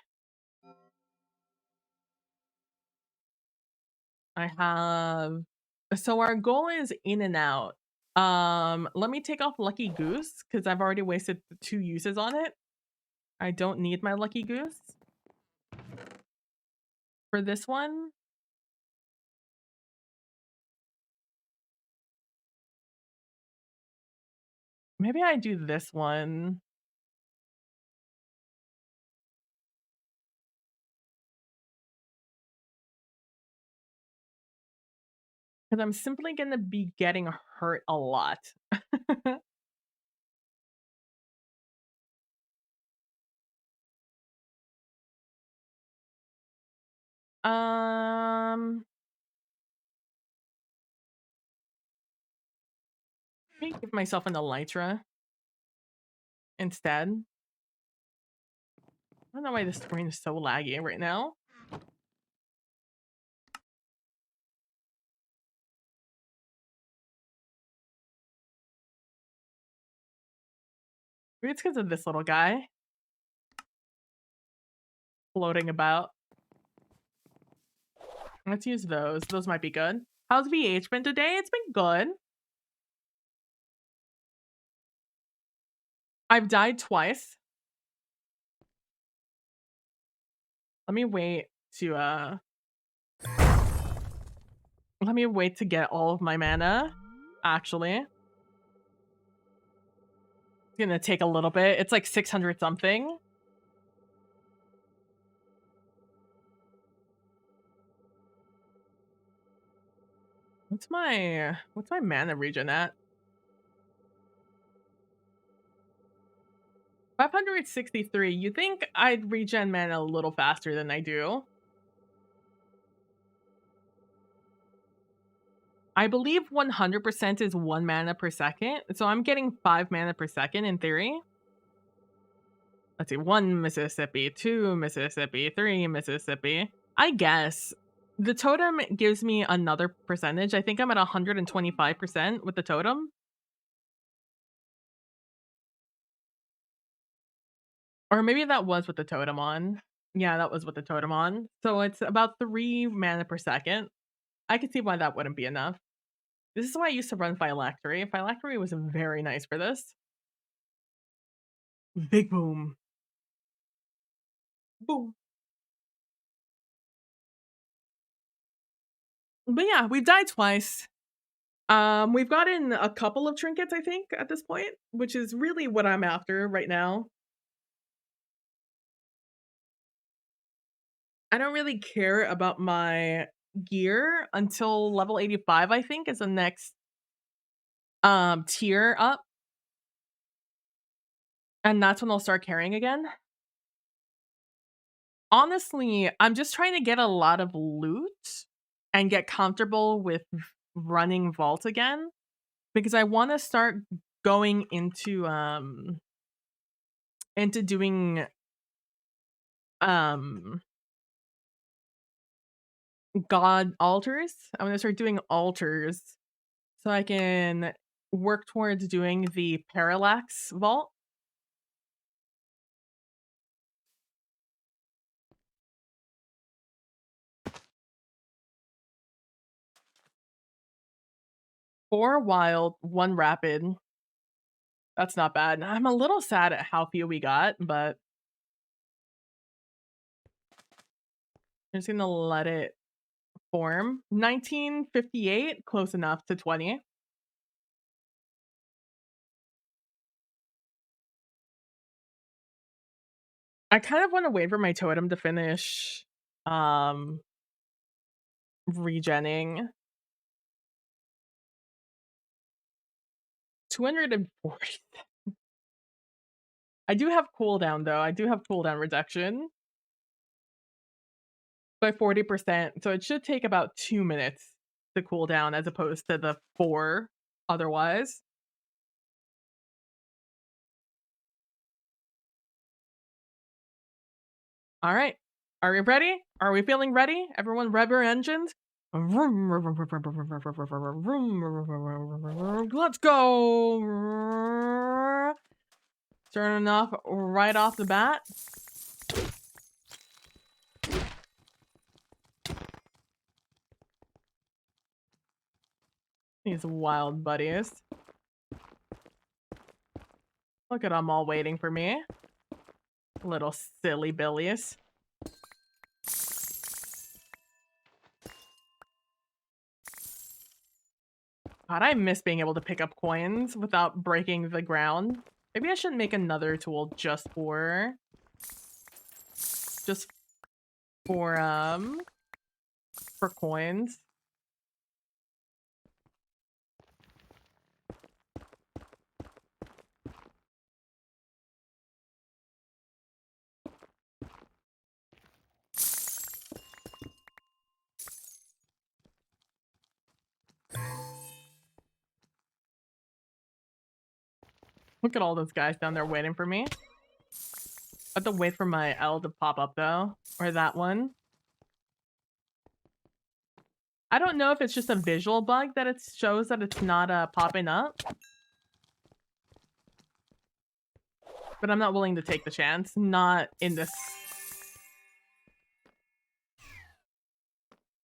I have so our goal is in and out. Let me take off Lucky Goose because I've already wasted 2 uses on it. I don't need my Lucky Goose. For this one, maybe I do this one. Because I'm simply gonna be getting hurt a lot. Um, Let me give myself an elytra instead. I don't know why this screen is so laggy right now. Maybe it's because of this little guy floating about. Let's use those. Those might be good. How's VH been today? It's been good. I've died twice. Let me wait to let me wait to get all of my mana. Actually, it's gonna take a little bit. It's like 600 something. What's my mana regen at? 563. You think I'd regen mana a little faster than I do? I believe 100% is 1 mana per second, so I'm getting 5 mana per second in theory. Let's see, 1 Mississippi, 2 Mississippi, 3 Mississippi. I guess the totem gives me another percentage. I think I'm at 125% with the totem. Or maybe that was with the totem on. Yeah, that was with the totem on. So it's about 3 mana per second. I could see why that wouldn't be enough. This is why I used to run Phylactery. Phylactery was very nice for this. Big boom. Boom. But yeah, we've died twice. We've gotten a couple of trinkets, I think, at this point, which is really what I'm after right now. I don't really care about my gear until level 85, I think, is the next tier up. And that's when I'll start carrying again. Honestly, I'm just trying to get a lot of loot and get comfortable with running vault again because I want to start going into doing um god altars. I'm gonna start doing altars so I can work towards doing the parallax vault. Four wild, one rapid. That's not bad. I'm a little sad at how few we got, but I'm just gonna let it form. 1958, close enough to 20. I kind of want to wait for my totem to finish regenning. 240. I do have cooldown though. I do have cooldown reduction by 40%. So it should take about 2 minutes to cool down as opposed to the 4 otherwise. All right. Are we ready? Are we feeling ready? Everyone rev your engines. Let's go. Starting off right off the bat. These wild buddies. Look at them all waiting for me. Little silly billies. God, I miss being able to pick up coins without breaking the ground. Maybe I should make another tool just for coins. Look at all those guys down there waiting for me. I have to wait for my L to pop up though, or that one. I don't know if it's just a visual bug that it shows that it's not popping up. But I'm not willing to take the chance. Not in this.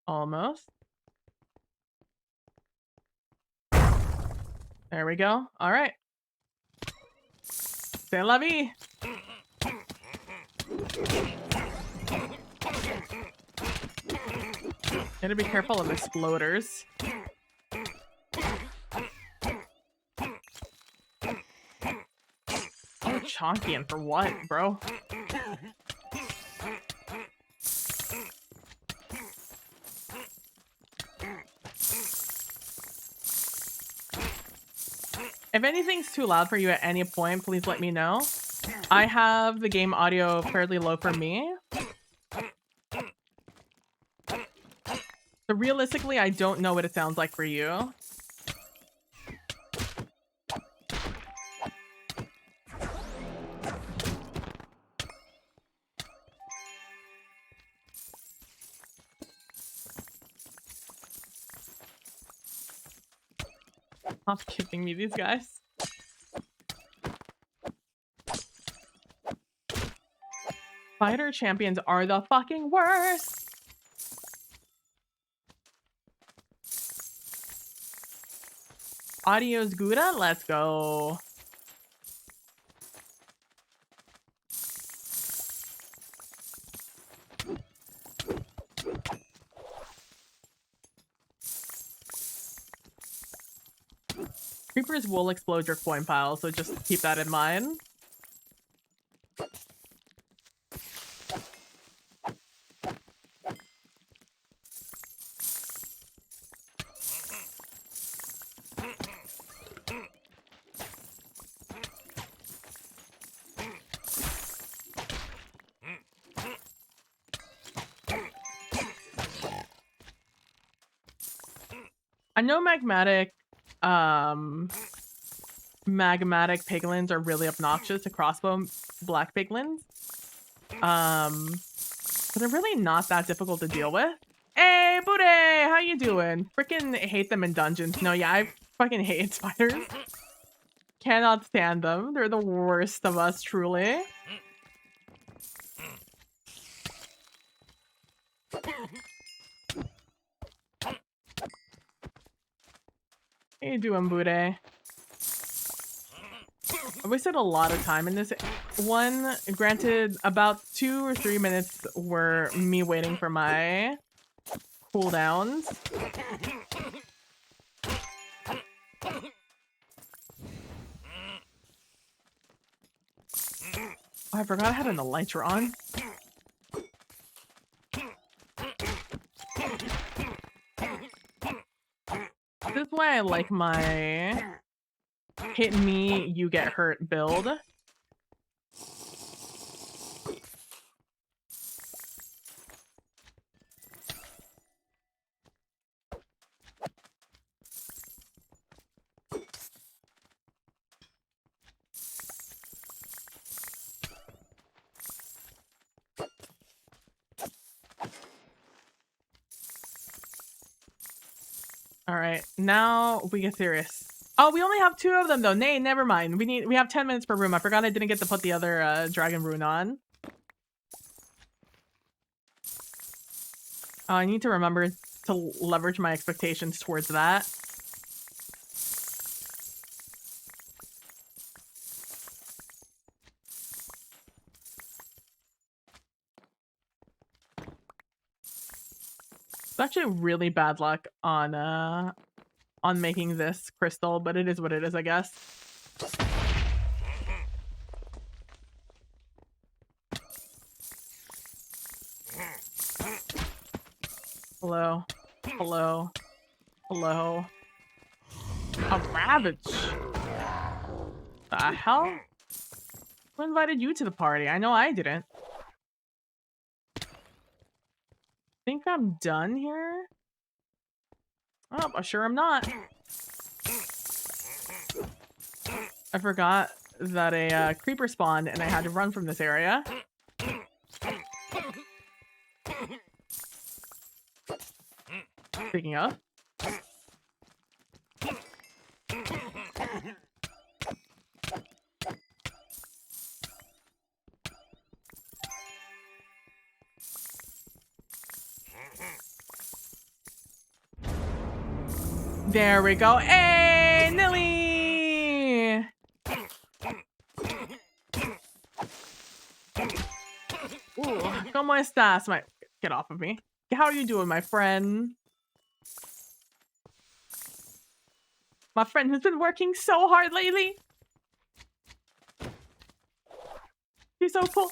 Almost. There we go. All right. C'est la vie. Gotta be careful of exploders. Oh, Chonkian for what, bro? If anything's too loud for you at any point, please let me know. I have the game audio fairly low for me. So realistically, I don't know what it sounds like for you. Stop giving me these guys. Fighter champions are the fucking worst. Audio's Gouda, let's go. Creepers will explode your coin pile, so just keep that in mind. I know magmatic piglins are really obnoxious to crossbow black piglins. But they're really not that difficult to deal with. Hey, Bude, how you doing? Freaking hate them in dungeons. No, yeah, I fucking hate spiders. Cannot stand them. They're the worst of us, truly. How you doing, Bude? I wasted a lot of time in this one. Granted, about 2 or 3 minutes were me waiting for my cooldowns. Oh, I forgot I had an elytra. This is why I like my hit me, you get hurt build. All right, now we get serious. Oh, we only have 2 of them though. Nay, never mind. We have 10 minutes per room. I forgot I didn't get to put the other dragon rune on. Oh, I need to remember to leverage my expectations towards that. It's actually really bad luck on making this crystal, but it is what it is, I guess. Hello. Hello. Hello. A ravage. The hell? Who invited you to the party? I know I didn't. Think I'm done here? Oh, I sure am not. I forgot that a creeper spawned and I had to run from this area. Speaking of. There we go. Hey, Nilly! Ooh, ¿cómo estás? Get off of me. How are you doing, my friend? My friend who's been working so hard lately. He's so cool.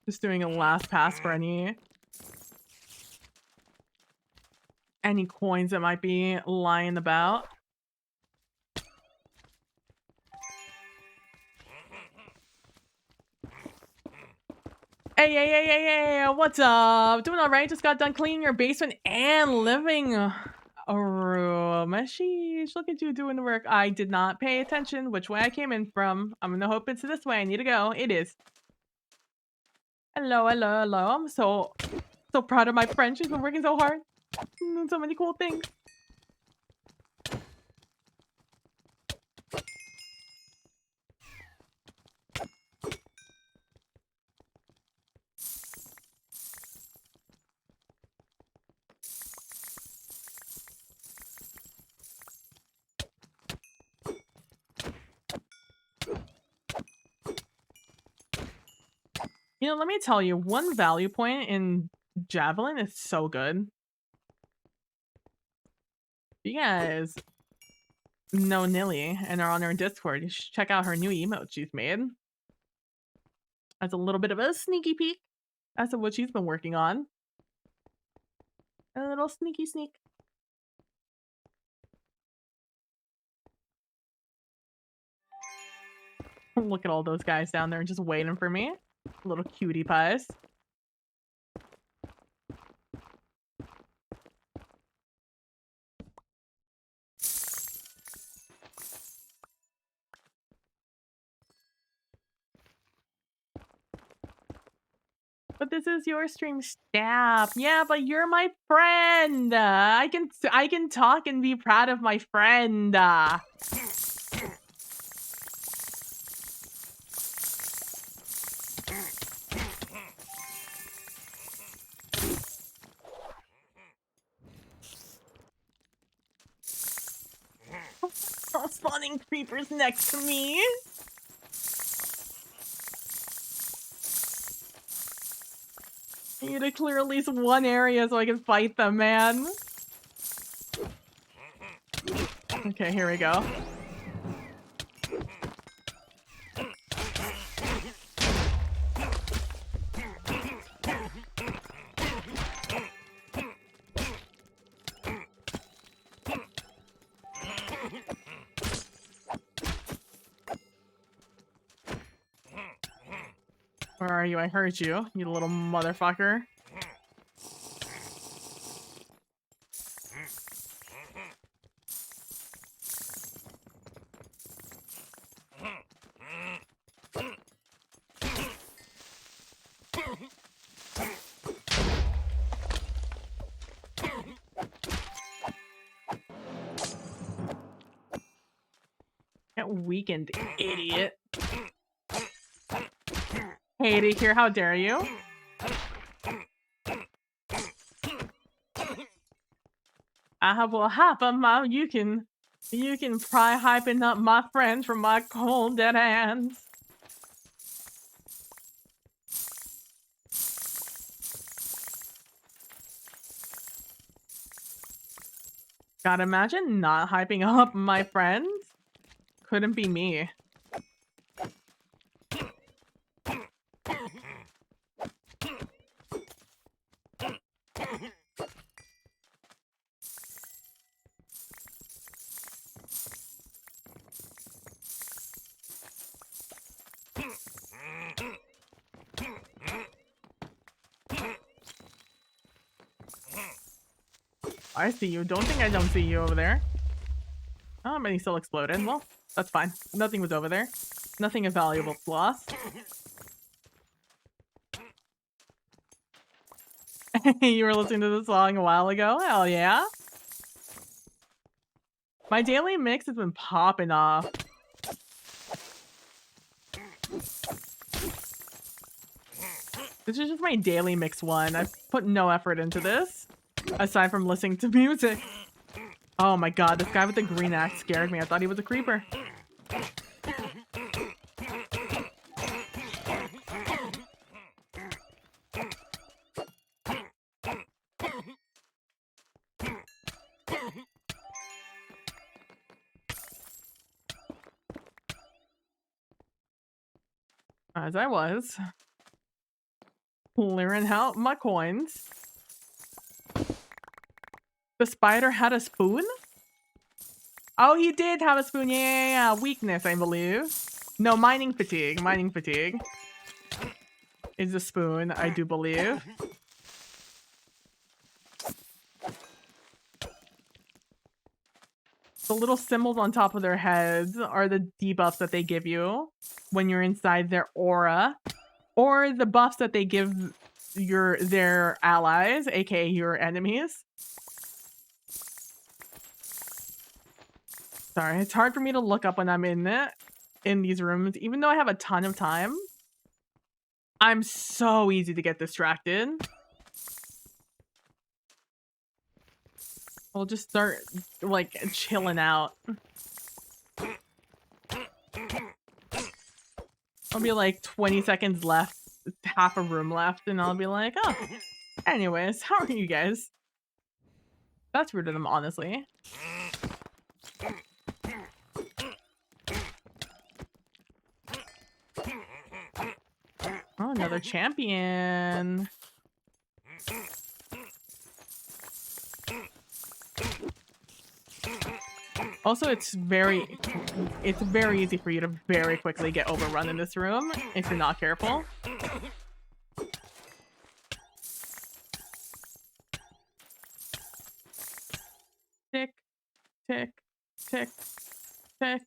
Just doing a last pass for any coins that might be lying about. Hey, what's up? Doing all right? Just got done cleaning your basement and living room. Sheesh, look at you doing the work. I did not pay attention which way I came in from. I'm gonna hope it's this way. I need to go. It is. Hello. I'm so proud of my friend. She's been working so hard. Doing so many cool things. You know, let me tell you, one value point in Javelin is so good. You guys know Nilly and are on her Discord, you should check out her new emote she's made. That's a little bit of a sneaky peek as to what she's been working on. A little sneaky sneak. Look at all those guys down there just waiting for me. Little cutie pies. But this is your stream. Stop. Yeah, but you're my friend. I can talk and be proud of my friend. Spawning creepers next to me. I need to clear at least one area so I can fight them, man. Okay, here we go. Where are you? I heard you, you little motherfucker. Weakened idiot. Katie here, how dare you? I have a half of my you can try hyping up my friends from my cold dead hands. God, imagine not hyping up my friends. Couldn't be me. I see you. Don't think I don't see you over there. Oh, many still exploded. Well, that's fine. Nothing was over there. Nothing of valuable was lost. You were listening to the song a while ago? Hell yeah. My daily mix has been popping off. This is just my daily mix one. I've put no effort into this, aside from listening to music. Oh my god, this guy with the green axe scared me. I thought he was a creeper. As I was clearing out my coins. The spider had a spoon? Oh, he did have a spoon. Yeah. Weakness, I believe. No, mining fatigue. Mining fatigue is a spoon, I do believe. The little symbols on top of their heads are the debuffs that they give you when you're inside their aura, or the buffs that they give their allies, aka your enemies. Sorry, it's hard for me to look up when I'm in these rooms, even though I have a ton of time. I'm so easy to get distracted. We'll just start, like, chilling out. I'll be like 20 seconds left, half a room left, and I'll be like, oh, anyways, how are you guys? That's rude of them, honestly. Oh, another champion. Also, it's very easy for you to very quickly get overrun in this room if you're not careful. Tick, tick, tick, tick.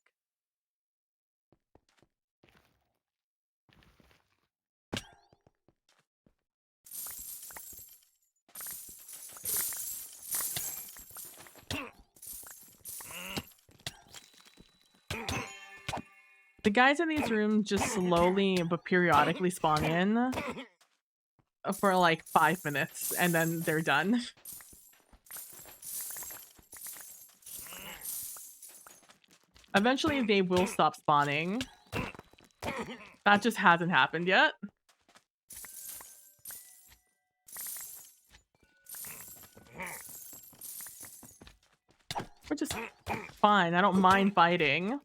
The guys in these rooms just slowly but periodically spawn in for like 5 minutes and then they're done. Eventually they will stop spawning. That just hasn't happened yet. Which is fine. I don't mind fighting.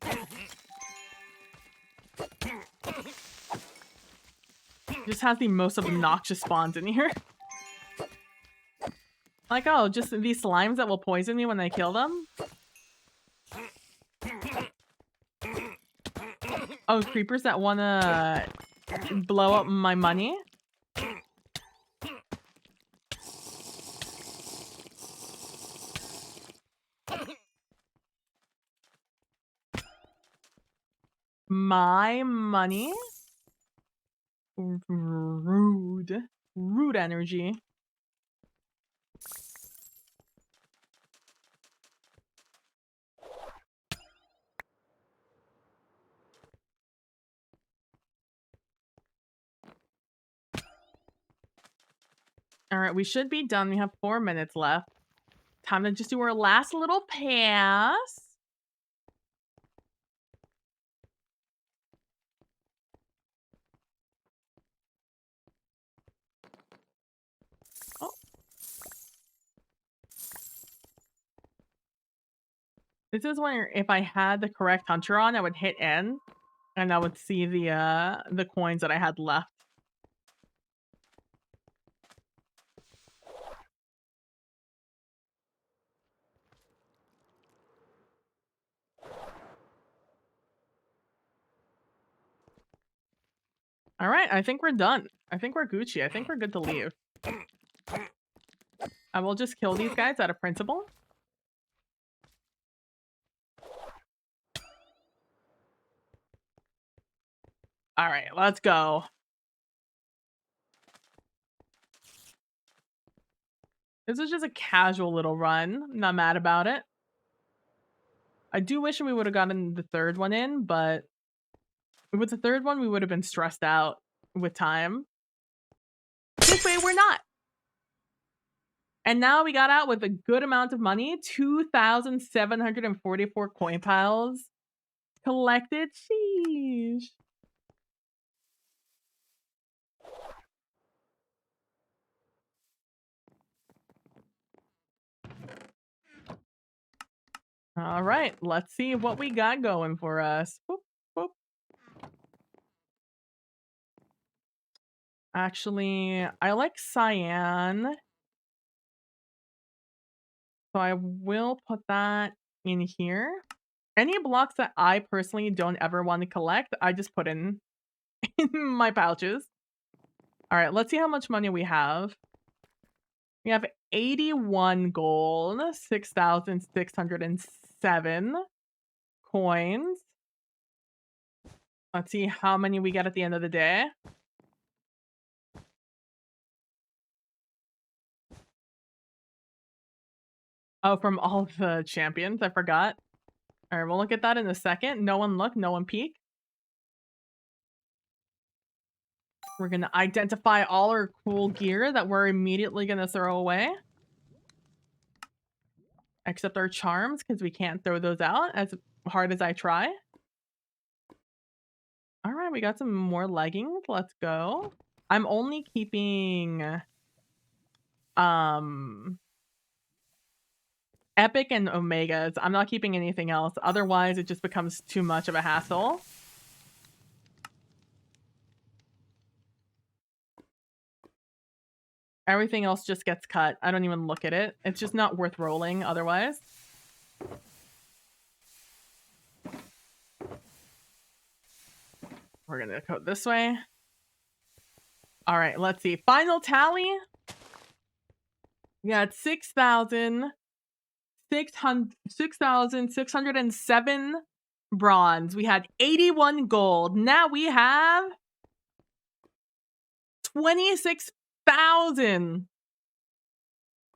Just has the most obnoxious spawns in here. Like, oh, just these slimes that will poison me when I kill them? Oh, creepers that wanna blow up my money? My money? Rude. Rude energy. All right, we should be done. We have 4 minutes left. Time to just do our last little pass. Oh, this is where if I had the correct hunter on, I would hit N, and I would see the coins that I had left. All right, I think we're done. I think we're Gucci. I think we're good to leave. I will just kill these guys out of principle. All right, let's go. This is just a casual little run. I'm not mad about it. I do wish we would have gotten the third one in, but with the third one, we would have been stressed out with time. This way, we're not. And now we got out with a good amount of money, 2,744 coin piles collected. Sheesh. All right, let's see what we got going for us. Boop, boop. Actually, I like cyan. So I will put that in here. Any blocks that I personally don't ever want to collect, I just put in, in my pouches. All right, let's see how much money we have. We have 81 gold, 6,607 coins. Let's see how many we get at the end of the day. Oh, from all the champions, I forgot. All right, we'll look at that in a second. No one look, no one peek. We're gonna identify all our cool gear that we're immediately gonna throw away. Except our charms, because we can't throw those out as hard as I try. All right, we got some more leggings. Let's go. I'm only keeping Epic and Omegas. I'm not keeping anything else. Otherwise, it just becomes too much of a hassle. Everything else just gets cut. I don't even look at it. It's just not worth rolling otherwise. We're gonna go this way. All right, let's see. Final tally. We got 6,607 bronze. We had 81 gold. Now we have 26,000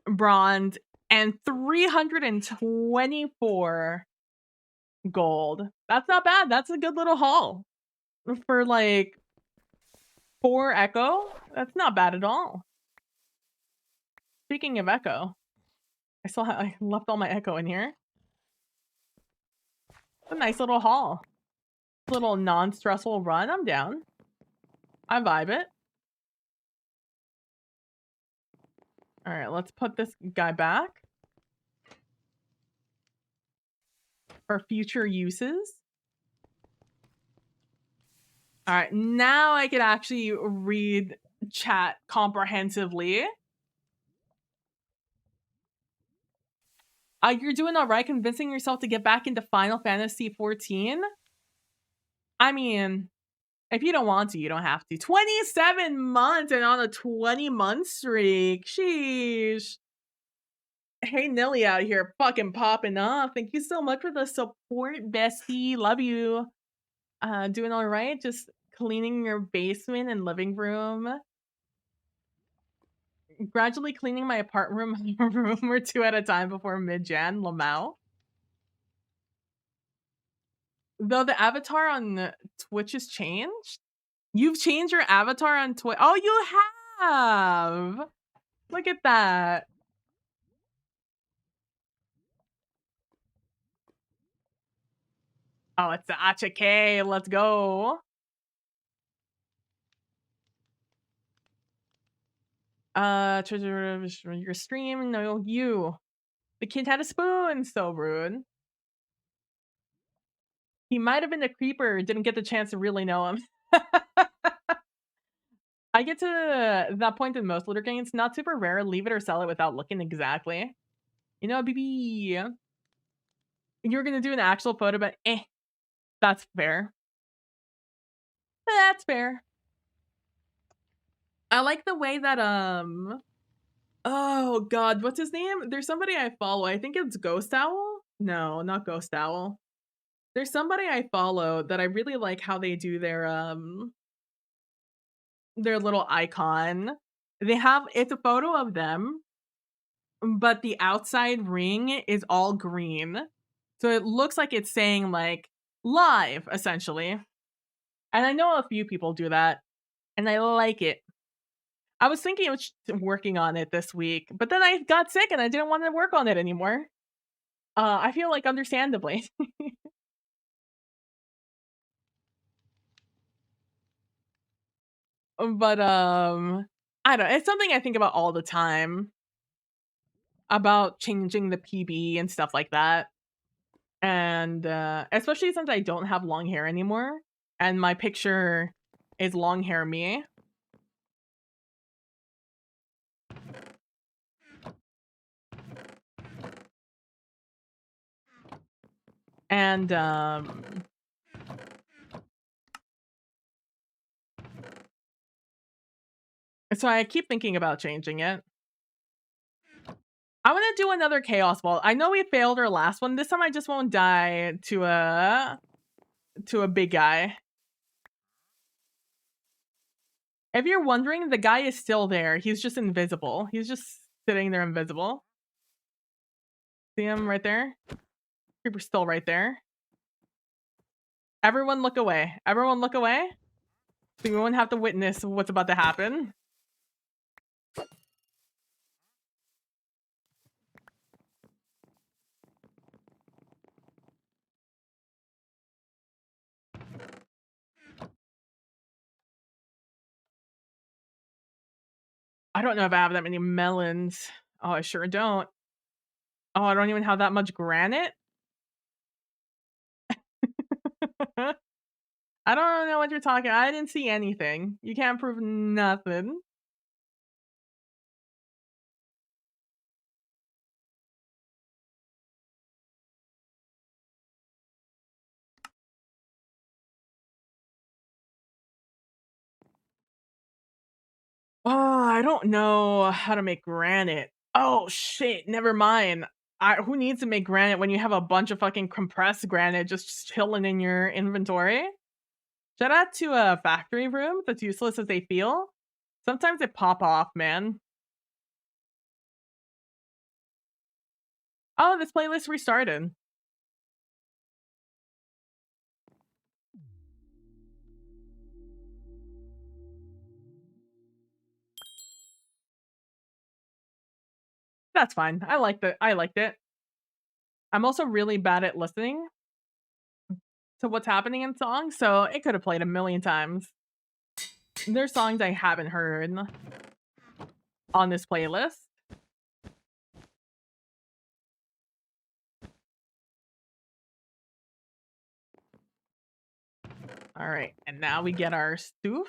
bronze and 324 gold. That's not bad. That's a good little haul for like 4 echo. That's not bad at all. Speaking of echo, I left all my echo in here. It's a nice little haul. Little non-stressful run. I'm down. I vibe it. All right, let's put this guy back for future uses. All right, now I can actually read chat comprehensively. You're doing all right convincing yourself to get back into Final Fantasy 14? I mean, if you don't want to, you don't have to. 27 months and on a 20-month streak. Sheesh. Hey, Nilly out here fucking popping off. Thank you so much for the support, bestie. Love you. Doing all right? Just cleaning your basement and living room. Gradually cleaning my apartment room or 2 at a time before mid-Jan. Lamau. Though the avatar on Twitch has changed? You've changed your avatar on Twitch? Oh, you have! Look at that. Oh, it's the Acha K. Let's go. Treasure your stream. No, you. The kid had a spoon. So rude. He might have been a creeper. Didn't get the chance to really know him. I get to that point in most looter games. Not super rare. Leave it or sell it without looking exactly. You know, BB. You're gonna do an actual photo, but that's fair. That's fair. I like the way that oh god, what's his name? There's somebody I follow. I think it's Ghost Owl. No, not Ghost Owl. There's somebody I follow that I really like how they do their little icon. They have it's a photo of them, but the outside ring is all green. So it looks like it's saying like live essentially. And I know a few people do that and I like it. I was thinking of working on it this week, but then I got sick and I didn't want to work on it anymore. I feel like understandably. But, I don't it's something I think about all the time, about changing the PB and stuff like that, and, especially since I don't have long hair anymore, and my picture is long hair me. And, so I keep thinking about changing it. I wanna do another Chaos Vault. I know we failed our last one. This time I just won't die to a big guy. If you're wondering, the guy is still there. He's just invisible. He's just sitting there invisible. See him right there? Creeper's still right there. Everyone look away. Everyone look away. So we won't have to witness what's about to happen. I don't know if I have that many melons. Oh, I sure don't. Oh, I don't even have that much granite? I don't know what you're talking I didn't see anything. You can't prove nothing. Oh, I don't know how to make granite. Oh, shit, never mind. Who needs to make granite when you have a bunch of fucking compressed granite just chilling in your inventory? Shout out to factory rooms, as useless as they feel. Sometimes they pop off, man. Oh, this playlist restarted. That's fine. I liked it. I'm also really bad at listening to what's happening in songs, so it could have played a million times. There's songs I haven't heard on this playlist. All right, and now we get our stoof.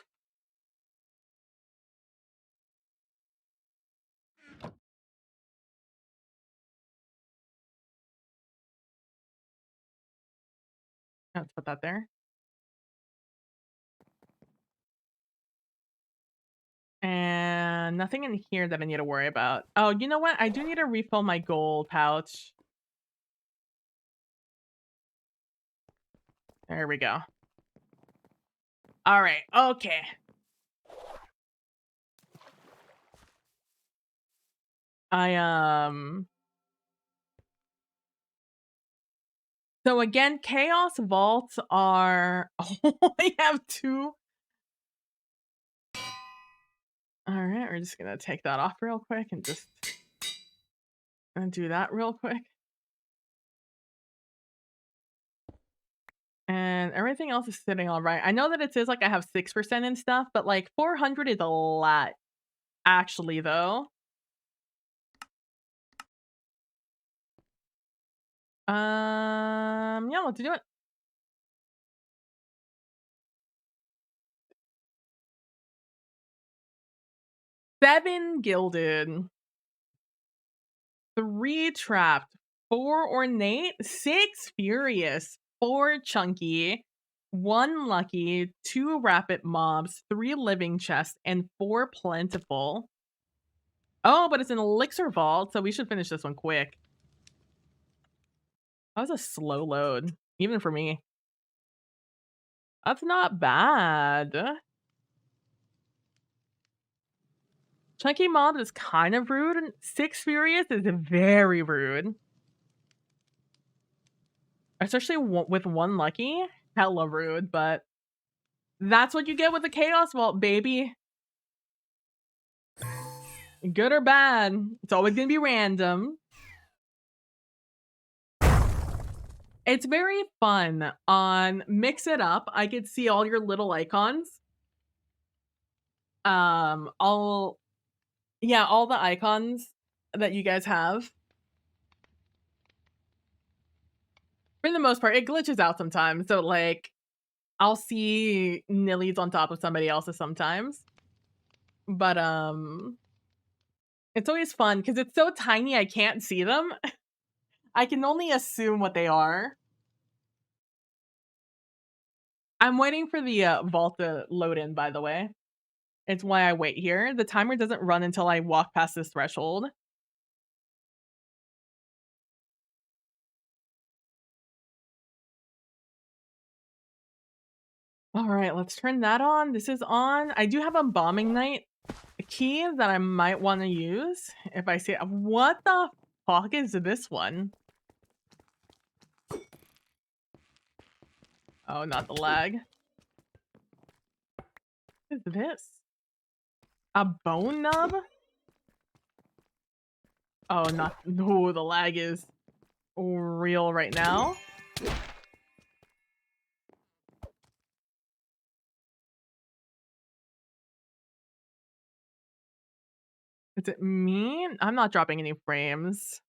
Let's put that there. And nothing in here that I need to worry about. Oh, you know what? I do need to refill my gold pouch. There we go. All right. Okay. I So again, chaos vaults are oh, I have two. Alright, we're just gonna take that off real quick and just do that real quick. And everything else is sitting all right. I know that it says, like, I have 6% and stuff, but, like, 400 is a lot actually, though. Yeah, let's do it. 7 gilded, 3 trapped, 4 ornate, 6 furious, 4 chunky, 1 lucky, 2 rapid mobs, 3 living chests, and 4 plentiful. Oh, but it's an elixir vault, so we should finish this one quick. That was a slow load, even for me. That's not bad. Chunky mob is kind of rude, and 6 furious is very rude. Especially with 1 lucky. Hella rude, but that's what you get with the Chaos Vault, baby. Good or bad, it's always gonna be random. It's very fun. On Mix It Up, I could see all your little icons. All yeah, all the icons that you guys have. For the most part, it glitches out sometimes, so, like, I'll see Nillies on top of somebody else's sometimes. But, it's always fun because it's so tiny I can't see them. I can only assume what they are. I'm waiting for the, vault to load in, by the way. It's why I wait here. The timer doesn't run until I walk past this threshold. Alright, let's turn that on. This is on. I do have a bombing night key that I might wanna use if I see it. What the fuck is this one? Oh, not the lag. What is this? A bone nub? Oh, not ooh, the lag is real right now. Is it me? I'm not dropping any frames.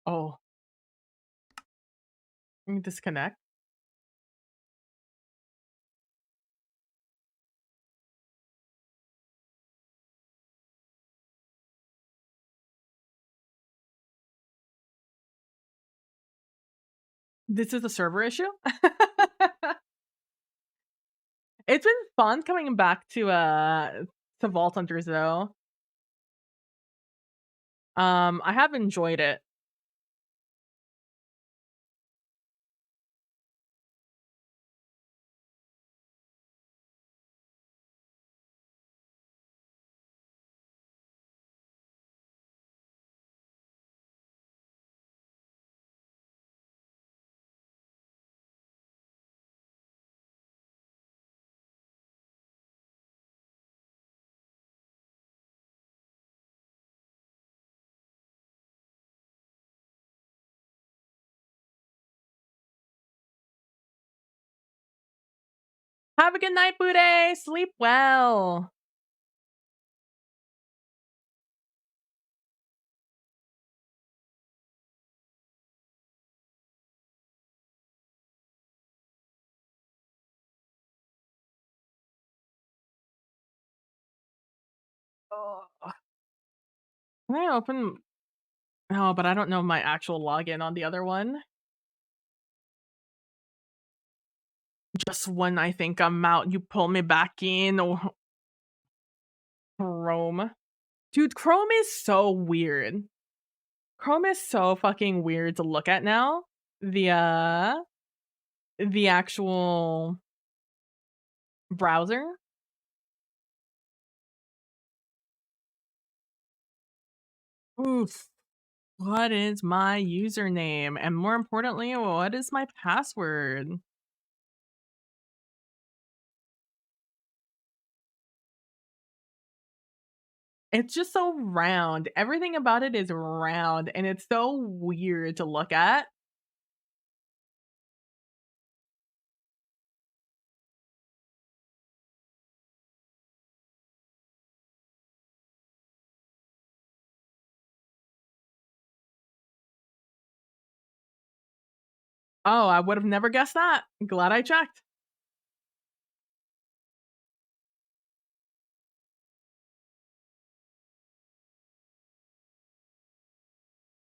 Oh, let me disconnect. This is a server issue? It's been fun coming back to Vault Hunters, though. I have enjoyed it. Have a good night, Bude! Sleep well! Ugh. Can I open no, but I don't know my actual login on the other one. Just when I think I'm out, you pull me back in, or Chrome. Dude, Chrome is so weird. Chrome is so fucking weird to look at now. The actual browser. Oof. What is my username? And more importantly, what is my password? It's just so round. Everything about it is round, and it's so weird to look at. Oh, I would have never guessed that. Glad I checked.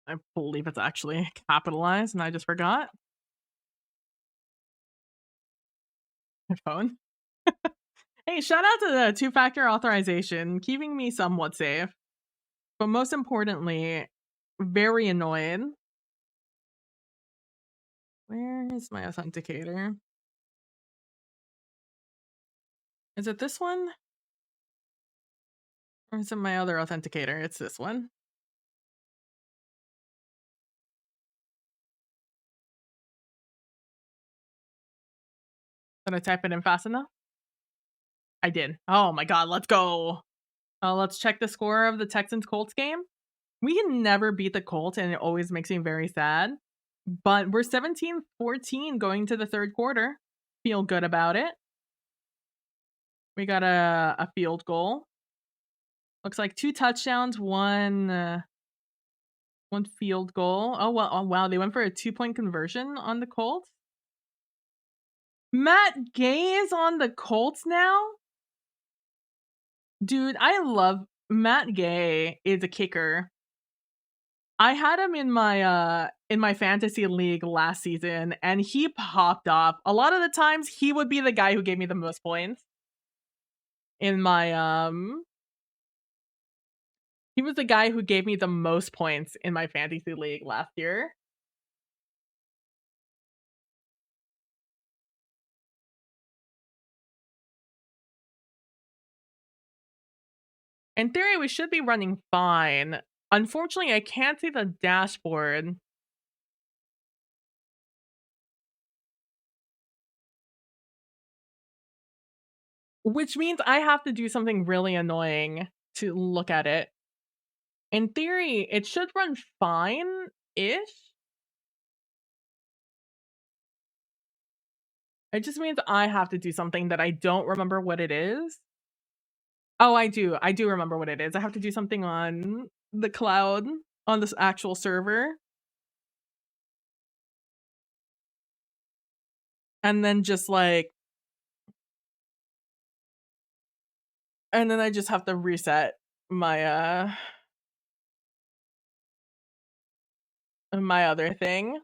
I believe it's actually capitalized, and I just forgot. My phone. Hey, shout out to the two-factor authorization, keeping me somewhat safe. But most importantly, very annoyed. Where is my authenticator? Is it this one? Or is it my other authenticator? It's this one. Did I type it in fast enough? I did. Oh my god, let's go. Let's check the score of the Texans Colts game. We can never beat the Colts, and it always makes me very sad. But we're 17-14 going to the third quarter. Feel good about it. We got a field goal. Looks like 2 touchdowns, one field goal. Oh, well, oh wow, they went for a 2-point conversion on the Colts. Matt Gay is on the Colts now? Dude, I love Matt Gay is a kicker. I had him in my fantasy league last season, and he popped off. A lot of the times, he would be the guy who gave me the most points in my, he was the guy who gave me the most points in my fantasy league last year. In theory, we should be running fine. Unfortunately, I can't see the dashboard, which means I have to do something really annoying to look at it. In theory, it should run fine-ish. It just means I have to do something that I don't remember what it is. Oh, I do. I do remember what it is. I have to do something on the cloud, on this actual server, and then just, like and then I just have to reset my, my other thing.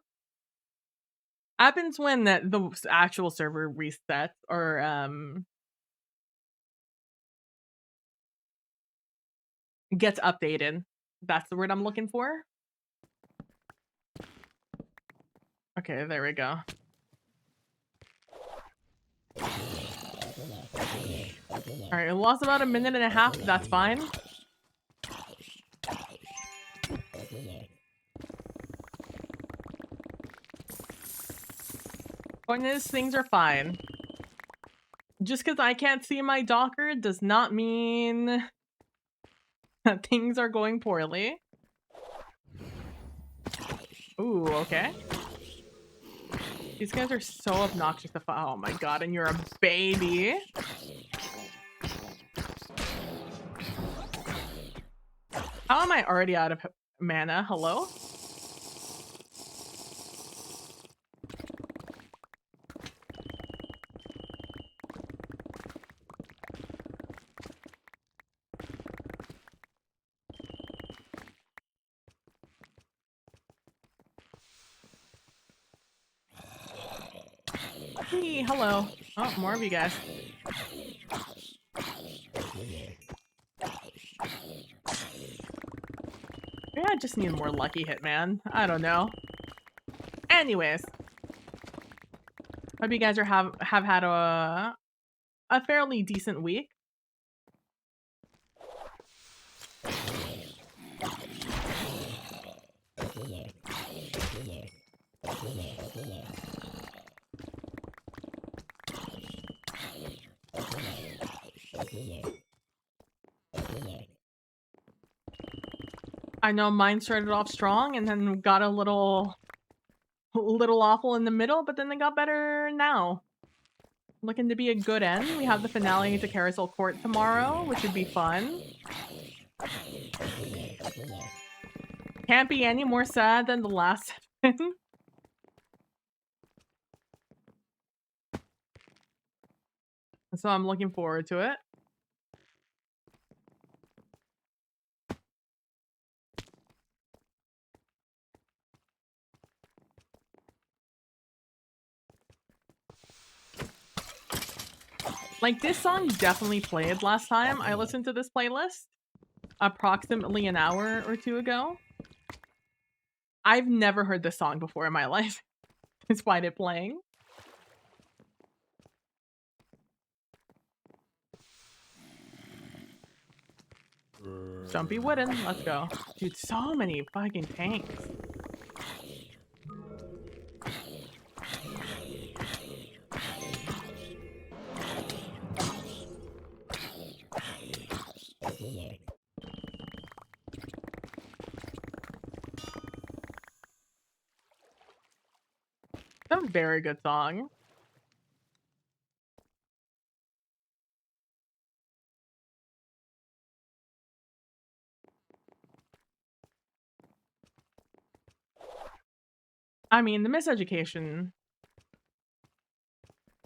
Happens when the actual server resets or, gets updated. That's the word I'm looking for. Okay, there we go. Alright, I lost about a minute and a half, that's fine. Point is, things are fine. Just because I can't see my Docker does not mean that things are going poorly. Ooh, okay. These guys are so obnoxious to oh my god, and you're a baby. How am I already out of mana? Hello? Hey, hello. Oh, more of you guys. Maybe I just need more lucky hitman. I don't know. Anyways. Hope you guys are have had a fairly decent week. I know mine started off strong and then got a little awful in the middle, but then they got better now. Looking to be a good end. We have the finale to Carousel Court tomorrow, which would be fun. Can't be any more sad than the last seven. So I'm looking forward to it. Like, this song definitely played last time I listened to this playlist, approximately an hour or two ago. I've never heard this song before in my life, despite it playing. Jumpy Wooden, let's go. Dude, so many fucking tanks. A very good song. I mean, the miseducation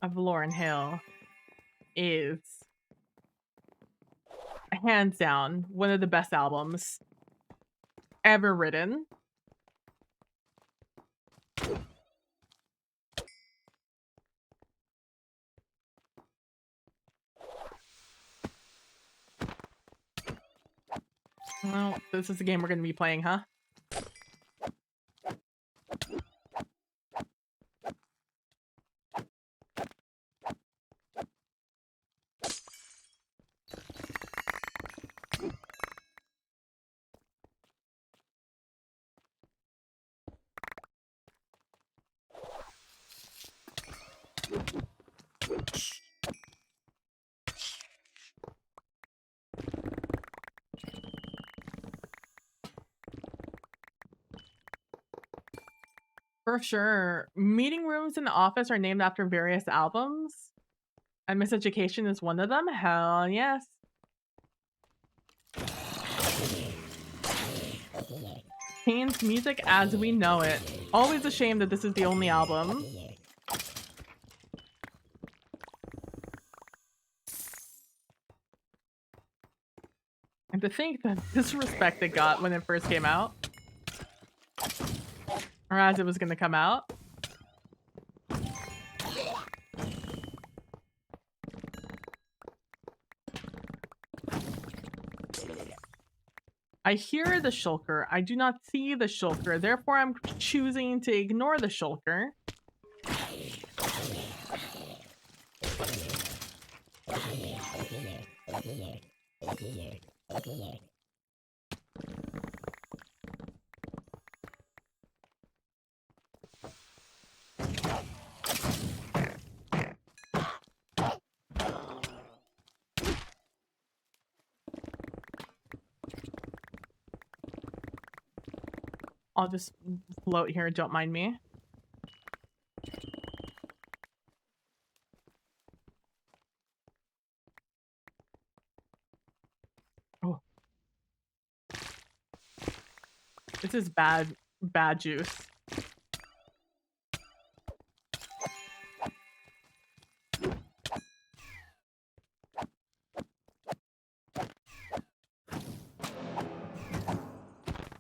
of Lauryn Hill is hands down one of the best albums ever written. Well, this is the game we're going to be playing, huh? For sure. Meeting rooms in the office are named after various albums. And Miseducation is one of them? Hell yes. Kane's music as we know it. Always a shame that this is the only album. And to think that disrespect it got when it first came out. Or as it was gonna come out. I hear the shulker. I do not see the shulker. Therefore, I'm choosing to ignore the shulker. I'll just float here, don't mind me. Oh. This is bad juice.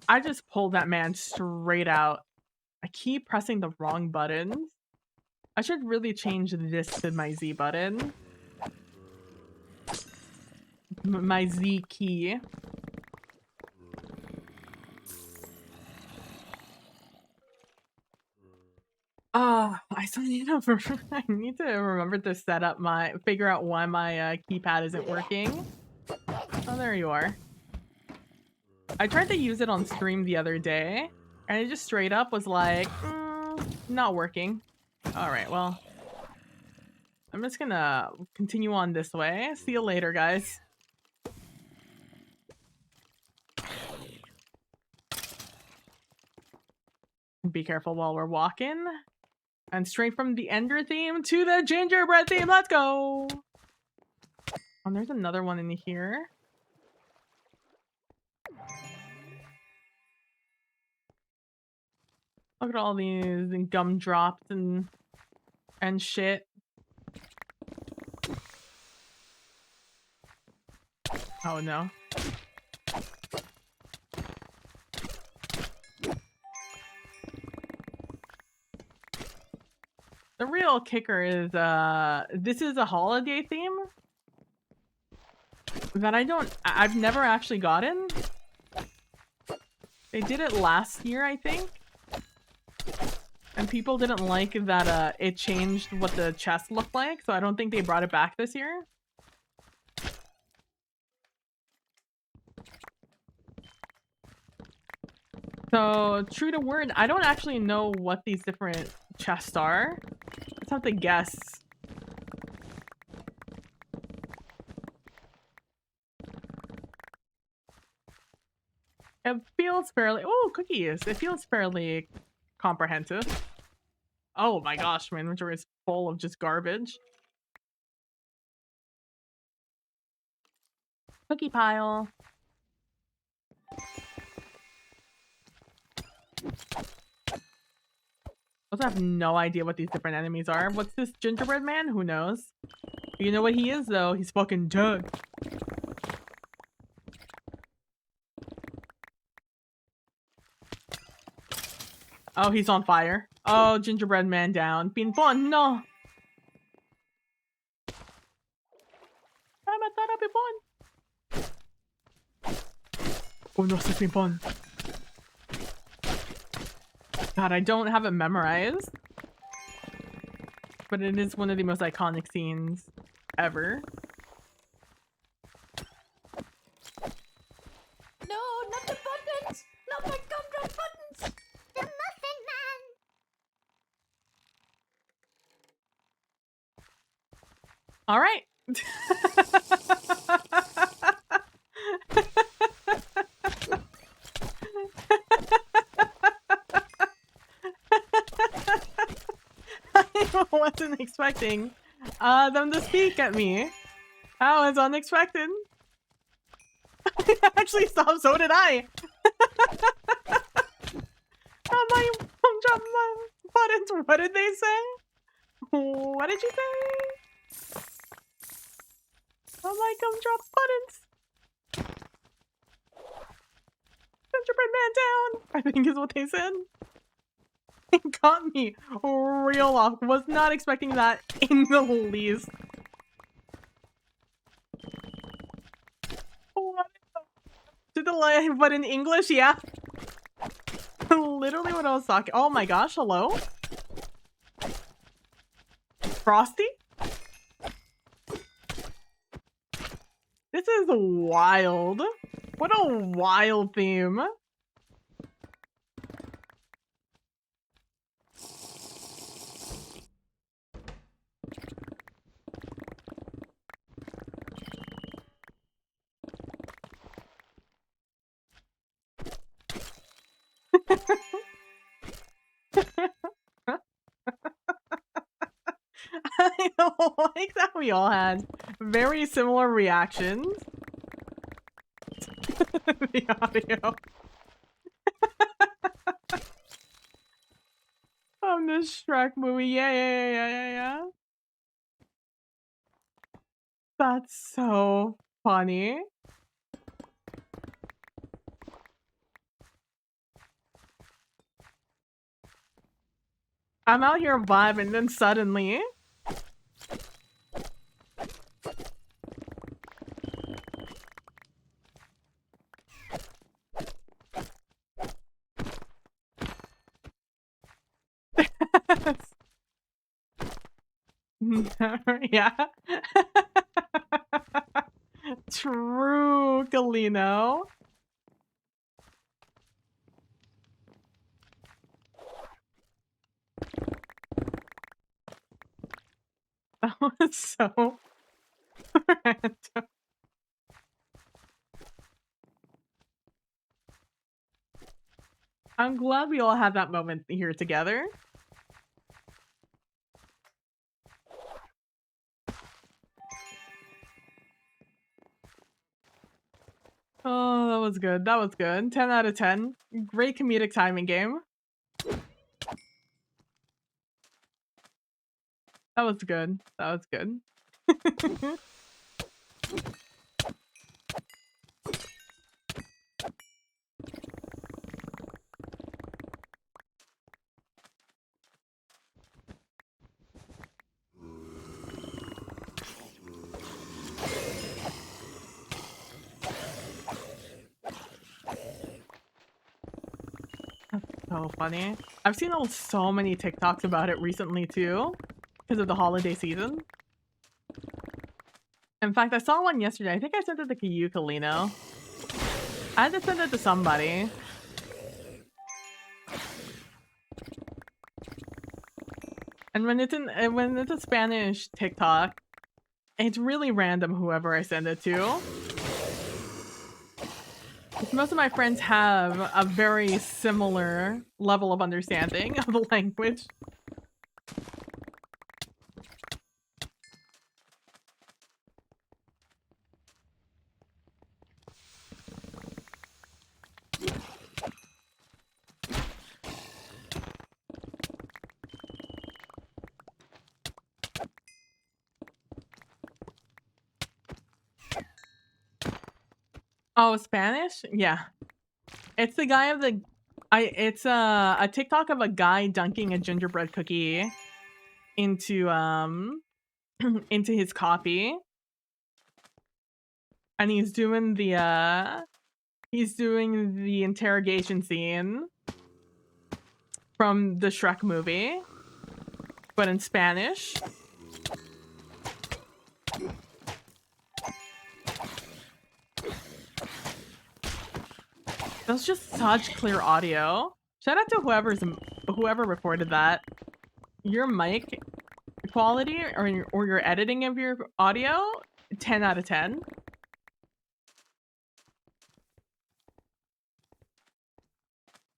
I just pulled that man straight out. I keep pressing the wrong buttons. I should really change this to my Z button. My Z key. I still need to I need to remember to set up figure out why my keypad isn't working. Oh, there you are. I tried to use it on stream the other day, and it just straight up was like, not working. All right, well, I'm just gonna continue on this way. See you later, guys. Be careful while we're walking. And straight from the Ender theme to the gingerbread theme. Let's go. Oh, there's another one in here. Look at all these gumdrops and shit. Oh no. The real kicker is this is a holiday theme that I've never actually gotten. They did it last year, I think. And people didn't like that it changed what the chest looked like, so I don't think they brought it back this year. So, true to word, I don't actually know what these different chests are. Let's have to guess. It feels fairly... Oh, cookies! It feels fairly comprehensive. Oh my gosh, my inventory is full of just garbage. Cookie pile. I also have no idea what these different enemies are. What's this gingerbread man? Who knows? You know what he is, though? He's fucking dead. Oh, he's on fire. Oh, gingerbread man down. Pinpon, no! Oh no, si Pinpon. God, I don't have it memorized. But it is one of the most iconic scenes ever. No, not the buttons! Not my gumdrop buttons! The Muffin Man! All right. I wasn't expecting them to speak at me. That was unexpected. Actually, so did I. My buttons. What did they say? What did you say? My gumdrop buttons. Gingerbread man down, I think is what they said. It got me real off. Was not expecting that in the least. What? To the life, but in English, yeah. Literally what I was talking. Oh my gosh, hello? Frosty? This is wild. What a wild theme. I like that we all had very similar reactions. The audio from the Shrek movie. Yeah. That's so funny. I'm out here vibing, then suddenly... Yeah. True, Galino. That was so random. I'm glad we all had that moment here together. Oh, that was good. That was good. 10 out of 10. Great comedic timing game. That was good. That was good. So funny. I've seen so many TikToks about it recently too, because of the holiday season. In fact, I saw one yesterday. I think I sent it to Kayukalino. I had to send it to somebody. And when it's a Spanish TikTok, it's really random whoever I send it to. Most of my friends have a very similar level of understanding of the language. Oh, Spanish? Yeah. It's the guy of the it's a TikTok of a guy dunking a gingerbread cookie into into his coffee. And he's doing the interrogation scene from the Shrek movie, but in Spanish. That's just such clear audio. Shout out to whoever recorded that. Your mic quality or your editing of your audio, 10 out of 10.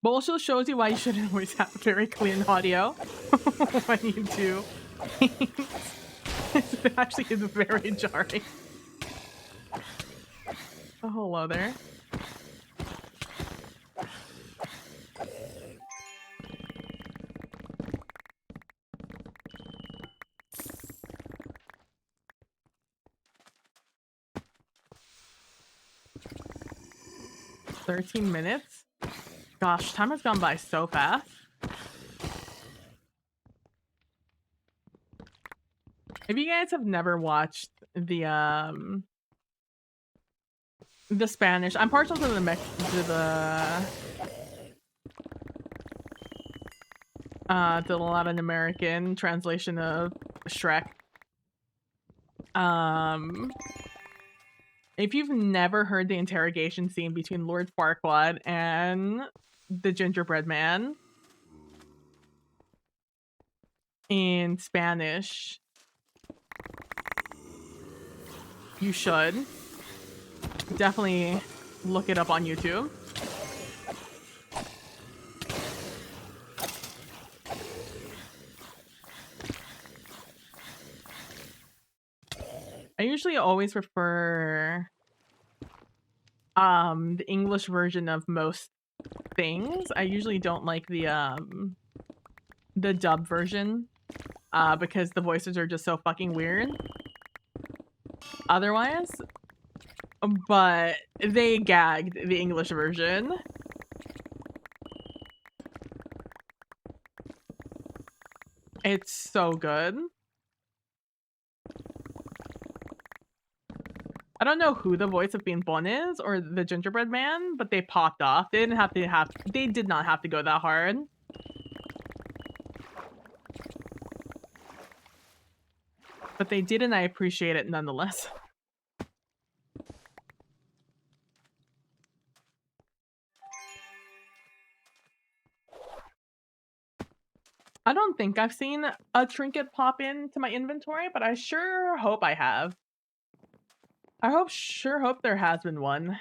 But also shows you why you shouldn't always have very clean audio when you do. It actually is very jarring. Oh, hello there. $13 minutes? Gosh, time has gone by so fast. If you guys have never watched the Spanish, I'm partial to the Latin American translation of Shrek. If you've never heard the interrogation scene between Lord Farquaad and the gingerbread man in Spanish, you should definitely look it up on YouTube. I usually always prefer the English version of most things. I usually don't like the dub version because the voices are just so fucking weird otherwise. But they gagged the English version. It's so good. I don't know who the voice of Bean Bon is or the gingerbread man, but they popped off. They did not have to go that hard. But they did, and I appreciate it nonetheless. I don't think I've seen a trinket pop into my inventory, but I sure hope I have. Sure hope there has been one.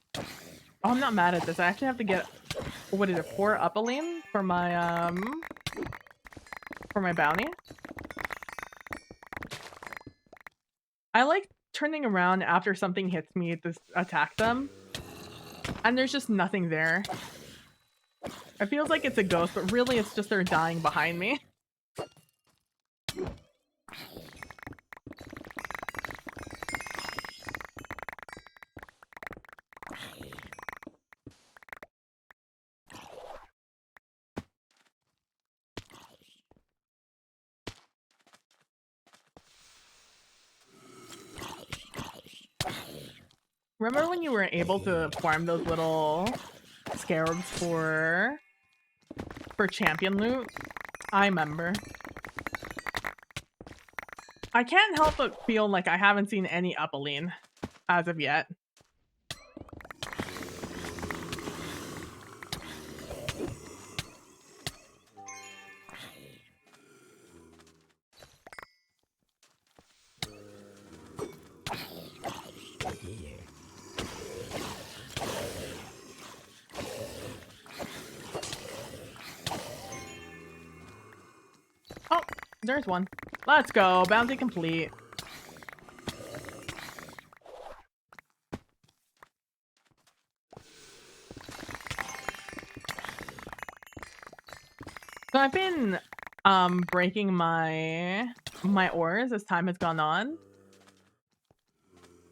Oh, I'm not mad at this. I actually have to get, what is it, 4 Upaline for my bounty. I like turning around after something hits me to attack them, and there's just nothing there. It feels like it's a ghost, but really it's just they're dying behind me. Remember when you were able to farm those little scarabs for champion loot? I remember. I can't help but feel like I haven't seen any Upaline as of yet. Oh, there's one. Let's go. Bounty complete. So I've been breaking my ores as time has gone on.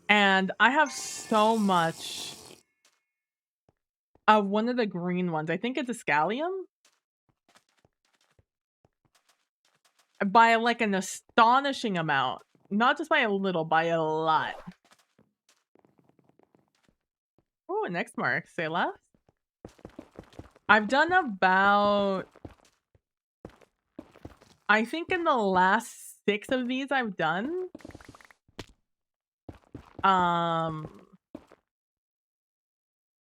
And I have so much of one of the green ones. I think it's a scallium. By like an astonishing amount. Not just by a little, by a lot. Oh, next mark. Say less. I've done about, I think in the last 6 of these I've done.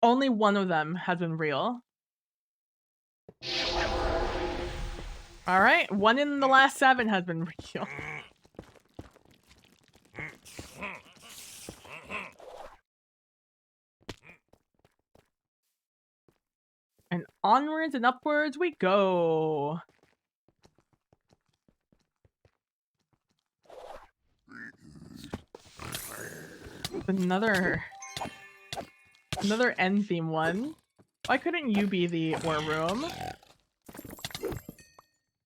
Only one of them has been real. All right, one in the last 7 has been real. And onwards and upwards we go. Another end theme one. Why couldn't you be the ore room?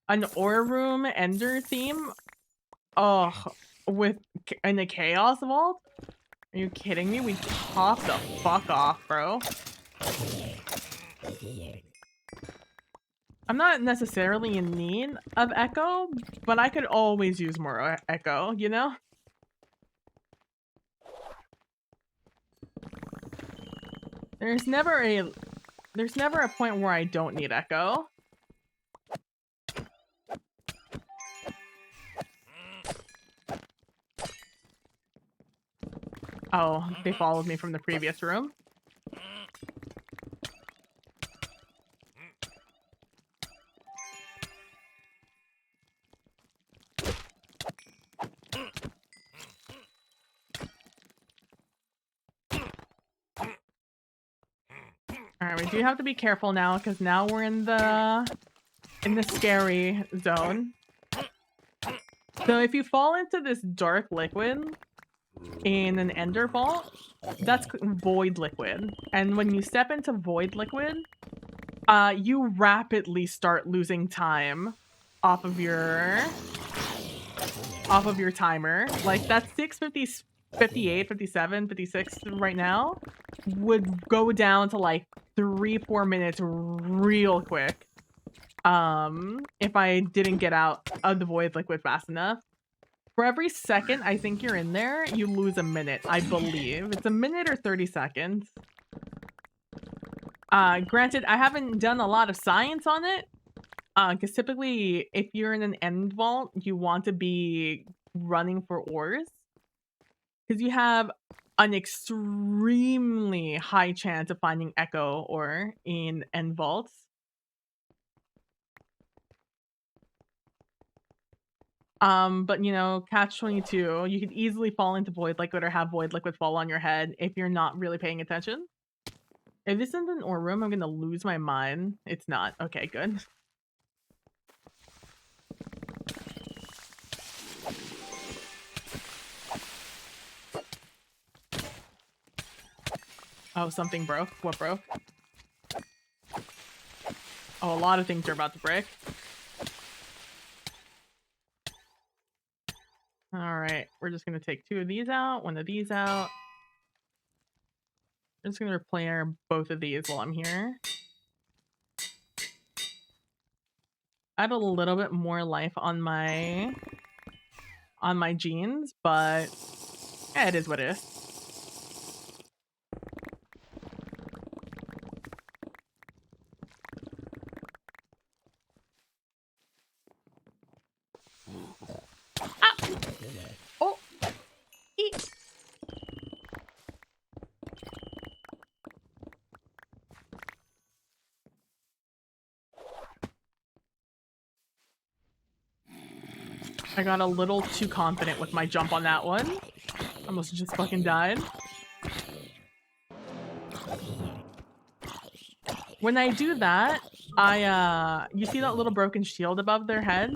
An ore room ender theme? Oh, in the chaos vault? Are you kidding me? We pop the fuck off, bro. I'm not necessarily in need of echo, but I could always use more echo, you know? There's never a point where I don't need echo. Oh, they followed me from the previous room. Alright, we do have to be careful now, because now we're in the scary zone. So if you fall into this dark liquid in an ender vault, that's void liquid. And when you step into void liquid, you rapidly start losing time off of your timer. Like that 650, 58, 57, 56 right now would go down to like 3-4 minutes real quick. If I didn't get out of the void liquid fast enough. For every second I think you're in there, you lose a minute, I believe. It's a minute or 30 seconds. Granted, I haven't done a lot of science on it. Because typically, if you're in an end vault, you want to be running for ores. Because you have an extremely high chance of finding echo ore in end vaults. But you know, catch 22, you could easily fall into void liquid or have void liquid fall on your head if you're not really paying attention. If this isn't an ore room, I'm gonna lose my mind. It's not. Okay, good. Oh, something broke. What broke? Oh, a lot of things are about to break. Alright, we're just gonna take 2 of these out, 1 of these out. I'm just gonna repair both of these while I'm here. Add a little bit more life on my jeans, but yeah, it is what it is. Ah! Oh! Eat! I got a little too confident with my jump on that one. Almost just fucking died. When I do that, you see that little broken shield above their head?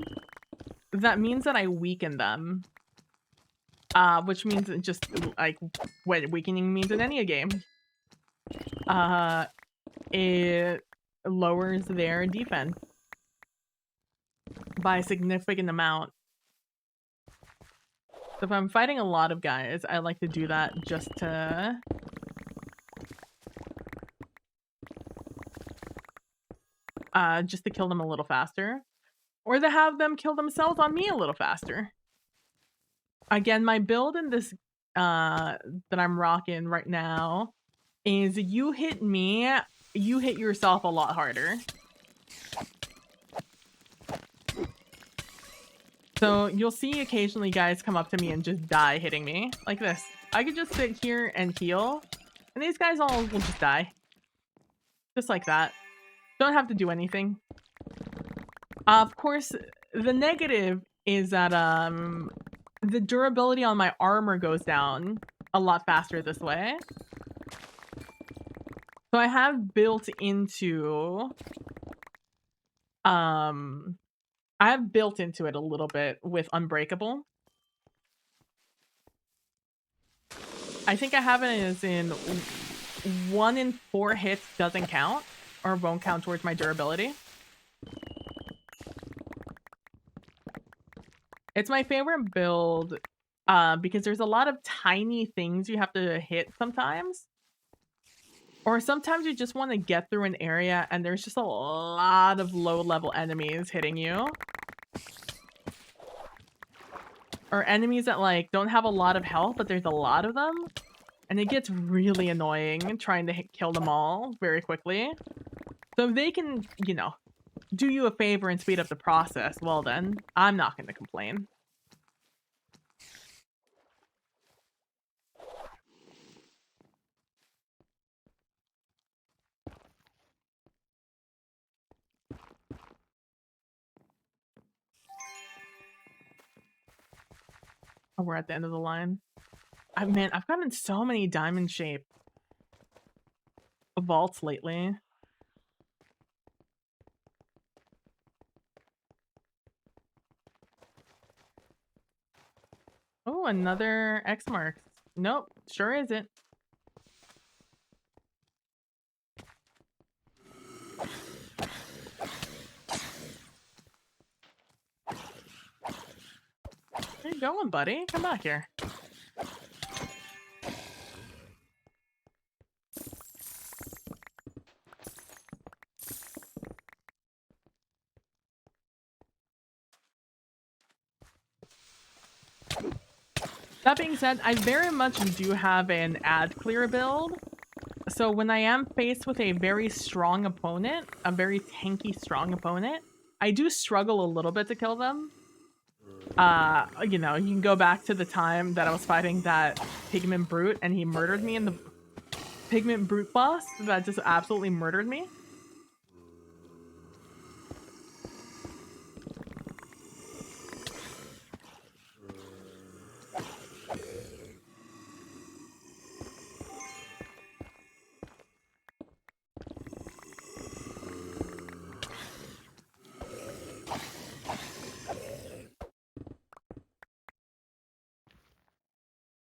That means that I weaken them. Which means it just, like, what weakening means in any game. It lowers their defense by a significant amount. So if I'm fighting a lot of guys, I like to do that just to kill them a little faster. Or to have them kill themselves on me a little faster. Again, my build in this that I'm rocking right now is you hit me, you hit yourself a lot harder. So you'll see occasionally guys come up to me and just die hitting me like this. I could just sit here and heal, and these guys all will just die. Just like that. Don't have to do anything. Of course, the negative is that the durability on my armor goes down a lot faster this way. So I have built into it a little bit with Unbreakable. I think I have it as in 1 in 4 hits doesn't count or won't count towards my durability. It's my favorite build because there's a lot of tiny things you have to hit sometimes. Or sometimes you just want to get through an area and there's just a lot of low-level enemies hitting you. Or enemies that, like, don't have a lot of health, but there's a lot of them. And it gets really annoying trying to kill them all very quickly. So if they can, you know, do you a favor and speed up the process, well then, I'm not going to complain. Oh, we're at the end of the line. Man, I've gotten so many diamond shape vaults lately. Oh, another X marks. Nope, sure isn't. Where you going, buddy? Come back here. That being said, I very much do have an ad clear build. So when I am faced with a very strong opponent, a very tanky strong opponent, I do struggle a little bit to kill them. You know, you can go back to the time that I was fighting that pigment brute and he murdered me in the pigment brute boss that just absolutely murdered me.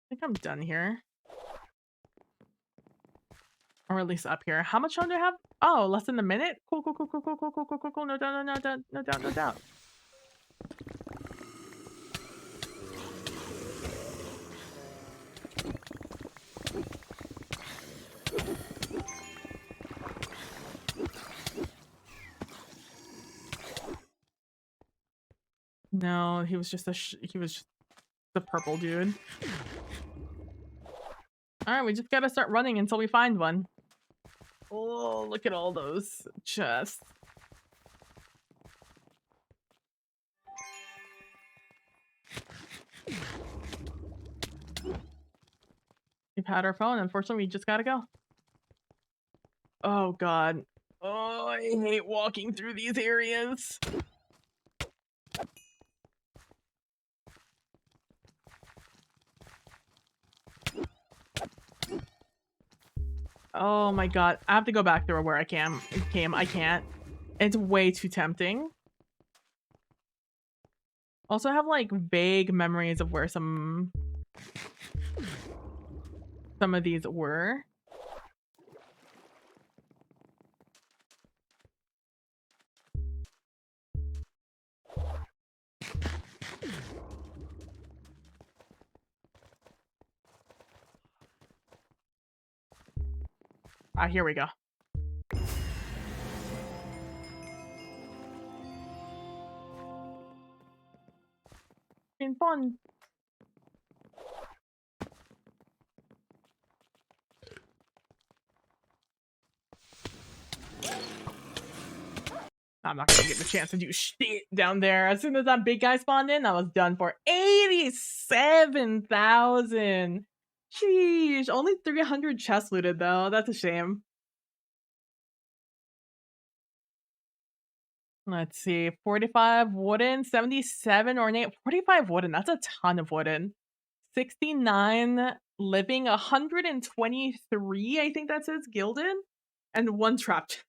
I think I'm done here. Or at least up here. How much time do I have? Oh, less than a minute? Cool, cool, cool, cool, cool, cool, cool, cool, cool, cool. No doubt, no doubt, no doubt, no doubt. No, he was just he was just the purple dude. All right, we just gotta start running until we find one. Oh, look at all those chests. We've had our phone. Unfortunately, we just gotta go. Oh god. Oh, I hate walking through these areas. Oh my god. I have to go back there where I came. I can't. It's way too tempting. Also, I have like vague memories of where some of these were. Ah, here we go. Been fun. I'm not gonna get the chance to do shit down there. As soon as that big guy spawned in, I was done for 87,000. Sheesh, only 300 chests looted though. That's a shame. Let's see, 45 wooden, 77 ornate, 45 wooden. That's a ton of wooden. 69 living, 123, I think that says gilded, and one trapped.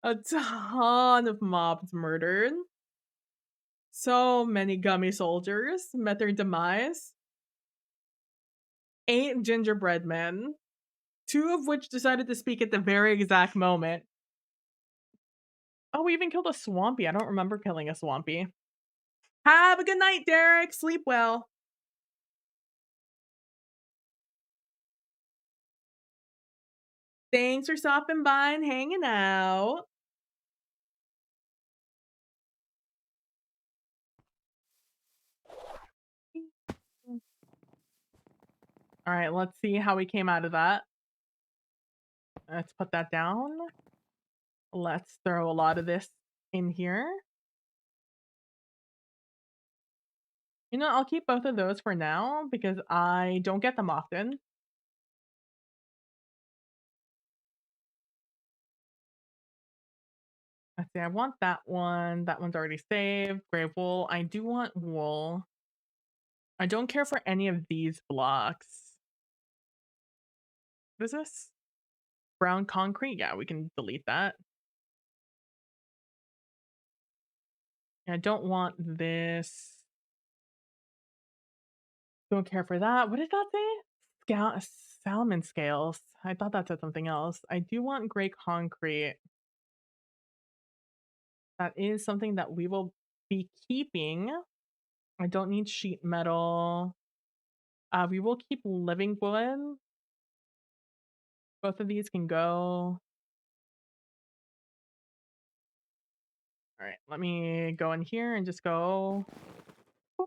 A ton of mobs murdered. So many gummy soldiers met their demise. 8 gingerbread men, 2 of which decided to speak at the very exact moment. Oh, we even killed a swampy. I don't remember killing a swampy. Have a good night, Derek. Sleep well. Thanks for stopping by and hanging out. All right, let's see how we came out of that. Let's put that down. Let's throw a lot of this in here. You know, I'll keep both of those for now because I don't get them often. Let's see, I want that one. That one's already saved. Grave wool. I do want wool. I don't care for any of these blocks. What is this? Brown concrete? Yeah, we can delete that. I don't want this. Don't care for that. What did that say? Salmon scales. I thought that said something else. I do want gray concrete. That is something that we will be keeping. I don't need sheet metal. We will keep living wood. Both of these can go. All right, let me go in here and just go boop,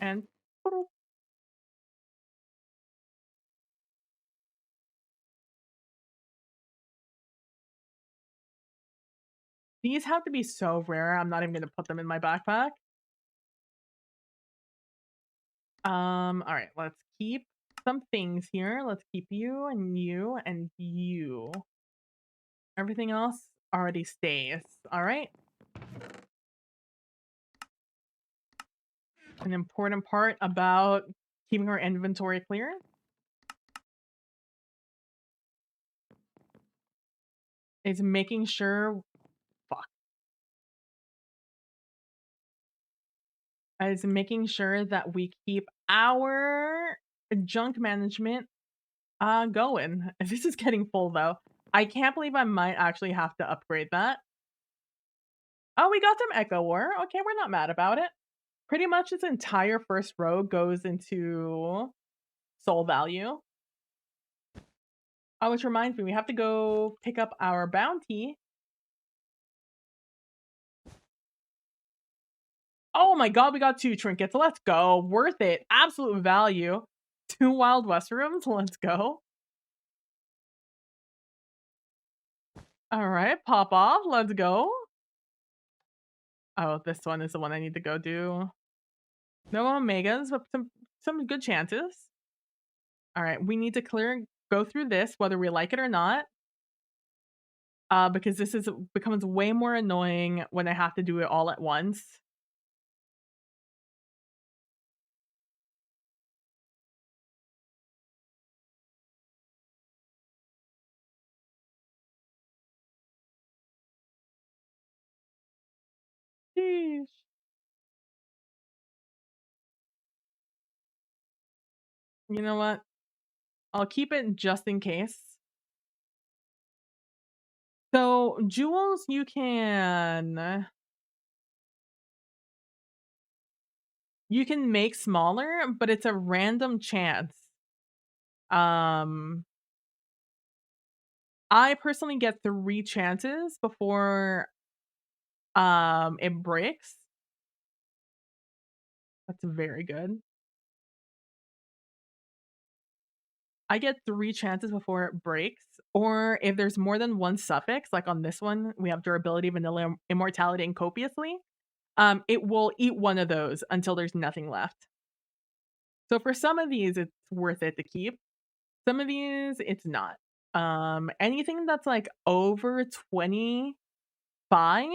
and boop. These have to be so rare, I'm not even gonna put them in my backpack. Alright, let's keep some things here. Let's keep you and you and you. Everything else already stays. Alright. An important part about keeping our inventory clear is making sure fuck. Is making sure that we keep our junk management going. This is getting full though. I can't believe I might actually have to upgrade that. Oh, we got some Echo War. Okay, we're not mad about it. Pretty much this entire first row goes into soul value. Oh, which reminds me, we have to go pick up our bounty. Oh my god, we got 2 trinkets. Let's go. Worth it. Absolute value. 2 Wild West rooms. Let's go. Alright, pop off. Let's go. Oh, this one is the one I need to go do. No Omegas, but some good chances. Alright, we need to go through this, whether we like it or not. Because this becomes way more annoying when I have to do it all at once. Sheesh. You know what? I'll keep it just in case. So, jewels you can make smaller, but it's a random chance. Um, I personally get 3 chances before, it breaks. That's very good. I get 3 chances before it breaks, or if there's more than 1 suffix, like on this one, we have durability, vanilla, immortality, and copiously, it will eat one of those until there's nothing left. So for some of these, it's worth it to keep. Some of these, it's not. Anything that's like over 25,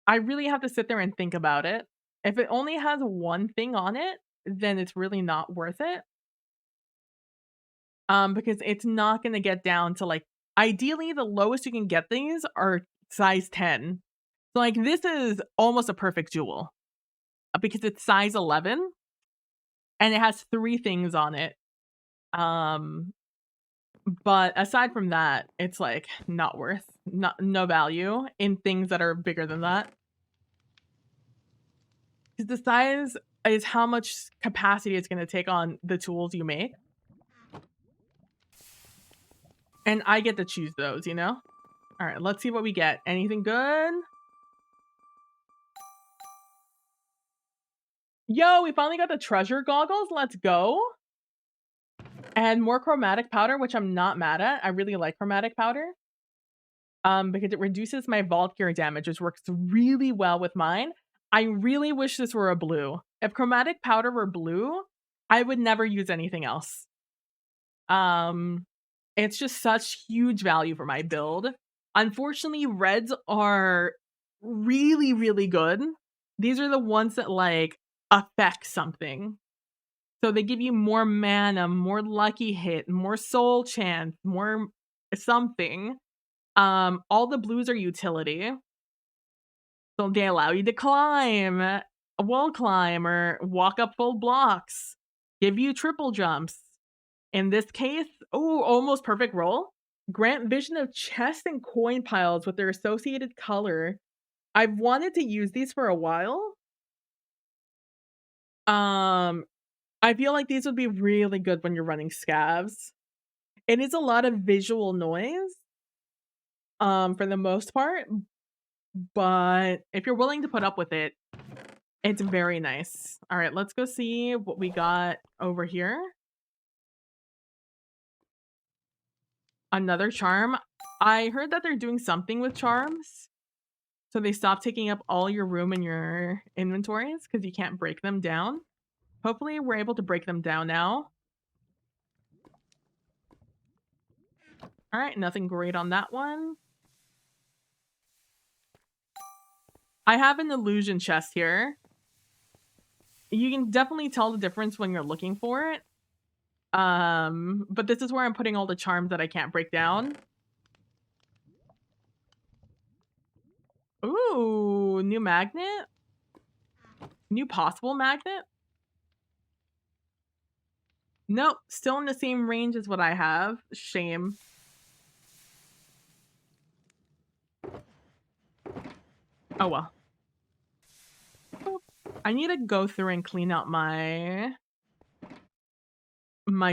I really have to sit there and think about it. If it only has 1 thing on it, then it's really not worth it. Because it's not gonna get down to like ideally the lowest you can get these are size 10. So like this is almost a perfect jewel because it's size 11 and it has 3 things on it. Um, but aside from that, it's like not worth no value in things that are bigger than that. Because the size is how much capacity it's gonna take on the tools you make. And I get to choose those, you know? All right, let's see what we get. Anything good? Yo, we finally got the treasure goggles. Let's go. And more chromatic powder, which I'm not mad at. I really like chromatic powder. Because it reduces my vault gear damage, which works really well with mine. I really wish this were a blue. If chromatic powder were blue, I would never use anything else. Um, it's just such huge value for my build. Unfortunately, reds are really, really good. These are the ones that like affect something. So they give you more mana, more lucky hit, more soul chance, more something. All the blues are utility. So they allow you to climb, a wall climb, or walk up full blocks, give you triple jumps. In this case, oh, almost perfect roll. Grant vision of chests and coin piles with their associated color. I've wanted to use these for a while. Um, I feel like these would be really good when you're running scavs. It is a lot of visual noise, for the most part, but if you're willing to put up with it, it's very nice. All right, let's go see what we got over here. Another charm. I heard that they're doing something with charms, so they stop taking up all your room in your inventories because you can't break them down. Hopefully, we're able to break them down now. Alright, nothing great on that one. I have an illusion chest here. You can definitely tell the difference when you're looking for it. But this is where I'm putting all the charms that I can't break down. Ooh, new magnet? New possible magnet? Nope, still in the same range as what I have. Shame. Oh well. Boop. I need to go through and clean out my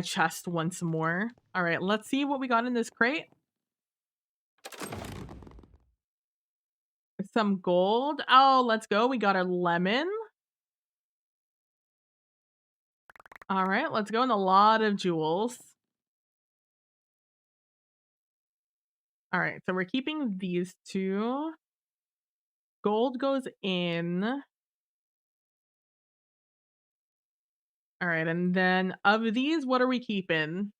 chest once more. All right, let's see what we got in this crate. Some gold. Oh, let's go. We got a lemon. All right, let's go. And a lot of jewels. All right, so we're keeping these two. Gold goes in. All right, and then of these, what are we keeping?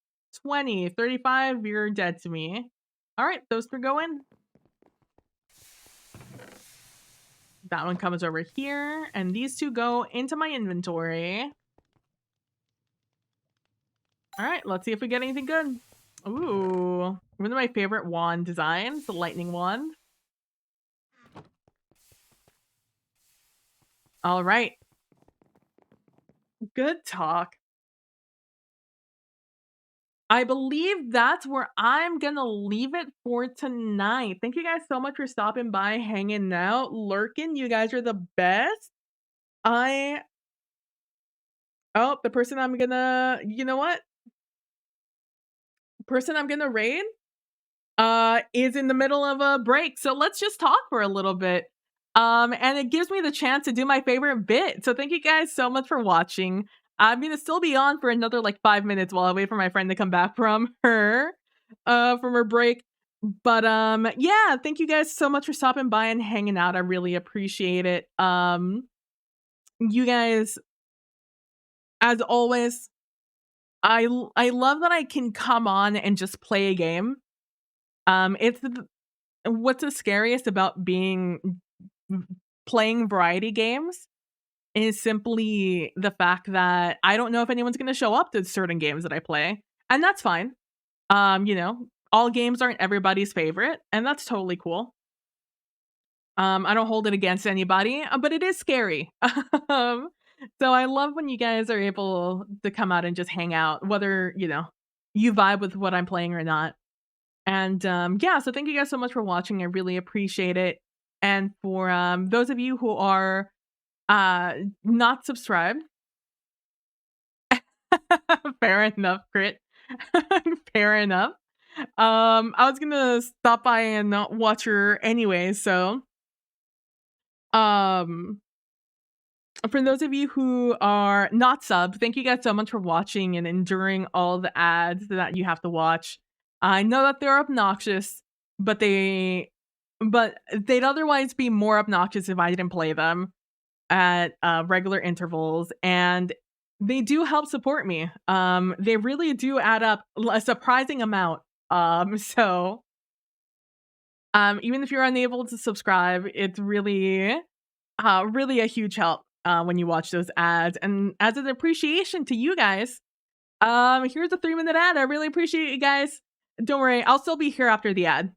20, 35, you're dead to me. All right, those three go in. That one comes over here, and these two go into my inventory. All right, let's see if we get anything good. Ooh, one of my favorite wand designs, the lightning wand. All right. Good talk. I believe that's where I'm gonna leave it for tonight. Thank you guys so much for stopping by, hanging out, lurking. You guys are the best. I Oh, the person I'm gonna you know what? Person I'm gonna raid is in the middle of a break. So let's just talk for a little bit. And it gives me the chance to do my favorite bit. So thank you guys so much for watching. I'm gonna still be on for another like 5 minutes while I wait for my friend to come back from her break. But yeah, thank you guys so much for stopping by and hanging out. I really appreciate it. You guys, as always, I love that I can come on and just play a game. It's what's the scariest about being playing variety games is simply the fact that I don't know if anyone's gonna show up to certain games that I play, and that's fine. All games aren't everybody's favorite, and that's totally cool. I don't hold it against anybody, but it is scary. Um, so I love when you guys are able to come out and just hang out, whether, you vibe with what I'm playing or not. And, yeah, so thank you guys so much for watching. I really appreciate it. And for, those of you who are, not subscribed, fair enough, Crit. Fair enough. I was gonna stop by and not watch her anyway, so, um, for those of you who are not sub, thank you guys so much for watching and enduring all the ads that you have to watch. I know that they're obnoxious, but they'd otherwise be more obnoxious if I didn't play them at regular intervals, and they do help support me. They really do add up a surprising amount. So even if you're unable to subscribe, it's really a huge help when you watch those ads. And as an appreciation to you guys, here's a 3-minute ad. I really appreciate you guys. Don't worry, I'll still be here after the ad.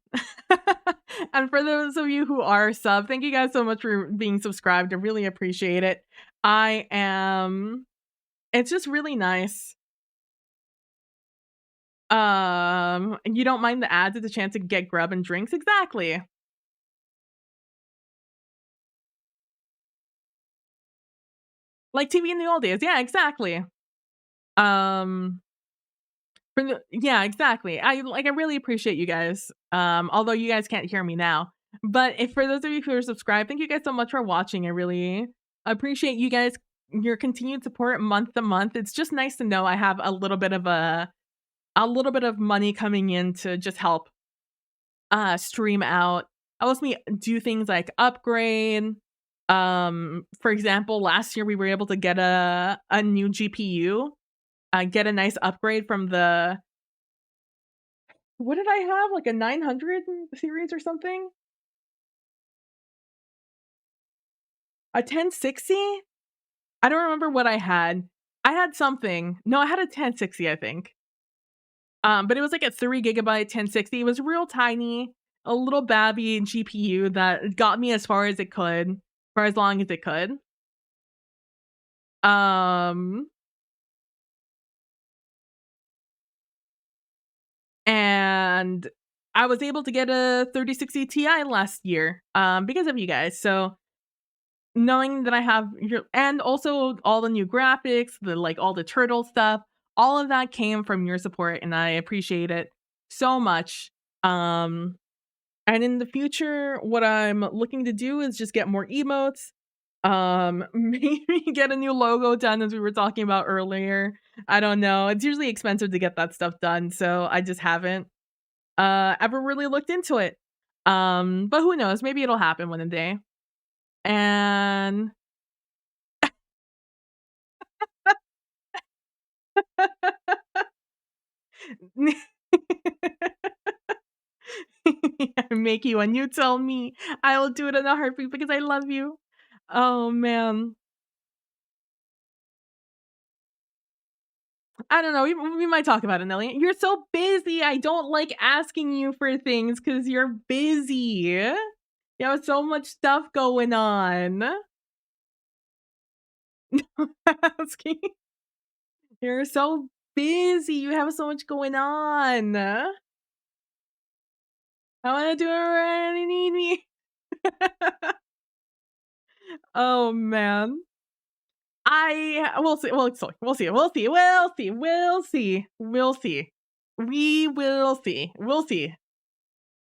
And for those of you who are sub, thank you guys so much for being subscribed. I really appreciate it. It's just really nice. You don't mind the ads. It's a chance to get grub and drinks. Exactly. Like TV in the old days. Yeah, exactly. Um, yeah, exactly. I really appreciate you guys. Although you guys can't hear me now. But if for those of you who are subscribed, thank you guys so much for watching. I really appreciate you guys your continued support month to month. It's just nice to know I have a little bit of money coming in to just help stream out. It lets me do things like upgrade. For example, last year we were able to get a new GPU, get a nice upgrade from the what did I have? Like a 900 series or something? A 1060? I don't remember what I had. I had something. No, I had a 1060, I think. But it was like a 3 gigabyte 1060. It was real tiny, a little babby GPU that got me as far as it could, for as long as it could. Um, and I was able to get a 3060 Ti last year, because of you guys. So knowing that I have your and also all the new graphics, the like all the turtle stuff, all of that came from your support, and I appreciate it so much. Um, and in the future, what I'm looking to do is just get more emotes. Maybe get a new logo done as we were talking about earlier. I don't know. It's usually expensive to get that stuff done, so I just haven't ever really looked into it. But who knows? Maybe it'll happen one day. And make you and you tell me. I will do it in a heartbeat because I love you. Oh man. I don't know. We might talk about it, Nelly. You're so busy. I don't like asking you for things because you're busy. You have so much stuff going on. Asking. You're so busy. You have so much going on. I want to do it right. You need me. Oh man. I we'll see. We'll see. We'll see. We'll see. We'll see. We'll see. We'll see. We will see. We'll see.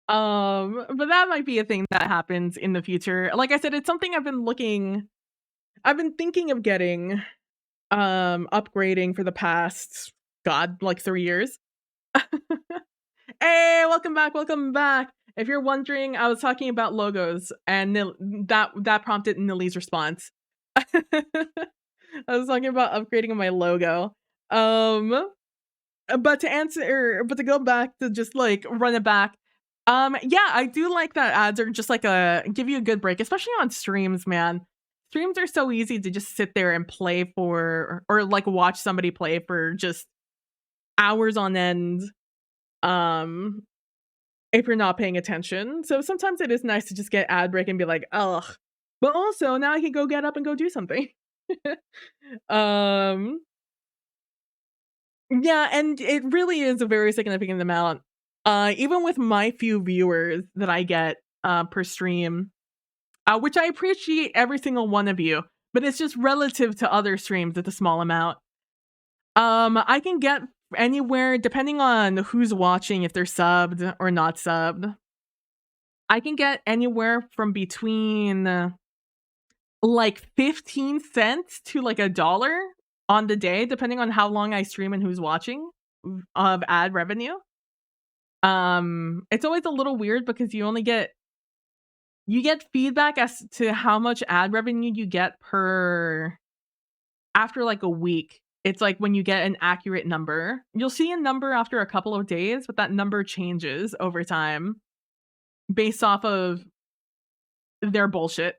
But that might be a thing that happens in the future. Like I said, it's something I've been thinking of getting, upgrading for the past, God, like 3 years. Hey, welcome back, welcome back. If you're wondering, I was talking about logos and that prompted Nili's response. I was talking about upgrading my logo. Um, but to go back to just like run it back. Yeah, I do like that ads are just like a give you a good break, especially on streams, man. Streams are so easy to just sit there and play for or like watch somebody play for just hours on end. Um, if you're not paying attention. So sometimes it is nice to just get ad break and be like, ugh. But also now I can go get up and go do something. um Yeah, and it really is a very significant amount. Even with my few viewers that I get, per stream, which I appreciate every single one of you, but it's just relative to other streams, it's a small amount. I can get anywhere, depending on who's watching, if they're subbed or not subbed, I can get anywhere from between, like 15 cents to like a dollar on the day, depending on how long I stream and who's watching, of ad revenue. It's always a little weird because you get feedback as to how much ad revenue you get per after like a week. It's like when you get an accurate number. You'll see a number after a couple of days, but that number changes over time based off of their bullshit.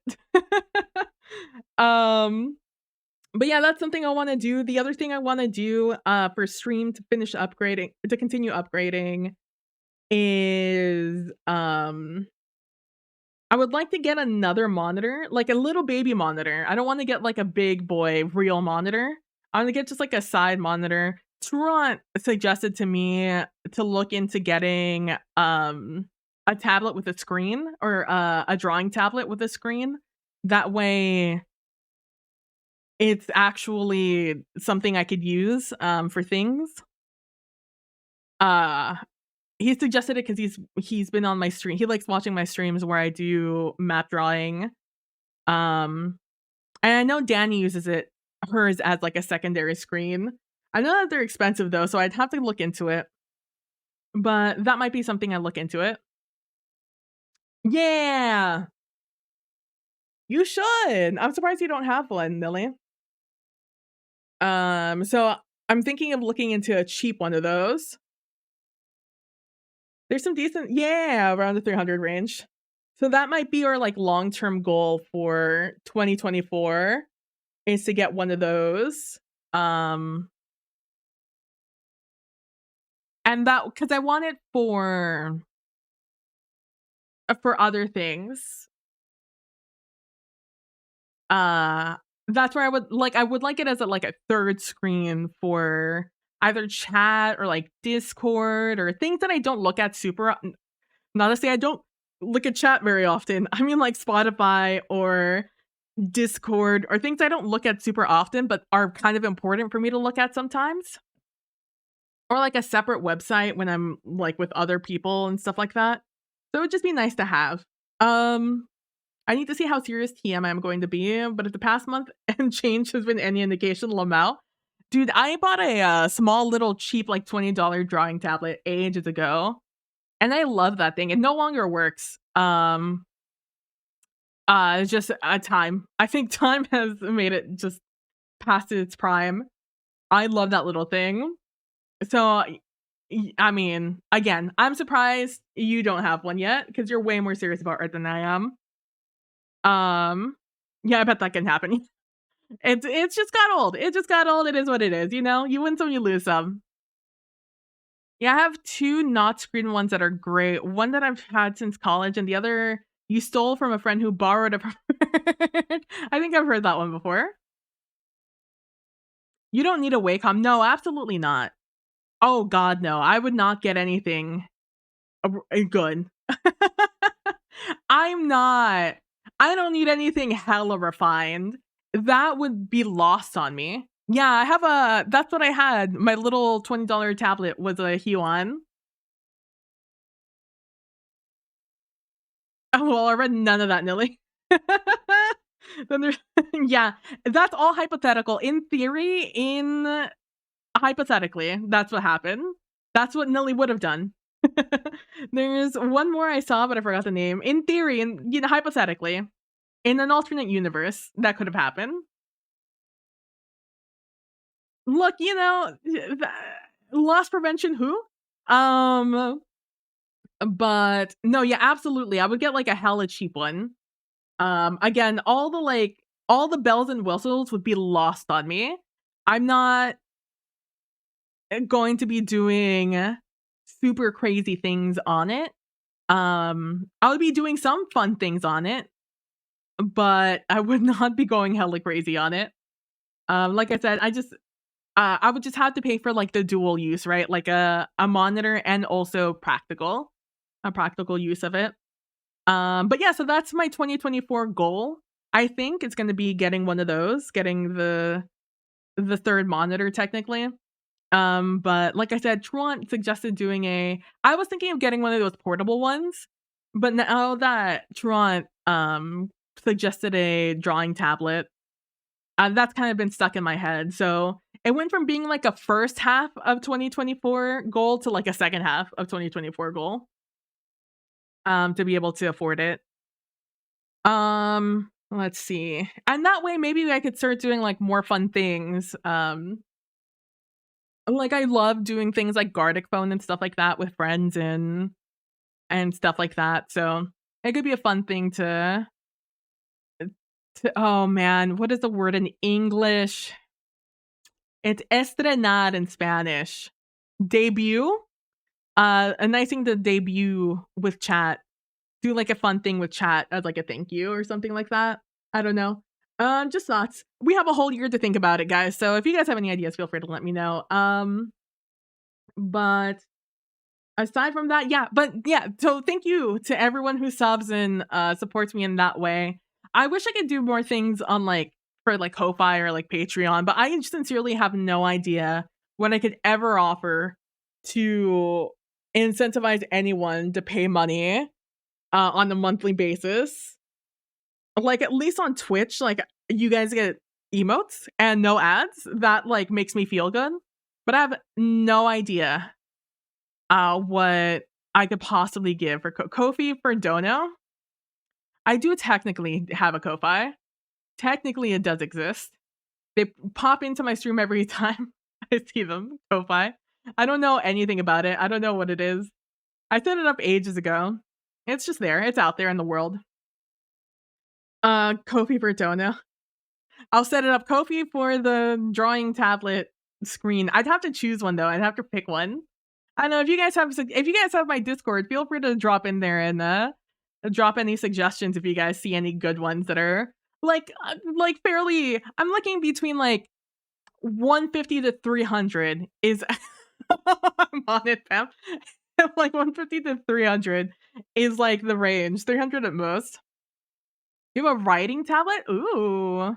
um, but yeah, that's something I want to do. The other thing I want to do for stream to finish upgrading to continue upgrading is I would like to get another monitor, like a little baby monitor. I don't wanna get like a big boy real monitor. I wanna get just like a side monitor. Turon suggested to me to look into getting, a tablet with a screen or, a drawing tablet with a screen. That way, it's actually something I could use, for things. Uh, he suggested it because he's been on my stream he likes watching my streams where I do map drawing. Um, and I know Danny uses hers as like a secondary screen. I know that they're expensive though, so I'd have to look into it. But that might be something I look into it. Yeah! You should! I'm surprised you don't have one, Millie. So I'm thinking of looking into a cheap one of those. There's some decent yeah, around the 300 range. So that might be our, like, long-term goal for 2024 is to get one of those. Um, and that because I want it for other things. Uh, that's where I would like it as a 3rd screen for either chat or, like, Discord or things that I don't look at super not to say I don't look at chat very often. I mean, like, Spotify or Discord or things I don't look at super often, but are kind of important for me to look at sometimes. Or, like, a separate website when I'm, like, with other people and stuff like that. So it would just be nice to have. Um I need to see how serious TM I'm going to be, but if the past month and change has been any indication, Lamau. Dude, I bought a, small little cheap, like, $20 drawing tablet ages ago, and I love that thing. It no longer works. It's just, time. I think time has made it just past its prime. I love that little thing. So, I mean, again, I'm surprised you don't have one yet because 'cause you're way more serious about art than I am. Um, yeah, I bet that can happen. It's just got old. It just got old. It is what it is, you know? You win some, you lose some. Yeah, I have 2 not screen ones that are great. One that I've had since college, and the other you stole from a friend who borrowed it from I think I've heard that one before. You don't need a Wacom. No, absolutely not. Oh god, no. I would not get anything good. I'm not. I don't need anything hella refined. That would be lost on me. Yeah, I have a that's what I had. My little $20 tablet was a Huan. Oh, well, I read none of that, Nilly. Then there's yeah, that's all hypothetical. In theory, in hypothetically, that's what happened. That's what Nilly would have done. There's one more I saw, but I forgot the name. In theory, and hypothetically, in an alternate universe, that could have happened. Look, loss prevention who? Um, but no, yeah, absolutely. I would get like a hella cheap one. Again, all the bells and whistles would be lost on me. I'm not going to be doing super crazy things on it. I would be doing some fun things on it, but I would not be going hella crazy on it. Like I said, I would just have to pay for like the dual use, right? Like a monitor and also a practical use of it. But yeah, so that's my 2024 goal. I think it's going to be getting one of those, getting the 3rd monitor technically. But like I said, Truant suggested doing I was thinking of getting one of those portable ones, but now that Truant suggested a drawing tablet, that's kind of been stuck in my head. So it went from being like a first half of 2024 goal to like a second half of 2024 goal, to be able to afford it. Let's see. And that way, maybe I could start doing like more fun things. Like I love doing things like Gardic phone and stuff like that with friends and stuff like that. So it could be a fun thing to oh man, what is the word in English? It's estrenar in Spanish. Debut? A nice thing to debut with chat. Do like a fun thing with chat as like a thank you or something like that. I don't know. Just thoughts. We have a whole year to think about it, guys. So if you guys have any ideas, feel free to let me know. But aside from that, yeah, but yeah, so thank you to everyone who subs and supports me in that way. I wish I could do more things on like for like Ko-Fi or like Patreon, but I sincerely have no idea what I could ever offer to incentivize anyone to pay money on a monthly basis. Like at least on Twitch, like you guys get emotes and no ads. That like makes me feel good. But I have no idea what I could possibly give for Kofi for Dono. I do technically have a Ko-Fi. Technically, it does exist. They pop into my stream every time I see them, Ko-Fi. I don't know anything about it. I don't know what it is. I set it up ages ago. It's just there. It's out there in the world. Kofi for Dono. I'll set it up Kofi for the drawing tablet screen. I'd have to choose one though. I'd have to pick one. I don't know if you guys have my Discord, feel free to drop in there and drop any suggestions if you guys see any good ones that are like fairly. I'm looking between like 150 to 300 is I'm on it, Pam. Like 150 to 300 is like the range. 300 at most. You have a writing tablet? Ooh.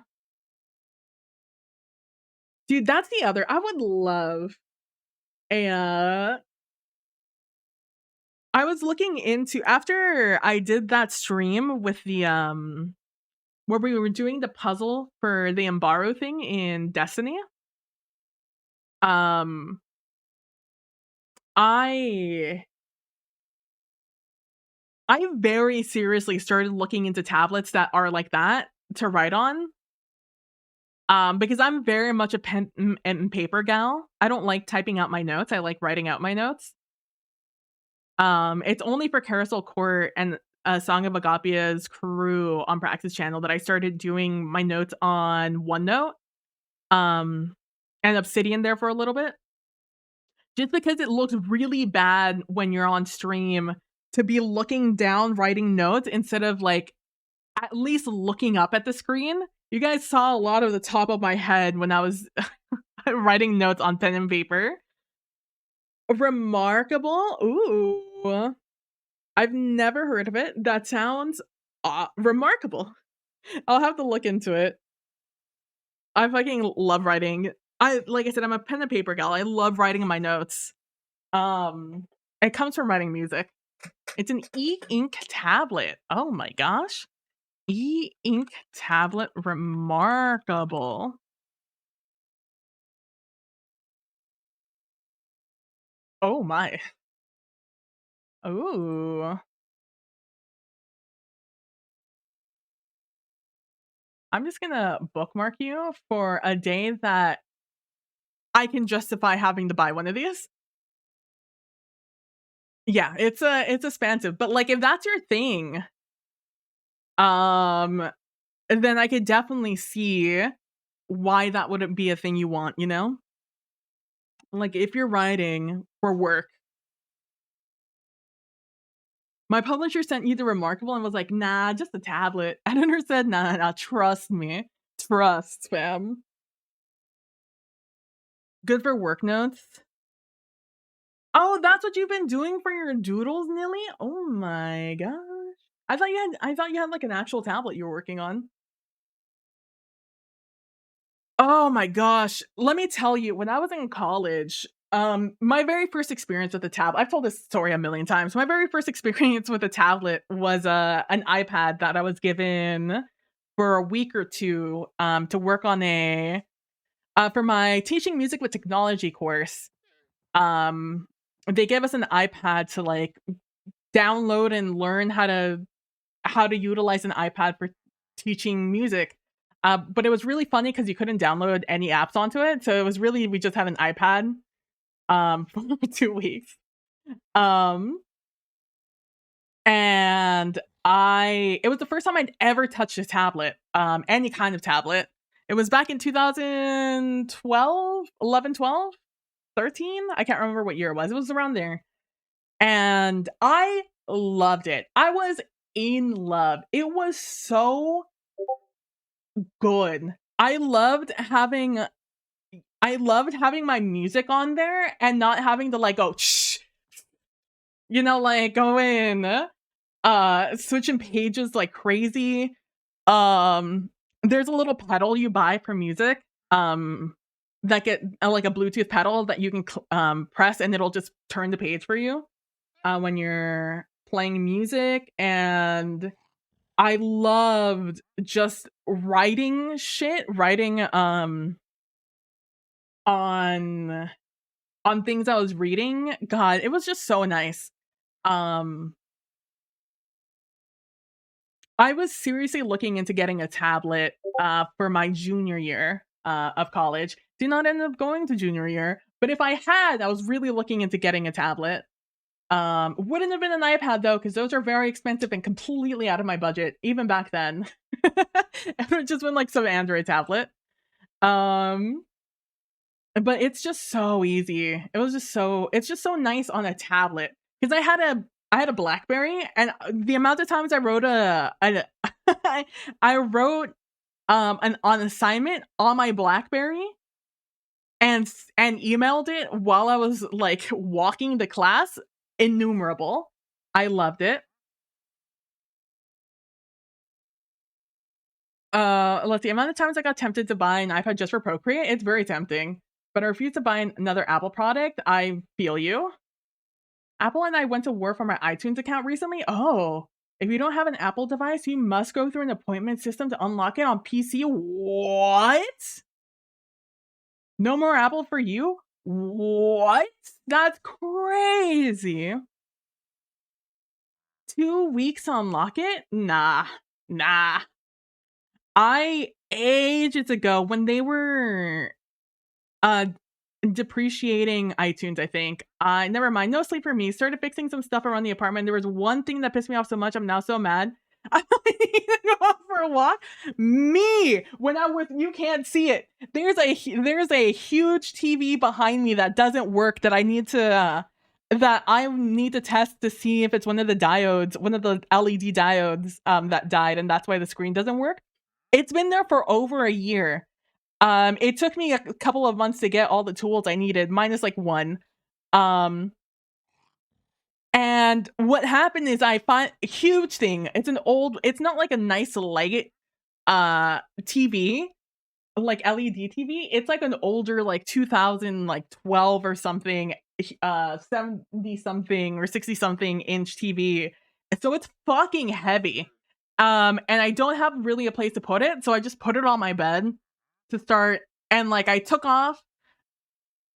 Dude, that's the other. I would love a I was looking into after I did that stream with the where we were doing the puzzle for the Embaro thing in Destiny. Um I I very seriously started looking into tablets that are like that to write on. Because I'm very much a pen and paper gal. I don't like typing out my notes. I like writing out my notes. It's only for Carousel Court and Song of Agapia's crew on Praxis channel that I started doing my notes on OneNote, um, and Obsidian there for a little bit. Just because it looks really bad when you're on stream to be looking down writing notes instead of, like, at least looking up at the screen. You guys saw a lot of the top of my head when I was writing notes on pen and paper. Remarkable? Ooh. I've never heard of it. That sounds remarkable. I'll have to look into it. I fucking love writing. Like I said, I'm a pen and paper gal. I love writing in my notes. Um, it comes from writing music. It's an e-ink tablet. Oh my gosh. E-ink tablet, remarkable. Oh my. Ooh. I'm just gonna bookmark you for a day that I can justify having to buy one of these. Yeah, it's expensive, but, like, if that's your thing, um, then I could definitely see why that wouldn't be a thing you want, you know? Like, if you're writing for work, my publisher sent you the Remarkable and was like, "Nah, just a tablet." Editor said, "Nah, nah, trust me. Trust, fam." Good for work notes. Oh, that's what you've been doing for your doodles, Nilly? Oh my gosh. I thought you had, like, an actual tablet you were working on. Oh my gosh. Let me tell you, when I was in college, my very first experience with a tablet, I've told this story a million times. My very first experience with a tablet was an iPad that I was given for a week or two to work on for my teaching music with technology course. Um, they gave us an iPad to like download and learn how to utilize an iPad for teaching music. But it was really funny because you couldn't download any apps onto it, so it was really we just had an iPad, for 2 weeks. Um, and I it was the first time I'd ever touched a tablet, any kind of tablet. It was back in 2012, 11, 12, 13. I can't remember what year it was. It was around there. And I loved it. I was in love. It was so good. I loved having my music on there and not having to like go shh, you know, like go in, switching pages like crazy. Um, there's a little pedal you buy for music, that get like a Bluetooth pedal that you can press and it'll just turn the page for you when you're playing music. And I loved just writing shit, writing on things I was reading. God, it was just so nice. Um I was seriously looking into getting a tablet, for my junior year, of college. Did not end up going to junior year, but if I had, I was really looking into getting a tablet. Wouldn't have been an iPad though, because those are very expensive and completely out of my budget, even back then. It would just been like some Android tablet. Um, but it's just so easy. It's just so nice on a tablet. Because I had a BlackBerry, and the amount of times I wrote I wrote an assignment on my BlackBerry and emailed it while I was like walking to class, innumerable. I loved it. Let's see, amount of times I got tempted to buy an iPad just for Procreate, it's very tempting. But I refuse to buy another Apple product. I feel you. Apple and I went to war for my iTunes account recently. Oh, if you don't have an Apple device, you must go through an appointment system to unlock it on PC. What? No more Apple for you? What? That's crazy. 2 weeks to unlock it? Nah, nah. I ages ago when they were uh depreciating iTunes, I think. Never mind. No sleep for me. Started fixing some stuff around the apartment. There was one thing that pissed me off so much. I'm now so mad. I need to go out for a walk. Me, when I'm with you, can't see it. There's a huge TV behind me that doesn't work that I need to test to see if it's one of the diodes, one of the LED diodes that died, and that's why the screen doesn't work. It's been there for over a year. It took me a couple of months to get all the tools I needed, minus like one. Um, and what happened is I find a huge thing. It's not like a nice light TV, like LED TV. It's like an older like 2000 like 12 or something 70 something or 60 something inch TV. So it's fucking heavy. And I don't have really a place to put it, so I just put it on my bed to start, and like I took off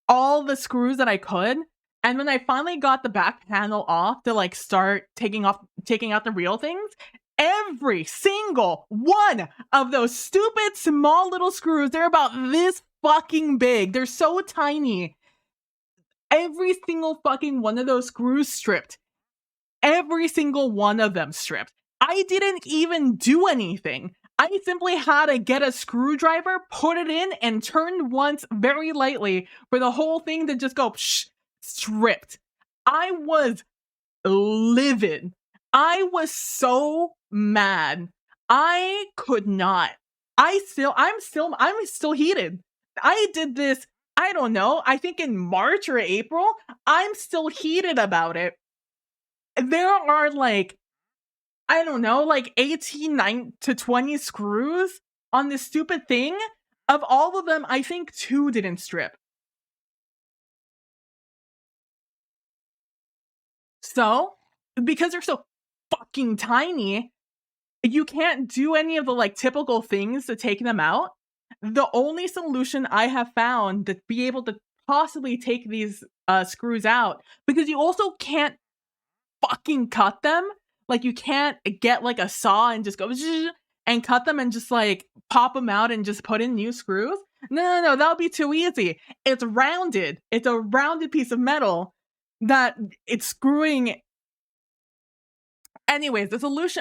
all the screws that I could. And when I finally got the back panel off to like start taking out the real things, every single one of those stupid small little screws, they're about this fucking big. They're so tiny. Every single fucking one of those screws stripped. Every single one of them stripped. I didn't even do anything. I simply had to get a screwdriver, put it in, and turn once very lightly for the whole thing to just go psh, stripped. I was livid. I was so mad. I could not. I'm still heated. I did this, I don't know, I think in March or April. I'm still heated about it. There are like, I don't know, like 18 9 to 20 screws on this stupid thing. Of all of them, I think 2 didn't strip. So, because they're so fucking tiny, you can't do any of the like typical things to take them out. The only solution I have found to be able to possibly take these screws out, because you also can't fucking cut them. Like you can't get like a saw and just go and cut them and just like pop them out and just put in new screws. No, that would be too easy. It's rounded. It's a rounded piece of metal that it's screwing. Anyways,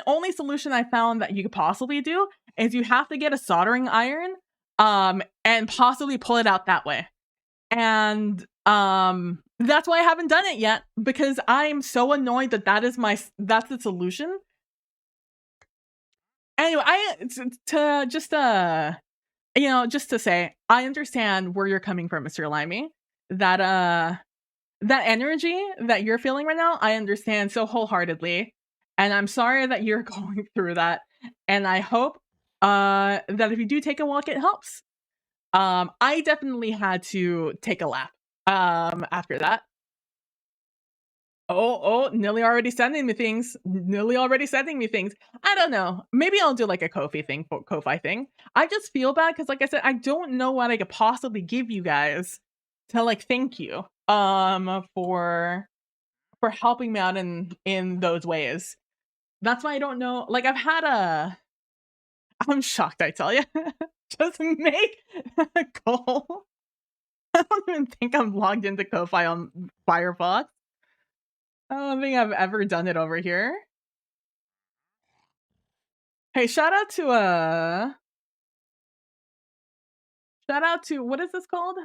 only solution I found that you could possibly do is you have to get a soldering iron, and possibly pull it out that way. And that's why I haven't done it yet, because I'm so annoyed that that's the solution. Anyway, to just just to say, I understand where you're coming from, Mr. Limey. That that energy that you're feeling right now, I understand so wholeheartedly. And I'm sorry that you're going through that. And I hope that if you do take a walk, it helps. I definitely had to take a lap after that. Nilly already sending me things. Nilly already sending me things. I don't know. Maybe I'll do like a Ko-fi thing. I just feel bad because, like I said, I don't know what I could possibly give you guys to like thank you for helping me out in those ways. That's why I don't know, like, I've had a I'm shocked, I tell you. Just make a goal. I don't even think I'm logged into Ko-Fi on Firefox. I don't think I've ever done it over here. Hey, shout out to what is this called?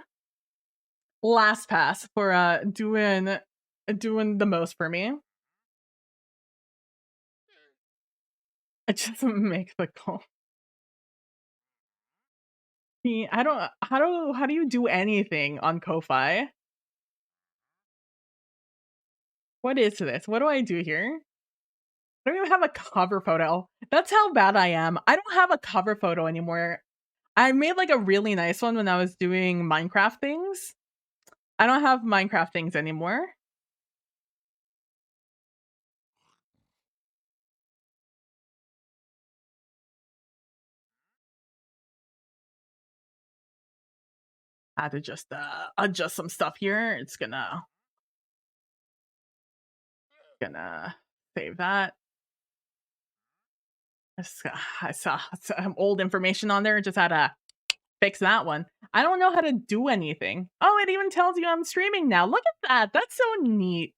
LastPass for, doing the most for me. I just make the goal. See, I don't how do you do anything on Ko-Fi? What is this? What do I do here? I don't even have a cover photo. That's how bad I am. I don't have a cover photo anymore. I made, like, a really nice one when I was doing Minecraft things. I don't have Minecraft things anymore. I had to just, adjust some stuff here. It's gonna save that. I saw some old information on there, just had to fix that one. I don't know how to do anything. Oh, it even tells you I'm streaming now. Look at that. That's so neat.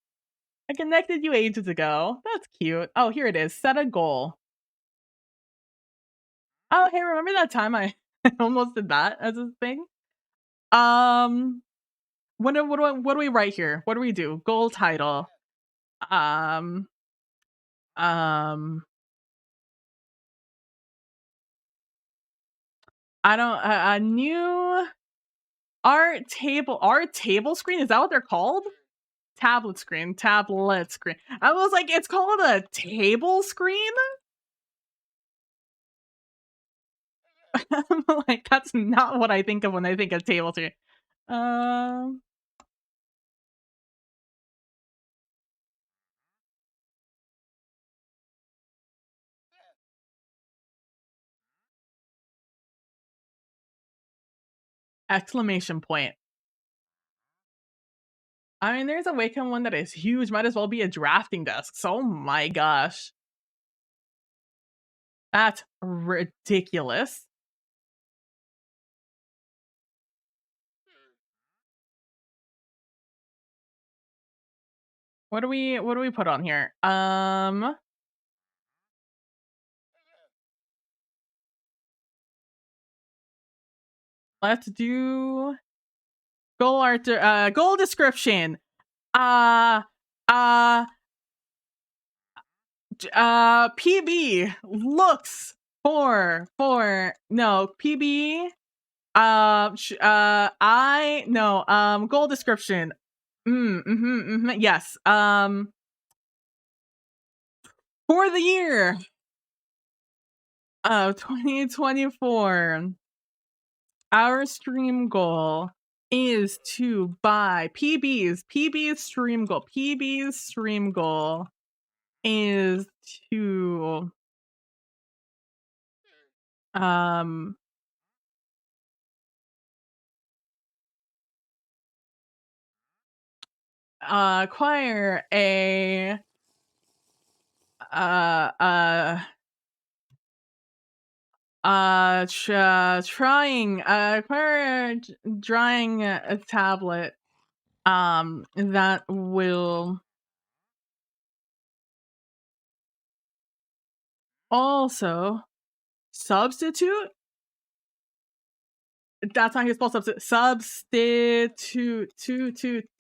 I connected you ages ago. That's cute. Oh, here it is. Set a goal. Oh, hey, remember that time I I almost did that as a thing? Um, what do we write here? What do we do? Goal title. Um, um, I don't a new art table screen. Is that what they're called? Tablet screen. I was like, it's called a table screen? I'm like, that's not what I think of when I think of table screen. Um, exclamation point. I mean, there's a Wacom one that is huge, might as well be a drafting desk. So, oh my gosh. That's ridiculous. What do we put on here? Let's do goal description. Uh uh PB looks for no PB I no goal description. Yes. For the year of 2024, our stream goal is to buy PB's stream goal is to um acquire a uh uh trying acquire drawing a tablet that will also substitute. That's not his spell substitute toot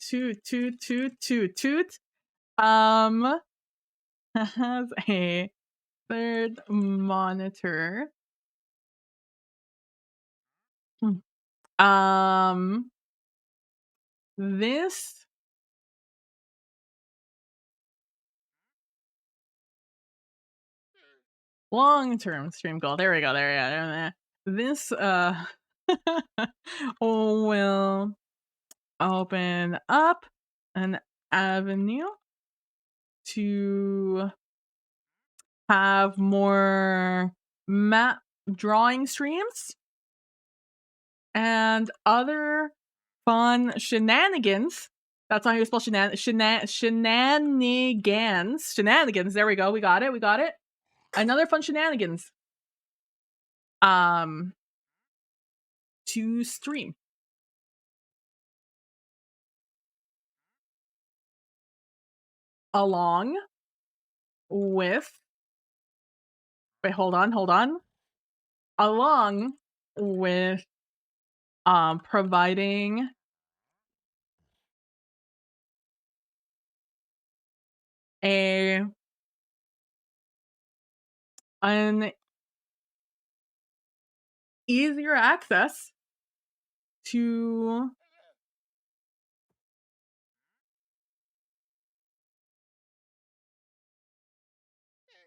has a third monitor. Um, this long-term stream goal. There we go. There we go. This will open up an avenue to have more map drawing streams and other fun shenanigans That's not how you spell shenanigans. Shenanigans. There we go. We got it. We got it. Another fun shenanigans. Um, to stream along with. Wait, hold on, hold on. Along with providing a an easier access to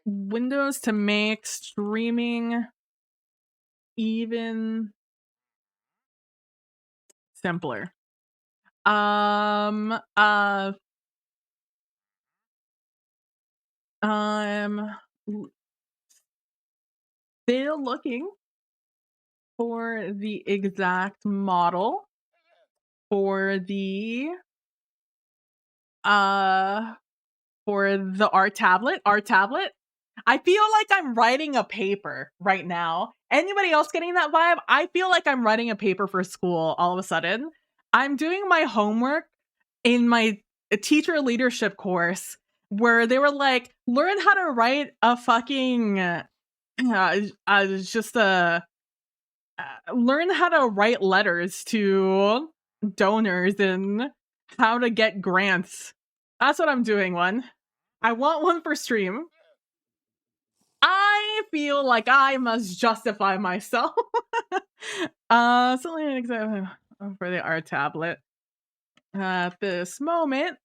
Windows to make streaming even simpler. Um, uh, I'm still looking for the exact model for the uh for the art tablet. I feel like I'm writing a paper right now. Anybody else getting that vibe? I feel like I'm writing a paper for school all of a sudden. I'm doing my homework in my teacher leadership course where they were like, learn how to write a fucking just a learn how to write letters to donors and how to get grants. That's what I'm doing one. I want one for stream. I feel like I must justify myself. Something example for the art tablet. At this moment,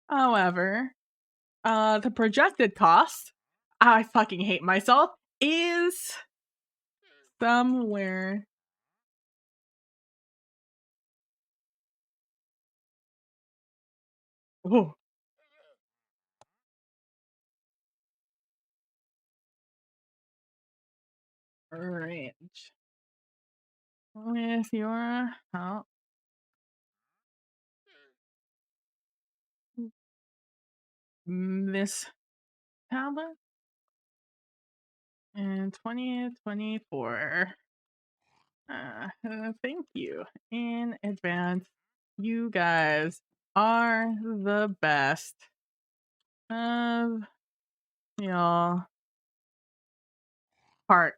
however, the projected cost, I fucking hate myself, is somewhere. Oh, range. With your help, this tablet in 2024. Thank you in advance. You guys are the best of y'all part.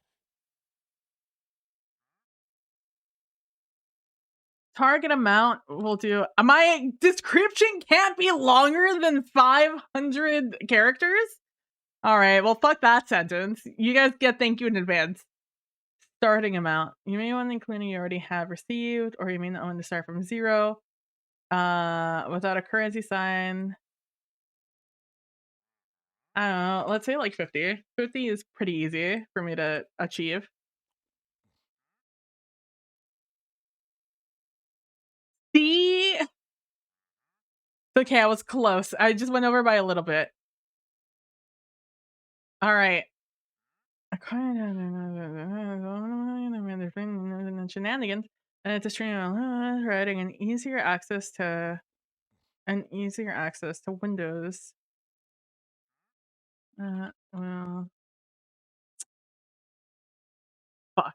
Target amount will do. My description can't be longer than 500 characters. All right, well, fuck that sentence. You guys get thank you in advance. Starting amount. You may want to include you already have received, or you may not want to start from 0. Without a currency sign. I don't know. Let's say like 50. 50 is pretty easy for me to achieve. See? Okay, I was close. I just went over by a little bit. All right. Shenanigans. And it's a stream writing an easier access to Windows. Well, fuck.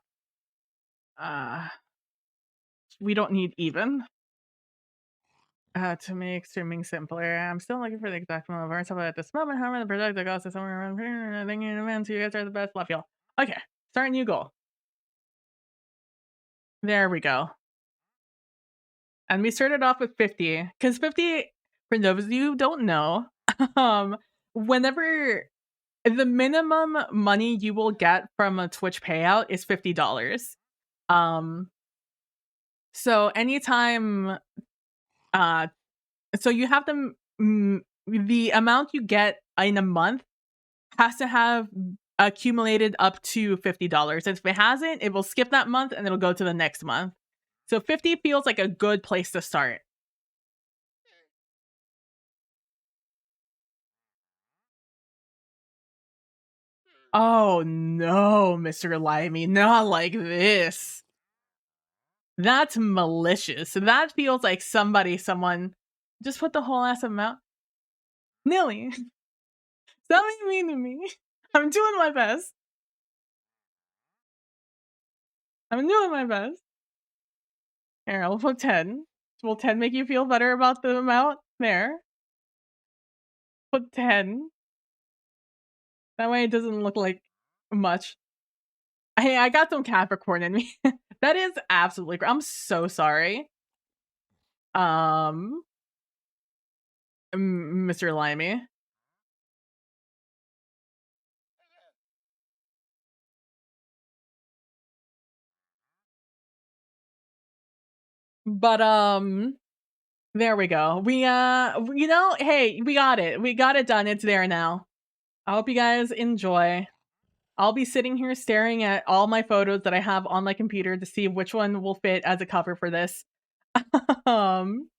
We don't need even. To make streaming simpler. I'm still looking for the exact amount of art, but at this moment, however, the projected cost is somewhere around here. I think in advance, you guys are the best. Love y'all. Okay, start new goal. There we go. And we started off with 50, because 50, for those of you who don't know, whenever the minimum money you will get from a Twitch payout is $50. So anytime, so you have the amount you get in a month has to have accumulated up to $50. And if it hasn't, it will skip that month and it'll go to the next month. So 50 feels like a good place to start. Oh no, Mr. Limey, not like this. That's malicious. That feels like someone just put the whole ass amount. Nilly, stop being mean to me. I'm doing my best. I'm doing my best. Here, I'll put 10. Will 10 make you feel better about the amount? There. Put 10. That way it doesn't look like much. Hey, I got some Capricorn in me. That is absolutely I'm so sorry. Um, Mr. Limey. But, there we go. Hey, we got it. We got it done. It's there now. I hope you guys enjoy. I'll be sitting here staring at all my photos that I have on my computer to see which one will fit as a cover for this. Um,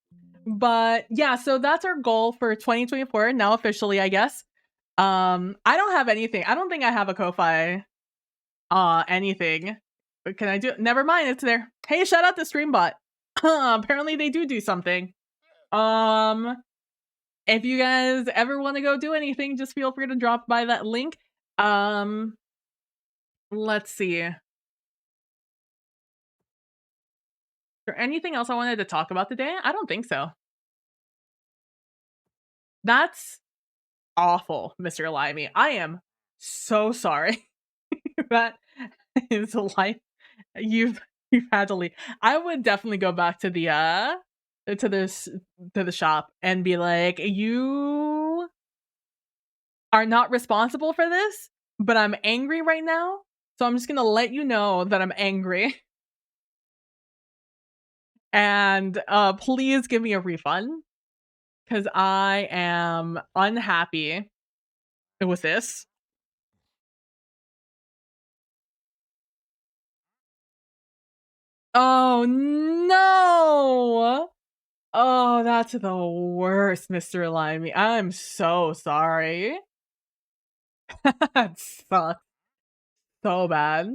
but yeah, so that's our goal for 2024 now officially, I guess. I don't have anything. I don't think I have a Ko-Fi anything. But can I do it? Never mind, it's there. Hey, shout out to Streambot. Apparently they do something. Um, if you guys ever want to go do anything, just feel free to drop by that link. Um, let's see. Is there anything else I wanted to talk about today? I don't think so. That's awful, Mr. Limey. I am so sorry. That is a life you've you've had to leave. I would definitely go back to to this to the shop and be like, "You are not responsible for this, but I'm angry right now, so I'm just gonna let you know that I'm angry, and, please give me a refund because I am unhappy with this." Oh, no! Oh, that's the worst, Mr. Limey. I'm so sorry. That sucks so bad.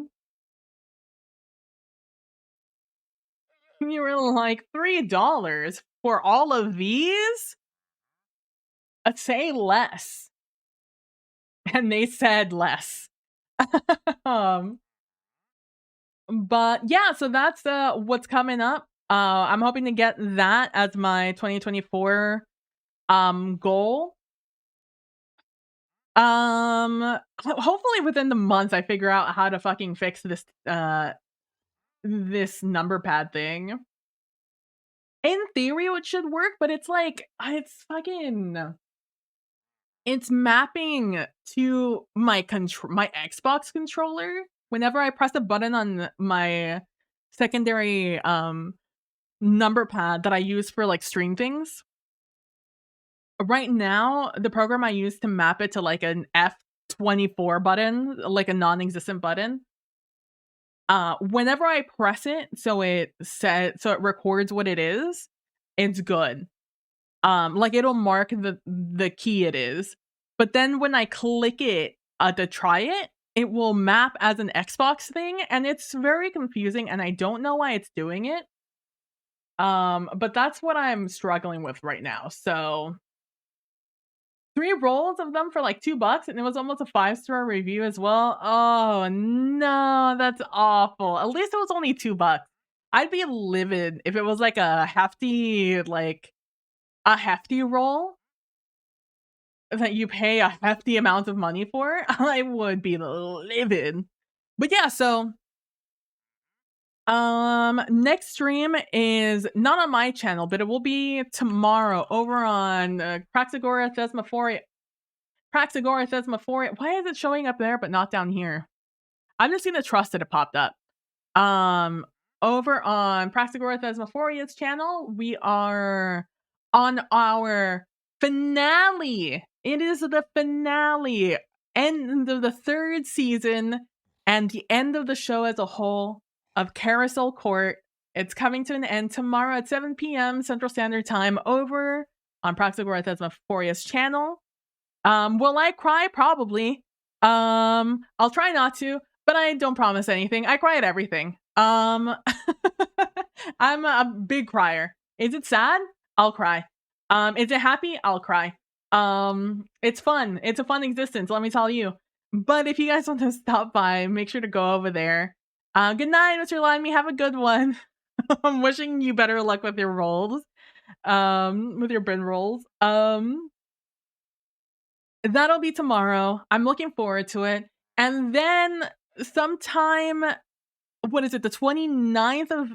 You were like, $3 for all of these? Say less. And they said less. Um, but yeah, so that's what's coming up. I'm hoping to get that as my 2024 goal. Hopefully within the month I figure out how to fucking fix this number pad thing. In theory it should work, but it's like it's mapping to my Xbox controller. Whenever I press a button on my secondary number pad that I use for like stream things. Right now, the program I use to map it to like an F24 button, like a non-existent button, whenever I press it, so it records what it is, it's good. Like it'll mark the key it is. But then when I click it to try it, it will map as an Xbox thing, and it's very confusing, and I don't know why it's doing it. But that's what I'm struggling with right now. So 3 rolls of them for like $2, and it was almost a 5-star review as well. Oh no, that's awful. At least it was only $2. I'd be livid if it was like a hefty roll that you pay a hefty amount of money for. I would be livid. But yeah, so next stream is not on my channel, but it will be tomorrow over on Praxagora Thesmophoria. Why is it showing up there but not down here? I'm just gonna trust that it popped up. Over on Praxagora Thesmophoria's channel, we are on our finale. It is the finale, end of the 3rd season, and the end of the show as a whole of Carousel Court. It's coming to an end tomorrow at 7 p.m. Central Standard Time over on Praxagora Thesmophoria's channel. Will I cry? Probably. I'll try not to, but I don't promise anything. I cry at everything. I'm a big crier. Is it sad? I'll cry. Is it happy? I'll cry. It's fun. It's a fun existence, let me tell you. But if you guys want to stop by, make sure to go over there. Good night, Mr. Limey. Have a good one. I'm wishing you better luck with your rolls. With your bin rolls. That'll be tomorrow. I'm looking forward to it. And then sometime, what is it, the 29th of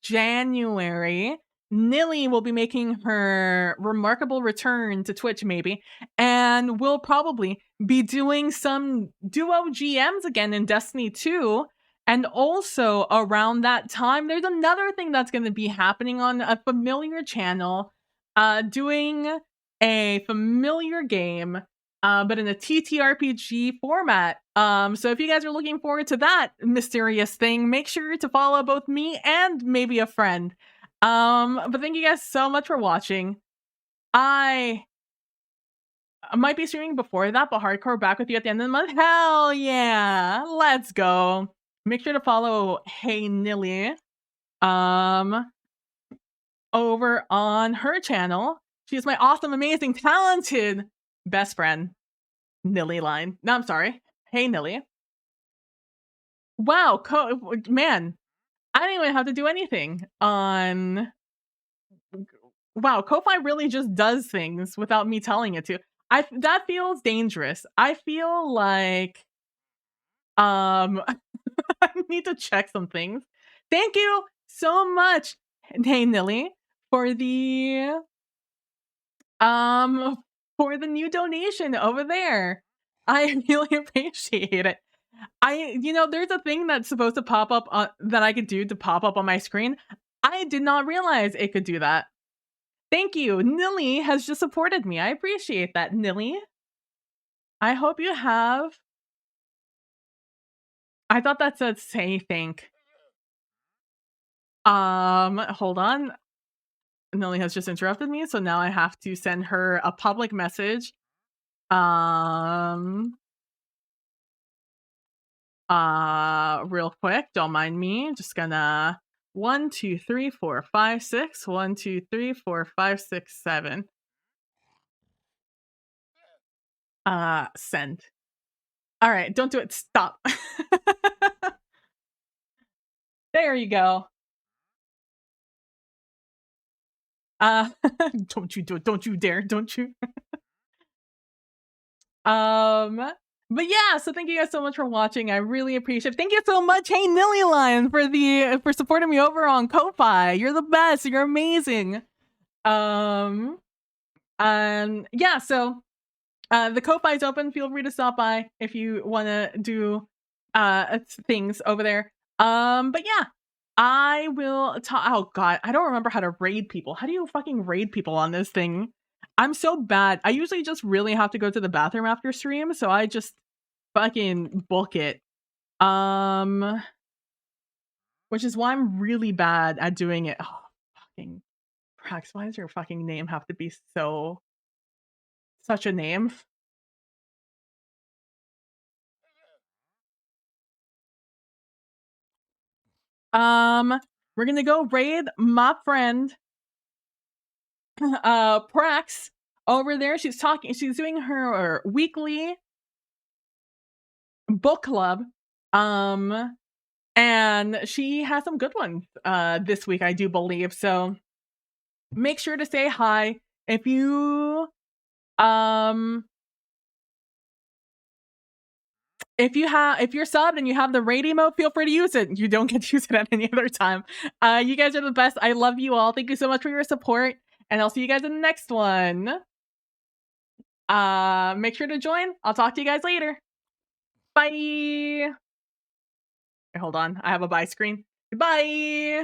January, Nilly will be making her remarkable return to Twitch, maybe, and we'll probably be doing some duo GMs again in Destiny 2. And also around that time, there's another thing that's going to be happening on a familiar channel, doing a familiar game, but in a TTRPG format. So if you guys are looking forward to that mysterious thing, make sure to follow both me and maybe a friend. But thank you guys so much for watching. I might be streaming before that, but hardcore back with you at the end of the month. Hell yeah! Let's go. Make sure to follow Hey Nilly over on her channel. She's my awesome, amazing, talented best friend. Nilly line. No, I'm sorry. Hey Nilly. Wow, man, I didn't even have to do anything on wow, Ko-Fi really just does things without me telling it to. That feels dangerous. I feel like I need to check some things. Thank you so much, Hey Nilly, for the um new donation over there. I really appreciate it. There's a thing that's supposed to pop up that I could do to pop up on my screen. I did not realize it could do that. Thank you. Nilly has just supported me. I appreciate that, Nilly. I hope you have. I thought that said say thank. Hold on. Nilly has just interrupted me, so now I have to send her a public message. Real quick, don't mind me. Just gonna 1, 2, 3, 4, 5, 6. 1, 2, 3, 4, 5, 6, 7. Send. All right, don't do it. Stop. There you go. Uh, don't you do it. Don't you dare. Don't you. Um, but yeah, so thank you guys so much for watching. I really appreciate it. Thank you so much, Hey Nilly Lion, for supporting me over on Ko-Fi. You're the best. You're amazing. And yeah, so the Ko-Fi is open. Feel free to stop by if you want to do things over there. But yeah, I will talk. Oh god, I don't remember how to raid people. How do you fucking raid people on this thing? I'm so bad. I usually just really have to go to the bathroom after stream, so I just fucking book it. Which is why I'm really bad at doing it. Oh, fucking Prax, why does your fucking name have to be such a name? We're gonna go raid my friend Prax over there. She's doing her weekly book club. And she has some good ones this week, I do believe. So make sure to say hi. If you if you're subbed and you have the raid emote, feel free to use it. You don't get to use it at any other time. You guys are the best. I love you all. Thank you so much for your support. And I'll see you guys in the next one. Make sure to join. I'll talk to you guys later. Bye. Hold on. I have a bye screen. Goodbye.